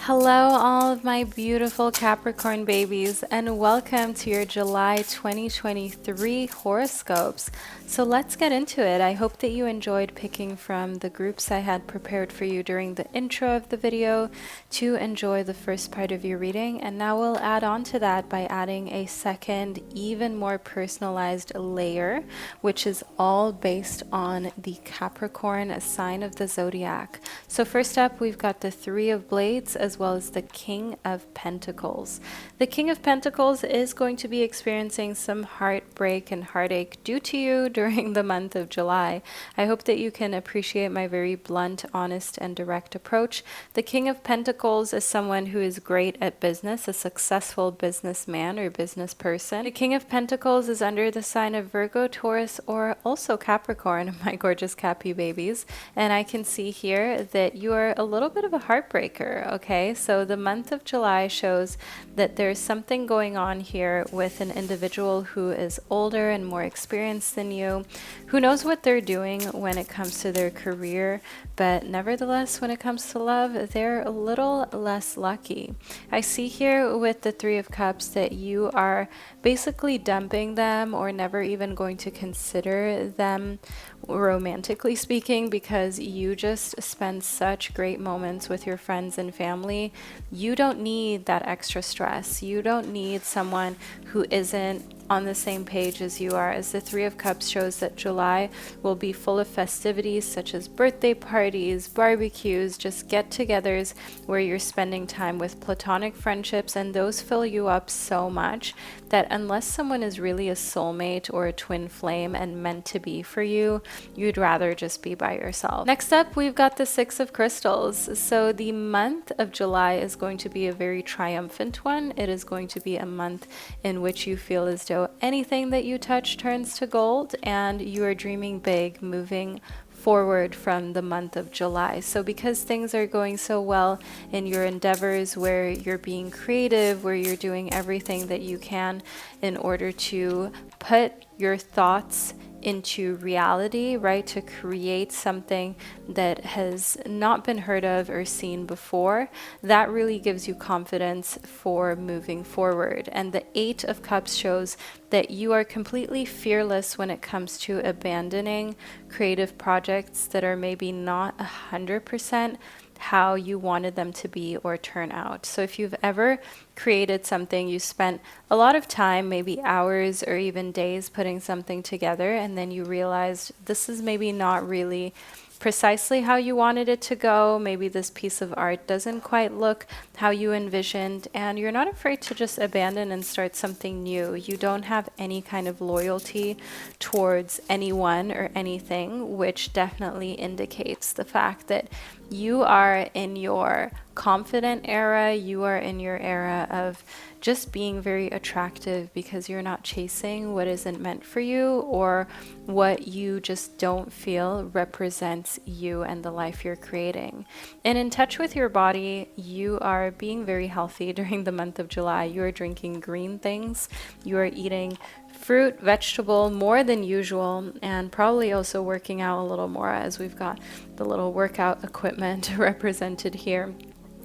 Hello, all of my beautiful Capricorn babies, and welcome to your July 2023 horoscopes. So let's get into it. I hope that you enjoyed picking from the groups I had prepared for you during the intro of the video to enjoy the first part of your reading, and now we'll add on to that by adding a second, even more personalized layer, which is all based on the Capricorn sign of the zodiac. So first up, we've got the Three of Blades as well as the King of Pentacles. The King of Pentacles is going to be experiencing some heartbreak and heartache due to you during the month of July. I hope that you can appreciate my very blunt, honest, and direct approach. The King of Pentacles is someone who is great at business, a successful businessman or business person. The King of Pentacles is under the sign of Virgo, Taurus, or also Capricorn, my gorgeous Cappy babies. And I can see here that you are a little bit of a heartbreaker, okay? So the month of July shows that there's something going on here with an individual who is older and more experienced than you, who knows what they're doing when it comes to their career, but nevertheless, when it comes to love, they're a little less lucky. I see here with the Three of Cups that you are basically dumping them or never even going to consider them romantically speaking, because you just spend such great moments with your friends and family. You don't need that extra stress. You don't need someone who isn't on the same page as you are, as the Three of Cups shows that July will be full of festivities such as birthday parties, barbecues, just get-togethers where you're spending time with platonic friendships, and those fill you up so much that unless someone is really a soulmate or a twin flame and meant to be for you, you'd rather just be by yourself. Next up, we've got the Six of Crystals. So the month of July is going to be a very triumphant one. It is going to be a month in which you feel as though anything that you touch turns to gold, and you are dreaming big, moving forward from the month of July. So because things are going so well in your endeavors, where you're being creative, where you're doing everything that you can in order to put your thoughts into reality, right? To create something that has not been heard of or seen before, that really gives you confidence for moving forward. And the Eight of Cups shows that you are completely fearless when it comes to abandoning creative projects that are maybe not 100% how you wanted them to be or turn out. So if you've ever created something, you spent a lot of time, maybe hours or even days putting something together, and then you realized this is maybe not really precisely how you wanted it to go. Maybe this piece of art doesn't quite look how you envisioned, and you're not afraid to just abandon and start something new. You don't have any kind of loyalty towards anyone or anything, which definitely indicates the fact that You are in your confident era. You are in your era of just being very attractive because you're not chasing what isn't meant for you or what you just don't feel represents you and the life you're creating. And in touch with your body, you are being very healthy during the month of July. You are drinking green things. You are eating fruit, vegetable more than usual, and probably also working out a little more as we've got the little workout equipment represented here.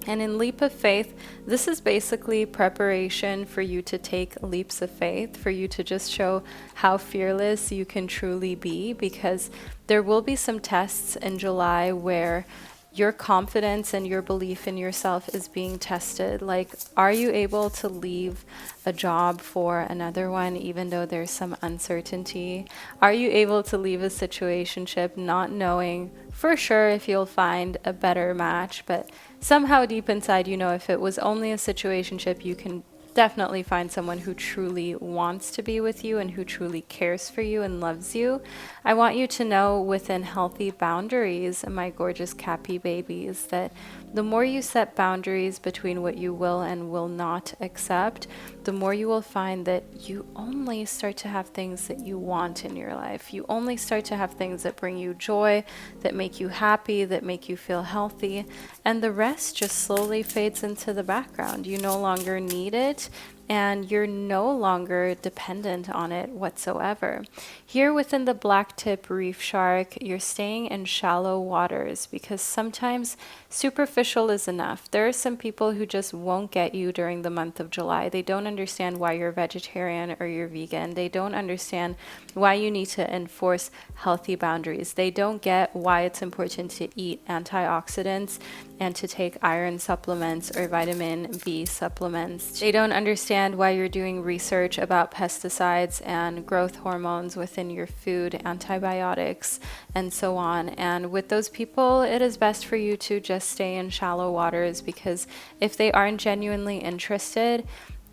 And in Leap of Faith, this is basically preparation for you to take leaps of faith, for you to just show how fearless you can truly be, because there will be some tests in July where your confidence and your belief in yourself is being tested. Like, are you able to leave a job for another one even though there's some uncertainty? Are you able to leave a situationship not knowing for sure if you'll find a better match, but somehow deep inside you know if it was only a situationship, you can definitely find someone who truly wants to be with you and who truly cares for you and loves you. I want you to know within healthy boundaries, my gorgeous Cappy babies, that the more you set boundaries between what you will and will not accept, the more you will find that you only start to have things that you want in your life. You only start to have things that bring you joy, that make you happy, that make you feel healthy, and the rest just slowly fades into the background. You no longer need it, and you're no longer dependent on it whatsoever. Here within the black tip reef shark, you're staying in shallow waters because sometimes superficial is enough. There are some people who just won't get you during the month of July. They don't understand why you're vegetarian or you're vegan. They don't understand why you need to enforce healthy boundaries. They don't get why it's important to eat antioxidants and to take iron supplements or vitamin B supplements. They don't understand why you're doing research about pesticides and growth hormones within your food, antibiotics, and so on. And with those people, it is best for you to just stay in shallow waters, because if they aren't genuinely interested,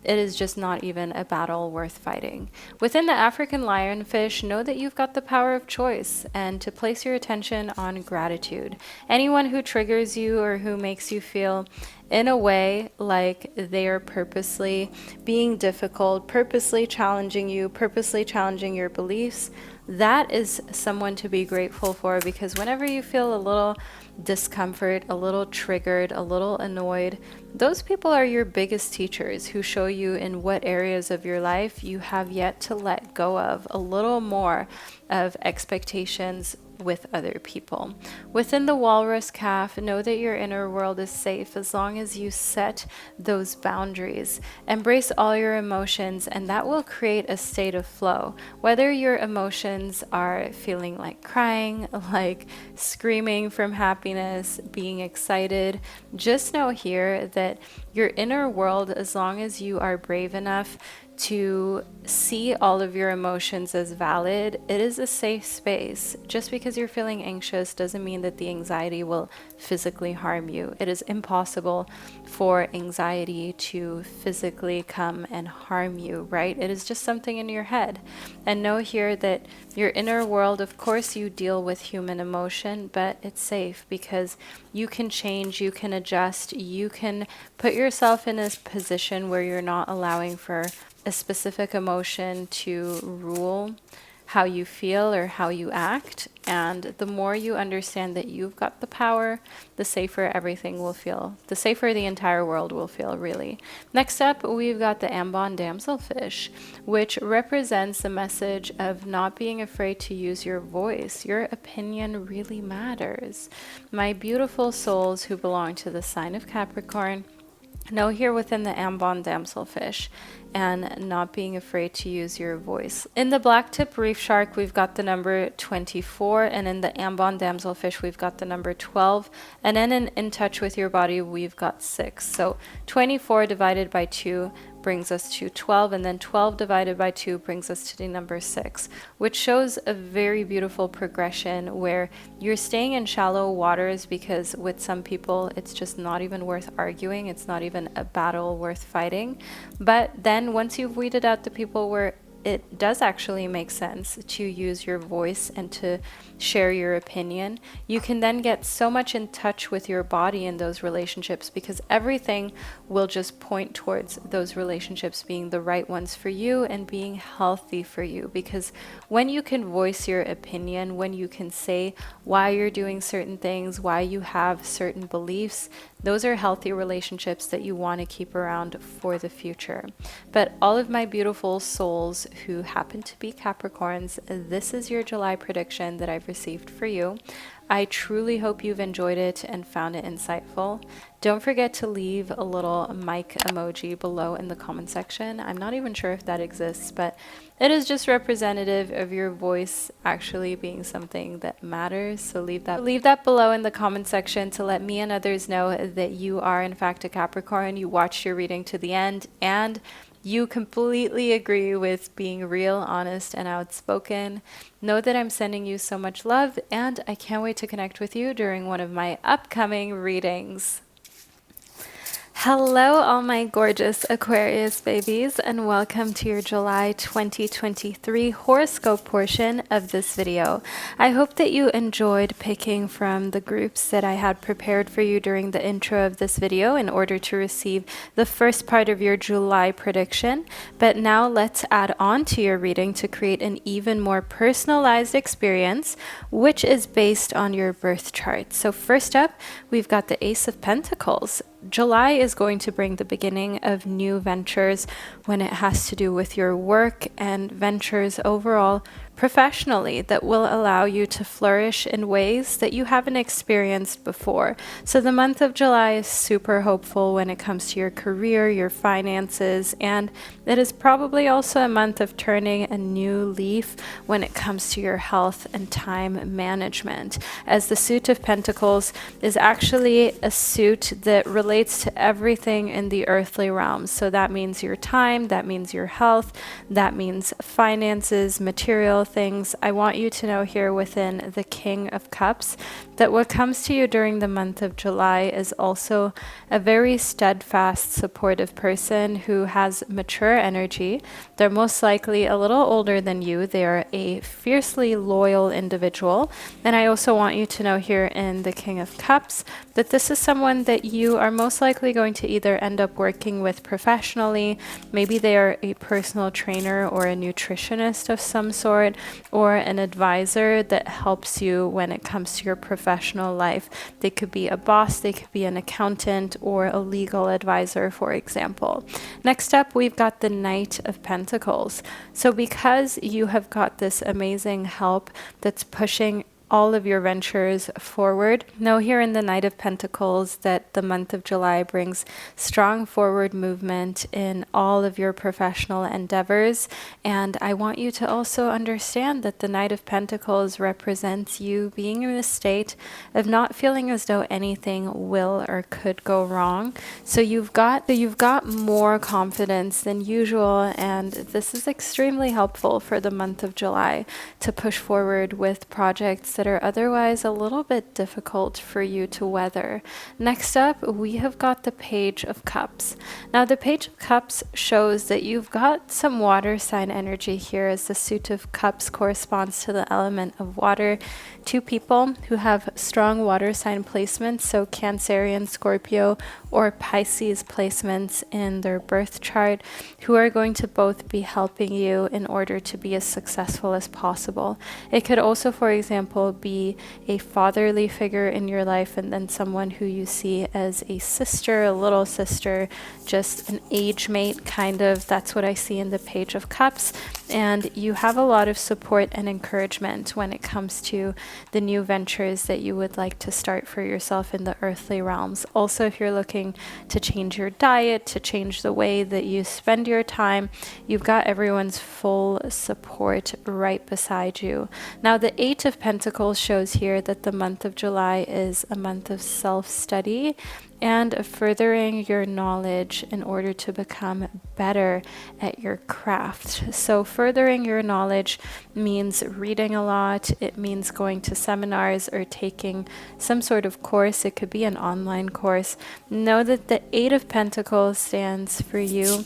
it is just not even a battle worth fighting. Within the African lionfish, know that you've got the power of choice and to place your attention on gratitude. Anyone who triggers you or who makes you feel in a way like they are purposely being difficult, purposely challenging you, purposely challenging your beliefs, that is someone to be grateful for, because whenever you feel a little discomfort, a little triggered, a little annoyed, those people are your biggest teachers who show you in what areas of your life you have yet to let go of a little more of expectations with other people. Within the walrus calf, know that your inner world is safe as long as you set those boundaries. Embrace all your emotions, and that will create a state of flow. Whether your emotions are feeling like crying, like screaming from happiness, being excited, just know here that your inner world, as long as you are brave enough to see all of your emotions as valid, it is a safe space. Just because you're feeling anxious doesn't mean that the anxiety will physically harm you. It is impossible for anxiety to physically come and harm you, right? It is just something in your head. And know here that your inner world, of course, you deal with human emotion, but it's safe because you can change, you can adjust, you can put yourself in a position where you're not allowing for a specific emotion to rule how you feel or how you act. And the more you understand that you've got the power, the safer everything will feel. The safer the entire world will feel, really. Next up, we've got the Ambon damselfish, which represents the message of not being afraid to use your voice. Your opinion really matters. My beautiful souls who belong to the sign of Capricorn, know here within the Ambon damselfish and not being afraid to use your voice. In the black tip reef shark, we've got the number 24, and in the Ambon damselfish, we've got the number 12, and then in touch with your body, we've got 6. So 24 divided by 2 brings us to 12, and then 12 divided by 2 brings us to the number 6, which shows a very beautiful progression where you're staying in shallow waters because with some people it's just not even worth arguing, it's not even a battle worth fighting. But then once you've weeded out the people where it does actually make sense to use your voice and to share your opinion, you can then get so much in touch with your body in those relationships, because everything will just point towards those relationships being the right ones for you and being healthy for you. Because when you can voice your opinion, when you can say why you're doing certain things, why you have certain beliefs, those are healthy relationships that you want to keep around for the future. But all of my beautiful souls who happen to be Capricorns, this is your July prediction that I've received for you. I truly hope you've enjoyed it and found it insightful. Don't forget to leave a little mic emoji below in the comment section. I'm not even sure if that exists, but it is just representative of your voice actually being something that matters. So leave that below in the comment section to let me and others know that you are in fact a Capricorn, you watched your reading to the end, and you completely agree with being real, honest, and outspoken. Know that I'm sending you so much love, and I can't wait to connect with you during one of my upcoming readings. Hello, all my gorgeous Aquarius babies, and welcome to your July 2023 horoscope portion of this video. I hope that you enjoyed picking from the groups that I had prepared for you during the intro of this video in order to receive the first part of your July prediction. But now let's add on to your reading to create an even more personalized experience, which is based on your birth chart. So first up, we've got the Ace of Pentacles. July is going to bring the beginning of new ventures when it has to do with your work and ventures overall professionally that will allow you to flourish in ways that you haven't experienced before. So the month of July is super hopeful when it comes to your career, your finances, and it is probably also a month of turning a new leaf when it comes to your health and time management, as the suit of Pentacles is actually a suit that relates to everything in the earthly realms. So that means your time, that means your health, that means finances, material things. I want you to know here within the King of Cups that what comes to you during the month of July is also a very steadfast, supportive person who has mature energy. They're most likely a little older than you. They are a fiercely loyal individual. And I also want you to know here in the King of Cups that this is someone that you are most likely going to either end up working with professionally. Maybe they are a personal trainer or a nutritionist of some sort, or an advisor that helps you when it comes to your professional life. They could be a boss, they could be an accountant, or a legal advisor, for example. Next up, we've got the Knight of Pentacles. So because you have got this amazing help that's pushing all of your ventures forward, know here in the Knight of Pentacles that the month of July brings strong forward movement in all of your professional endeavors. And I want you to also understand that the Knight of Pentacles represents you being in a state of not feeling as though anything will or could go wrong. So you've got more confidence than usual, and this is extremely helpful for the month of July to push forward with projects that are otherwise a little bit difficult for you to weather. Next up, we have got the Page of Cups. Now, the Page of Cups shows that you've got some water sign energy here, as the suit of cups corresponds to the element of water. Two people who have strong water sign placements, so Cancerian, Scorpio, or Pisces placements in their birth chart, who are going to both be helping you in order to be as successful as possible. It could also, for example, be a fatherly figure in your life, and then someone who you see as a sister, a little sister, just an age mate kind of. That's what I see in the Page of Cups. And you have a lot of support and encouragement when it comes to the new ventures that you would like to start for yourself in the earthly realms. Also, if you're looking to change your diet, to change the way that you spend your time, you've got everyone's full support right beside you. Now, the Eight of Pentacles shows here that the month of July is a month of self-study and of furthering your knowledge in order to become better at your craft. So furthering your knowledge means reading a lot. It means going to seminars or taking some sort of course. It could be an online course. Know that the Eight of Pentacles stands for you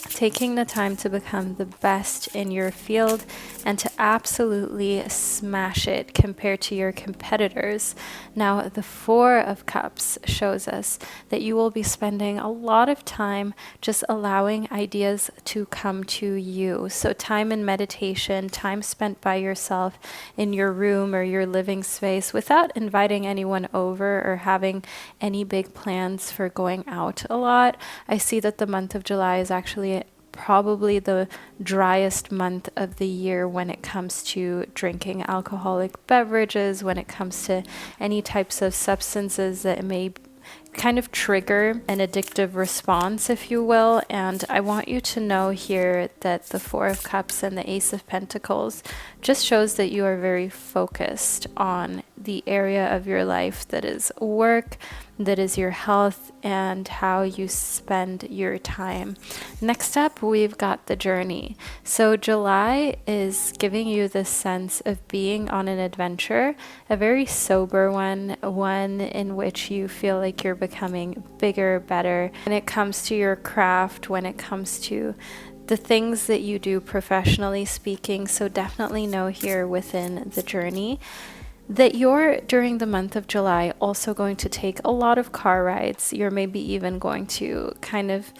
taking the time to become the best in your field and to absolutely smash it compared to your competitors. Now, the Four of Cups shows us that you will be spending a lot of time just allowing ideas to come to you. So time in meditation, time spent by yourself in your room or your living space without inviting anyone over or having any big plans for going out a lot. I see that the month of July is actually probably the driest month of the year when it comes to drinking alcoholic beverages, when it comes to any types of substances that may kind of trigger an addictive response, if you will. And I want you to know here that the Four of Cups and the Ace of Pentacles just shows that you are very focused on the area of your life that is work, that is your health, and how you spend your time. Next up, we've got the journey. So July is giving you this sense of being on an adventure, a very sober one in which you feel like you're becoming bigger, better when it comes to your craft, when it comes to the things that you do professionally speaking. So definitely know here within the journey that you're, during the month of July, also going to take a lot of car rides. You're maybe even going to kind of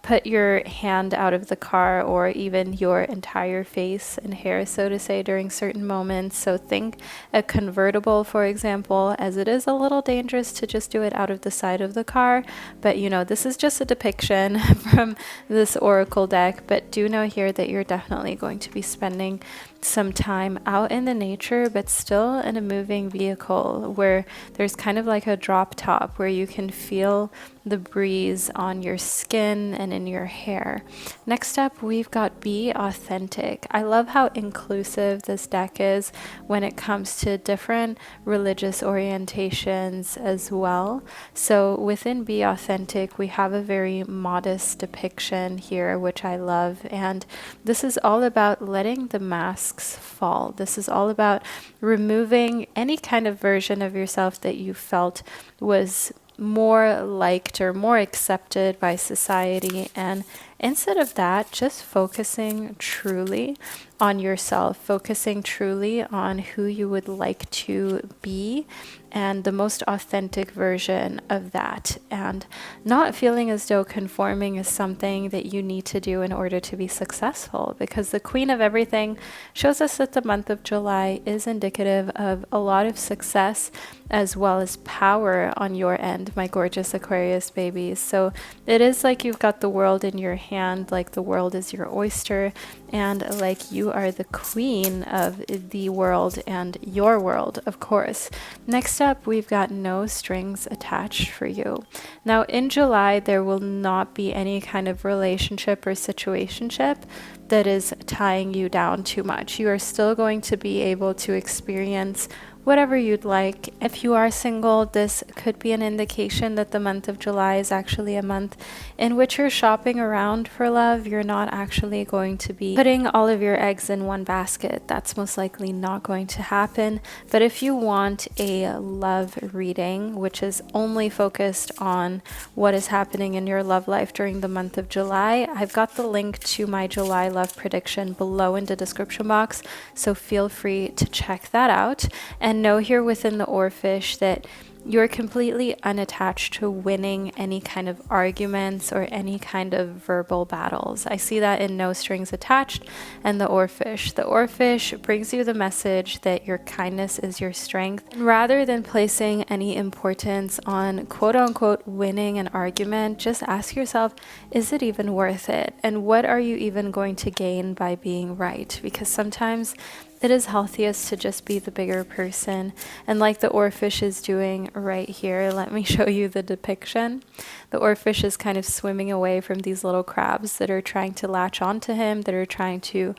put your hand out of the car, or even your entire face and hair, so to say, during certain moments. So think a convertible, for example, as it is a little dangerous to just do it out of the side of the car. But you know, this is just a depiction from this oracle deck. But do know here that you're definitely going to be spending some time out in the nature, but still in a moving vehicle where there's kind of like a drop top where you can feel the breeze on your skin and in your hair. Next up, we've got Be Authentic. I love how inclusive this deck is when it comes to different religious orientations as well. So within Be Authentic, we have a very modest depiction here, which I love. And this is all about letting the masks fall. This is all about removing any kind of version of yourself that you felt was more liked or more accepted by society, and instead of that, just focusing truly on yourself, focusing truly on who you would like to be and the most authentic version of that, and not feeling as though conforming is something that you need to do in order to be successful, because the Queen of Everything shows us that the month of July is indicative of a lot of success as well as power on your end, my gorgeous Aquarius babies. So it is like you've got the world in your hand, like the world is your oyster, and like you are the queen of the world and your world, of course. Next up, we've got No Strings Attached for you. Now in July, there will not be any kind of relationship or situationship that is tying you down too much. You are still going to be able to experience whatever you'd like. If you are single, this could be an indication that the month of July is actually a month in which you're shopping around for love. You're not actually going to be putting all of your eggs in one basket. That's most likely not going to happen. But if you want a love reading, which is only focused on what is happening in your love life during the month of July, I've got the link to my July love prediction below in the description box. So feel free to check that out. And know here within the Oarfish that you're completely unattached to winning any kind of arguments or any kind of verbal battles. I see that in No Strings Attached and the Oarfish. The Oarfish brings you the message that your kindness is your strength. Rather than placing any importance on quote unquote winning an argument, just ask yourself, is it even worth it? And what are you even going to gain by being right? Because sometimes it is healthiest to just be the bigger person. And like the Oarfish is doing right here, let me show you the depiction. The Oarfish is kind of swimming away from these little crabs that are trying to latch onto him, that are trying to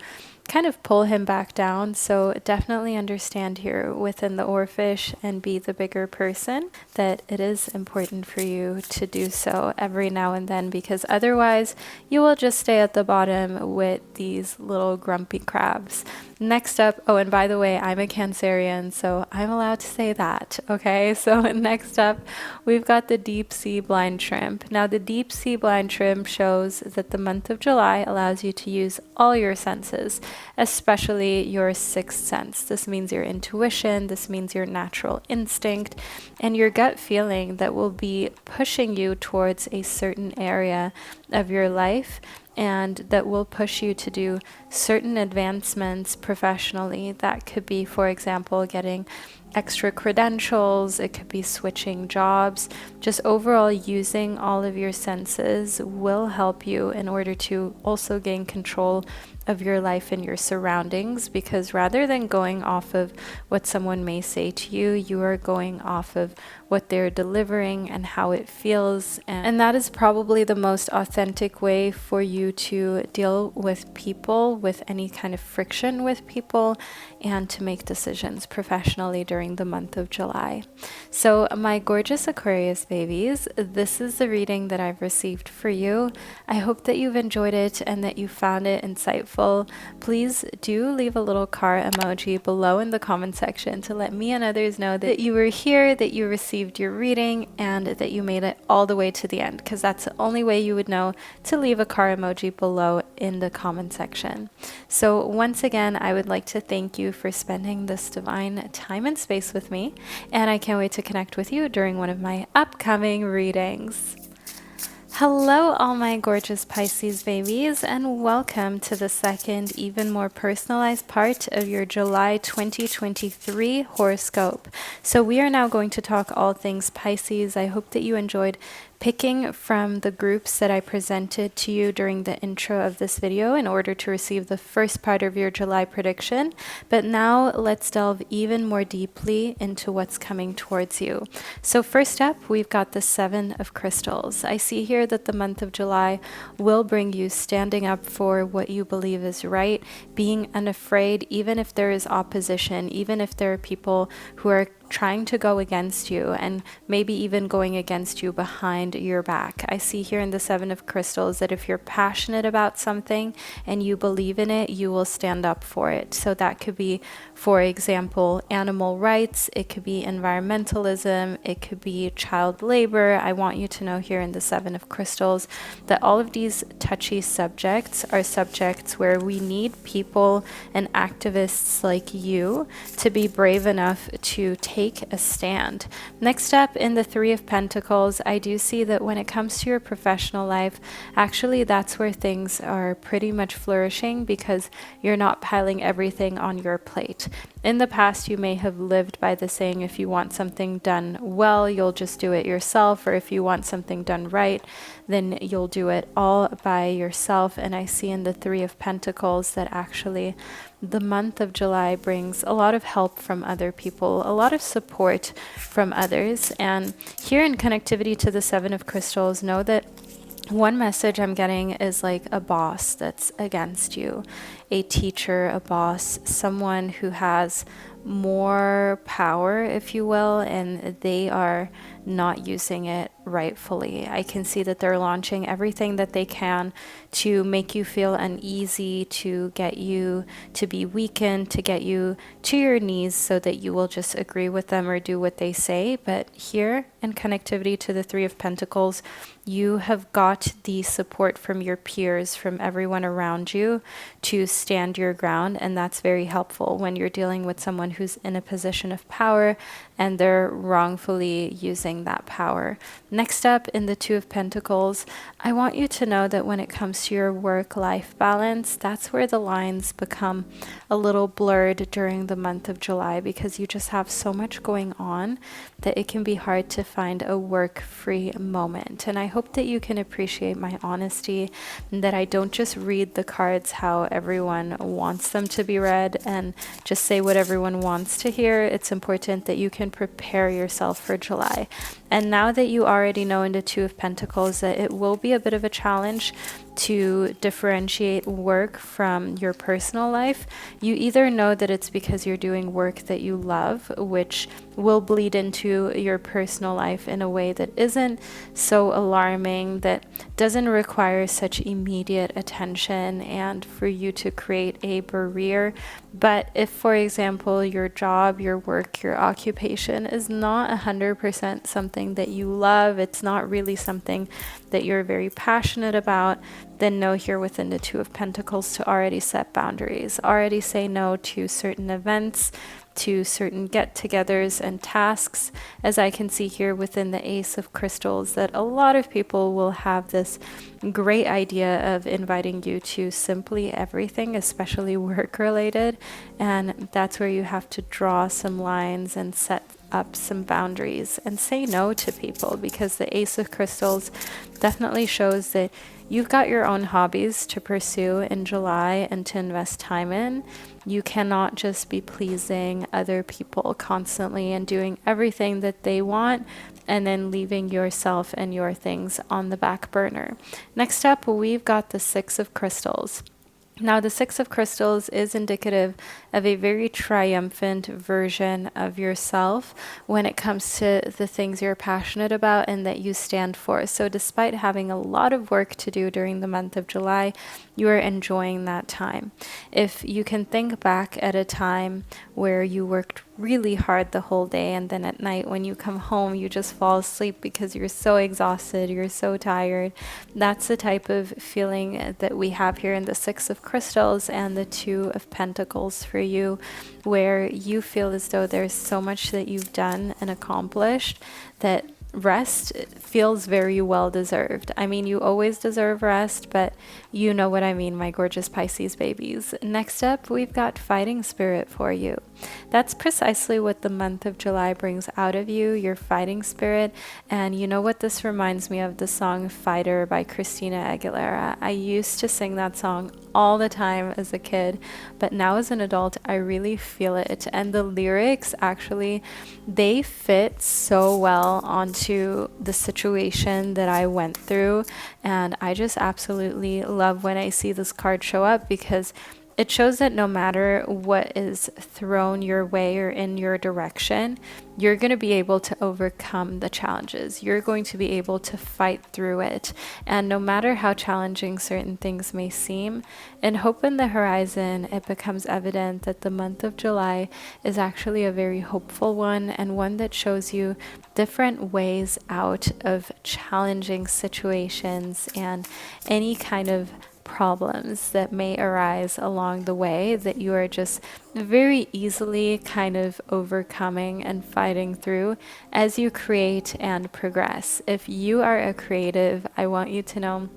kind of pull him back down. So definitely understand here within the oarfish and be the bigger person that it is important for you to do so every now and then, because otherwise you will just stay at the bottom with these little grumpy crabs. Next up, oh, and by the way, I'm a Cancerian, so I'm allowed to say that, okay? So next up, we've got the deep sea blind shrimp. Now, the deep sea blind shrimp shows that the month of July allows you to use all your senses, especially your sixth sense. This means your intuition, this means your natural instinct, and your gut feeling that will be pushing you towards a certain area of your life, and that will push you to do certain advancements professionally. That could be, for example, getting extra credentials, it could be switching jobs. Just overall using all of your senses will help you in order to also gain control of your life and your surroundings, because rather than going off of what someone may say to you, you are going off of what they're delivering and how it feels. And that is probably the most authentic way for you to deal with people, with any kind of friction with people, and to make decisions professionally during the month of July. So my gorgeous Aquarius babies, this is the reading that I've received for you. I hope that you've enjoyed it and that you found it insightful. Please do leave a little car emoji below in the comment section to let me and others know that you were here, that you received your reading, and that you made it all the way to the end, because that's the only way you would know to leave a car emoji below in the comment section. So once again, I would like to thank you for spending this divine time and space with me, and I can't wait to connect with you during one of my upcoming readings. Hello, all my gorgeous Pisces babies, and welcome to the second, even more personalized part of your July 2023 horoscope. So we are now going to talk all things Pisces. I hope that you enjoyed picking from the groups that I presented to you during the intro of this video in order to receive the first part of your July prediction. But now let's delve even more deeply into what's coming towards you. So first up, we've got the Seven of Crystals. I see here that the month of July will bring you standing up for what you believe is right, being unafraid, even if there is opposition, even if there are people who are trying to go against you and maybe even going against you behind your back. I see here in the Seven of Crystals that if you're passionate about something and you believe in it, you will stand up for it. So that could be, for example, animal rights, it could be environmentalism, it could be child labor. I want you to know here in the Seven of Crystals that all of these touchy subjects are subjects where we need people and activists like you to be brave enough to take a stand. Next up, in the Three of Pentacles, I do see that when it comes to your professional life, actually that's where things are pretty much flourishing, because you're not piling everything on your plate. In the past, you may have lived by the saying, if you want something done well, you'll just do it yourself, or if you want something done right, then you'll do it all by yourself. And I see in the Three of Pentacles that actually the month of July brings a lot of help from other people, a lot of support from others. And here in connectivity to the Seven of Crystals, know that one message I'm getting is like a boss that's against you, a teacher, a boss, someone who has more power, if you will, and they are not using it rightfully. I can see that they're launching everything that they can to make you feel uneasy, to get you to be weakened, to get you to your knees so that you will just agree with them or do what they say. But here in connectivity to the Three of Pentacles, you have got the support from your peers, from everyone around you, to stand your ground, and that's very helpful when you're dealing with someone who's in a position of power and they're wrongfully using that power. Next up, in the Two of Pentacles, I want you to know that when it comes to your work-life balance, that's where the lines become a little blurred during the month of July, because you just have so much going on that it can be hard to find a work-free moment. And I hope that you can appreciate my honesty, and that I don't just read the cards how everyone wants them to be read and just say what everyone wants to hear. It's important that you can prepare yourself for July. And now that you already know in the Two of Pentacles that it will be a bit of a challenge to differentiate work from your personal life, you either know that it's because you're doing work that you love, which will bleed into your personal life in a way that isn't so alarming, that doesn't require such immediate attention and for you to create a barrier. But if, for example, your job, your work, your occupation is not 100% something that you love, it's not really something that you're very passionate about, then know here within the Two of Pentacles to already set boundaries, already say no to certain events, to certain get-togethers and tasks. As I can see here within the Ace of Crystals, that a lot of people will have this great idea of inviting you to simply everything, especially work related, and that's where you have to draw some lines and set up some boundaries and say no to people, because the Ace of Crystals definitely shows that you've got your own hobbies to pursue in July and to invest time in. You cannot just be pleasing other people constantly and doing everything that they want and then leaving yourself and your things on the back burner. Next up, we've got the Six of Crystals. Now, the Six of Crystals is indicative of a very triumphant version of yourself when it comes to the things you're passionate about and that you stand for. So despite having a lot of work to do during the month of July, you are enjoying that time. If you can think back at a time where you worked really hard the whole day and then at night when you come home you just fall asleep because you're so exhausted, you're so tired, that's the type of feeling that we have here in the Six of Crystals and the Two of Pentacles for you, where you feel as though there's so much that you've done and accomplished that rest feels very well deserved. I mean, you always deserve rest, but you know what I mean, my gorgeous Pisces babies. Next up, we've got fighting spirit for you. That's precisely what the month of July brings out of you, your fighting spirit. And you know what this reminds me of? The song Fighter by Christina Aguilera. I used to sing that song all the time as a kid, but now as an adult I really feel it, and the lyrics actually, they fit so well onto the situation that I went through, and I just absolutely love when I see this card show up, because it shows that no matter what is thrown your way or in your direction, you're going to be able to overcome the challenges. You're going to be able to fight through it. And no matter how challenging certain things may seem, in Hope in the Horizon, it becomes evident that the month of July is actually a very hopeful one, and one that shows you different ways out of challenging situations and any kind of problems that may arise along the way that you are just very easily kind of overcoming and fighting through as you create and progress. If you are a creative, I want you to know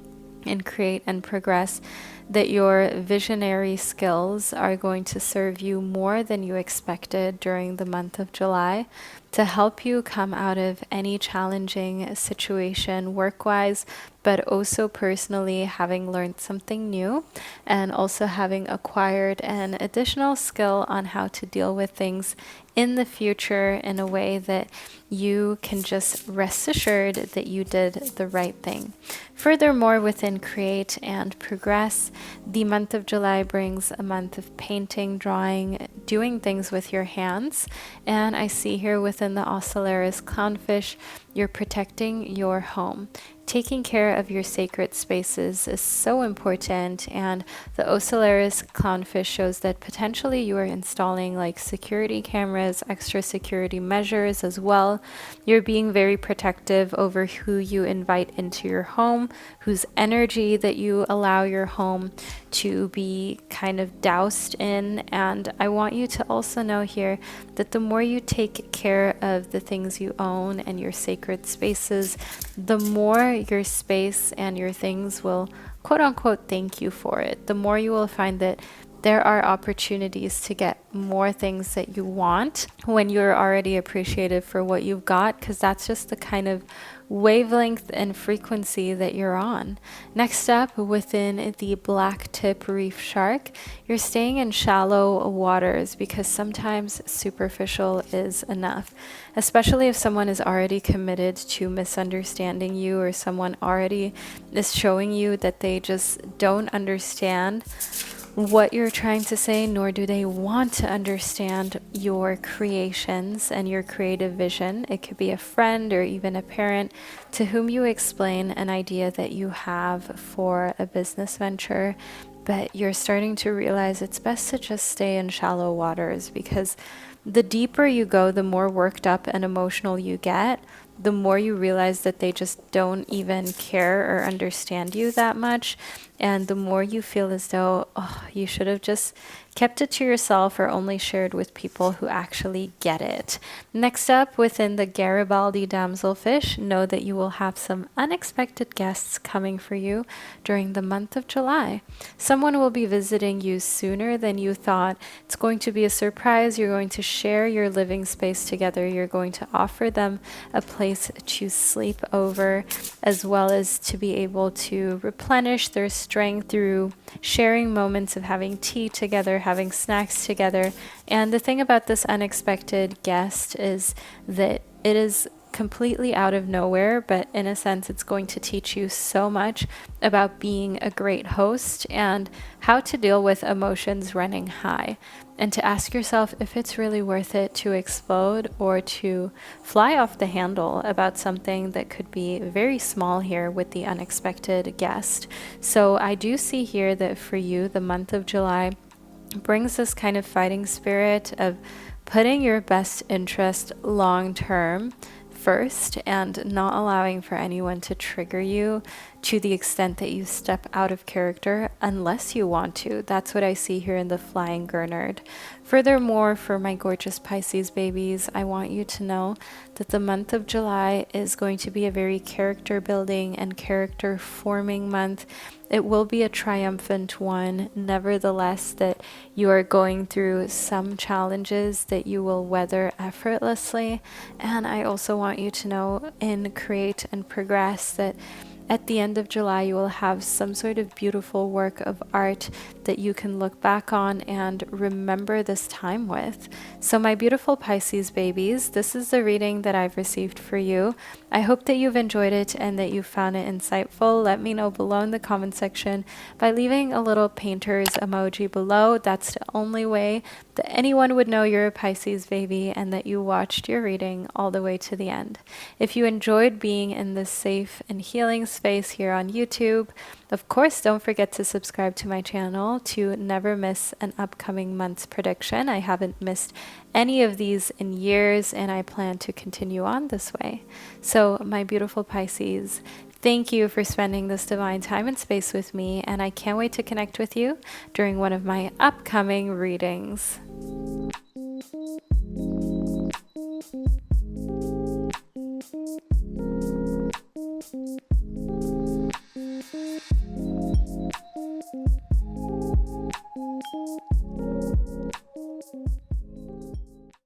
and create and progress that your visionary skills are going to serve you more than you expected during the month of July to help you come out of any challenging situation work-wise, but also personally, having learned something new and also having acquired an additional skill on how to deal with things in the future in a way that you can just rest assured that you did the right thing. Furthermore, within Create and Progress, the month of July brings a month of painting, drawing, doing things with your hands. And I see here within the Ocellaris clownfish, you're protecting your home. Taking care of your sacred spaces is so important, and the Ocellaris clownfish shows that potentially you are installing like security cameras, extra security measures as well. You're being very protective over who you invite into your home, whose energy that you allow your home to be kind of doused in. And I want you to also know here that the more you take care of the things you own and your sacred spaces, the more your space and your things will quote unquote thank you for it. The more you will find that there are opportunities to get more things that you want when you're already appreciated for what you've got, because that's just the kind of wavelength and frequency that you're on. Next up, within the black tip reef shark, you're staying in shallow waters because sometimes superficial is enough, especially if someone is already committed to misunderstanding you, or someone already is showing you that they just don't understand what you're trying to say, nor do they want to understand your creations and your creative vision. It could be a friend or even a parent to whom you explain an idea that you have for a business venture, but you're starting to realize it's best to just stay in shallow waters, because the deeper you go, the more worked up and emotional you get, the more you realize that they just don't even care or understand you that much. And the more you feel as though, oh, you should have just kept it to yourself or only shared with people who actually get it. Next up, within the Garibaldi damselfish, know that you will have some unexpected guests coming for you during the month of July. Someone will be visiting you sooner than you thought. It's going to be a surprise. You're going to share your living space together. You're going to offer them a place to sleep over, as well as to be able to replenish their strength through sharing moments of having tea together, having snacks together. And the thing about this unexpected guest is that it is completely out of nowhere, but in a sense it's going to teach you so much about being a great host and how to deal with emotions running high, and to ask yourself if it's really worth it to explode or to fly off the handle about something that could be very small here with the unexpected guest. So I do see here that for you, the month of July brings this kind of fighting spirit of putting your best interest long term first and not allowing for anyone to trigger you to the extent that you step out of character unless you want to. That's what I see here in the Flying Gurnard. Furthermore, for my gorgeous Pisces babies, I want you to know that the month of July is going to be a very character building and character forming month. It will be a triumphant one, nevertheless, that you are going through some challenges that you will weather effortlessly. And I also want you to know in Create and Progress that at the end of July, you will have some sort of beautiful work of art that you can look back on and remember this time with. So my beautiful Pisces babies, this is the reading that I've received for you. I hope that you've enjoyed it and that you found it insightful. Let me know below in the comment section by leaving a little painter's emoji below. That's the only way that anyone would know you're a Pisces baby and that you watched your reading all the way to the end. If you enjoyed being in this safe and healing space here on YouTube, of course, don't forget to subscribe to my channel to never miss an upcoming month's prediction. I haven't missed any of these in years, and I plan to continue on this way. So, my beautiful Pisces, thank you for spending this divine time and space with me, and I can't wait to connect with you during one of my upcoming readings.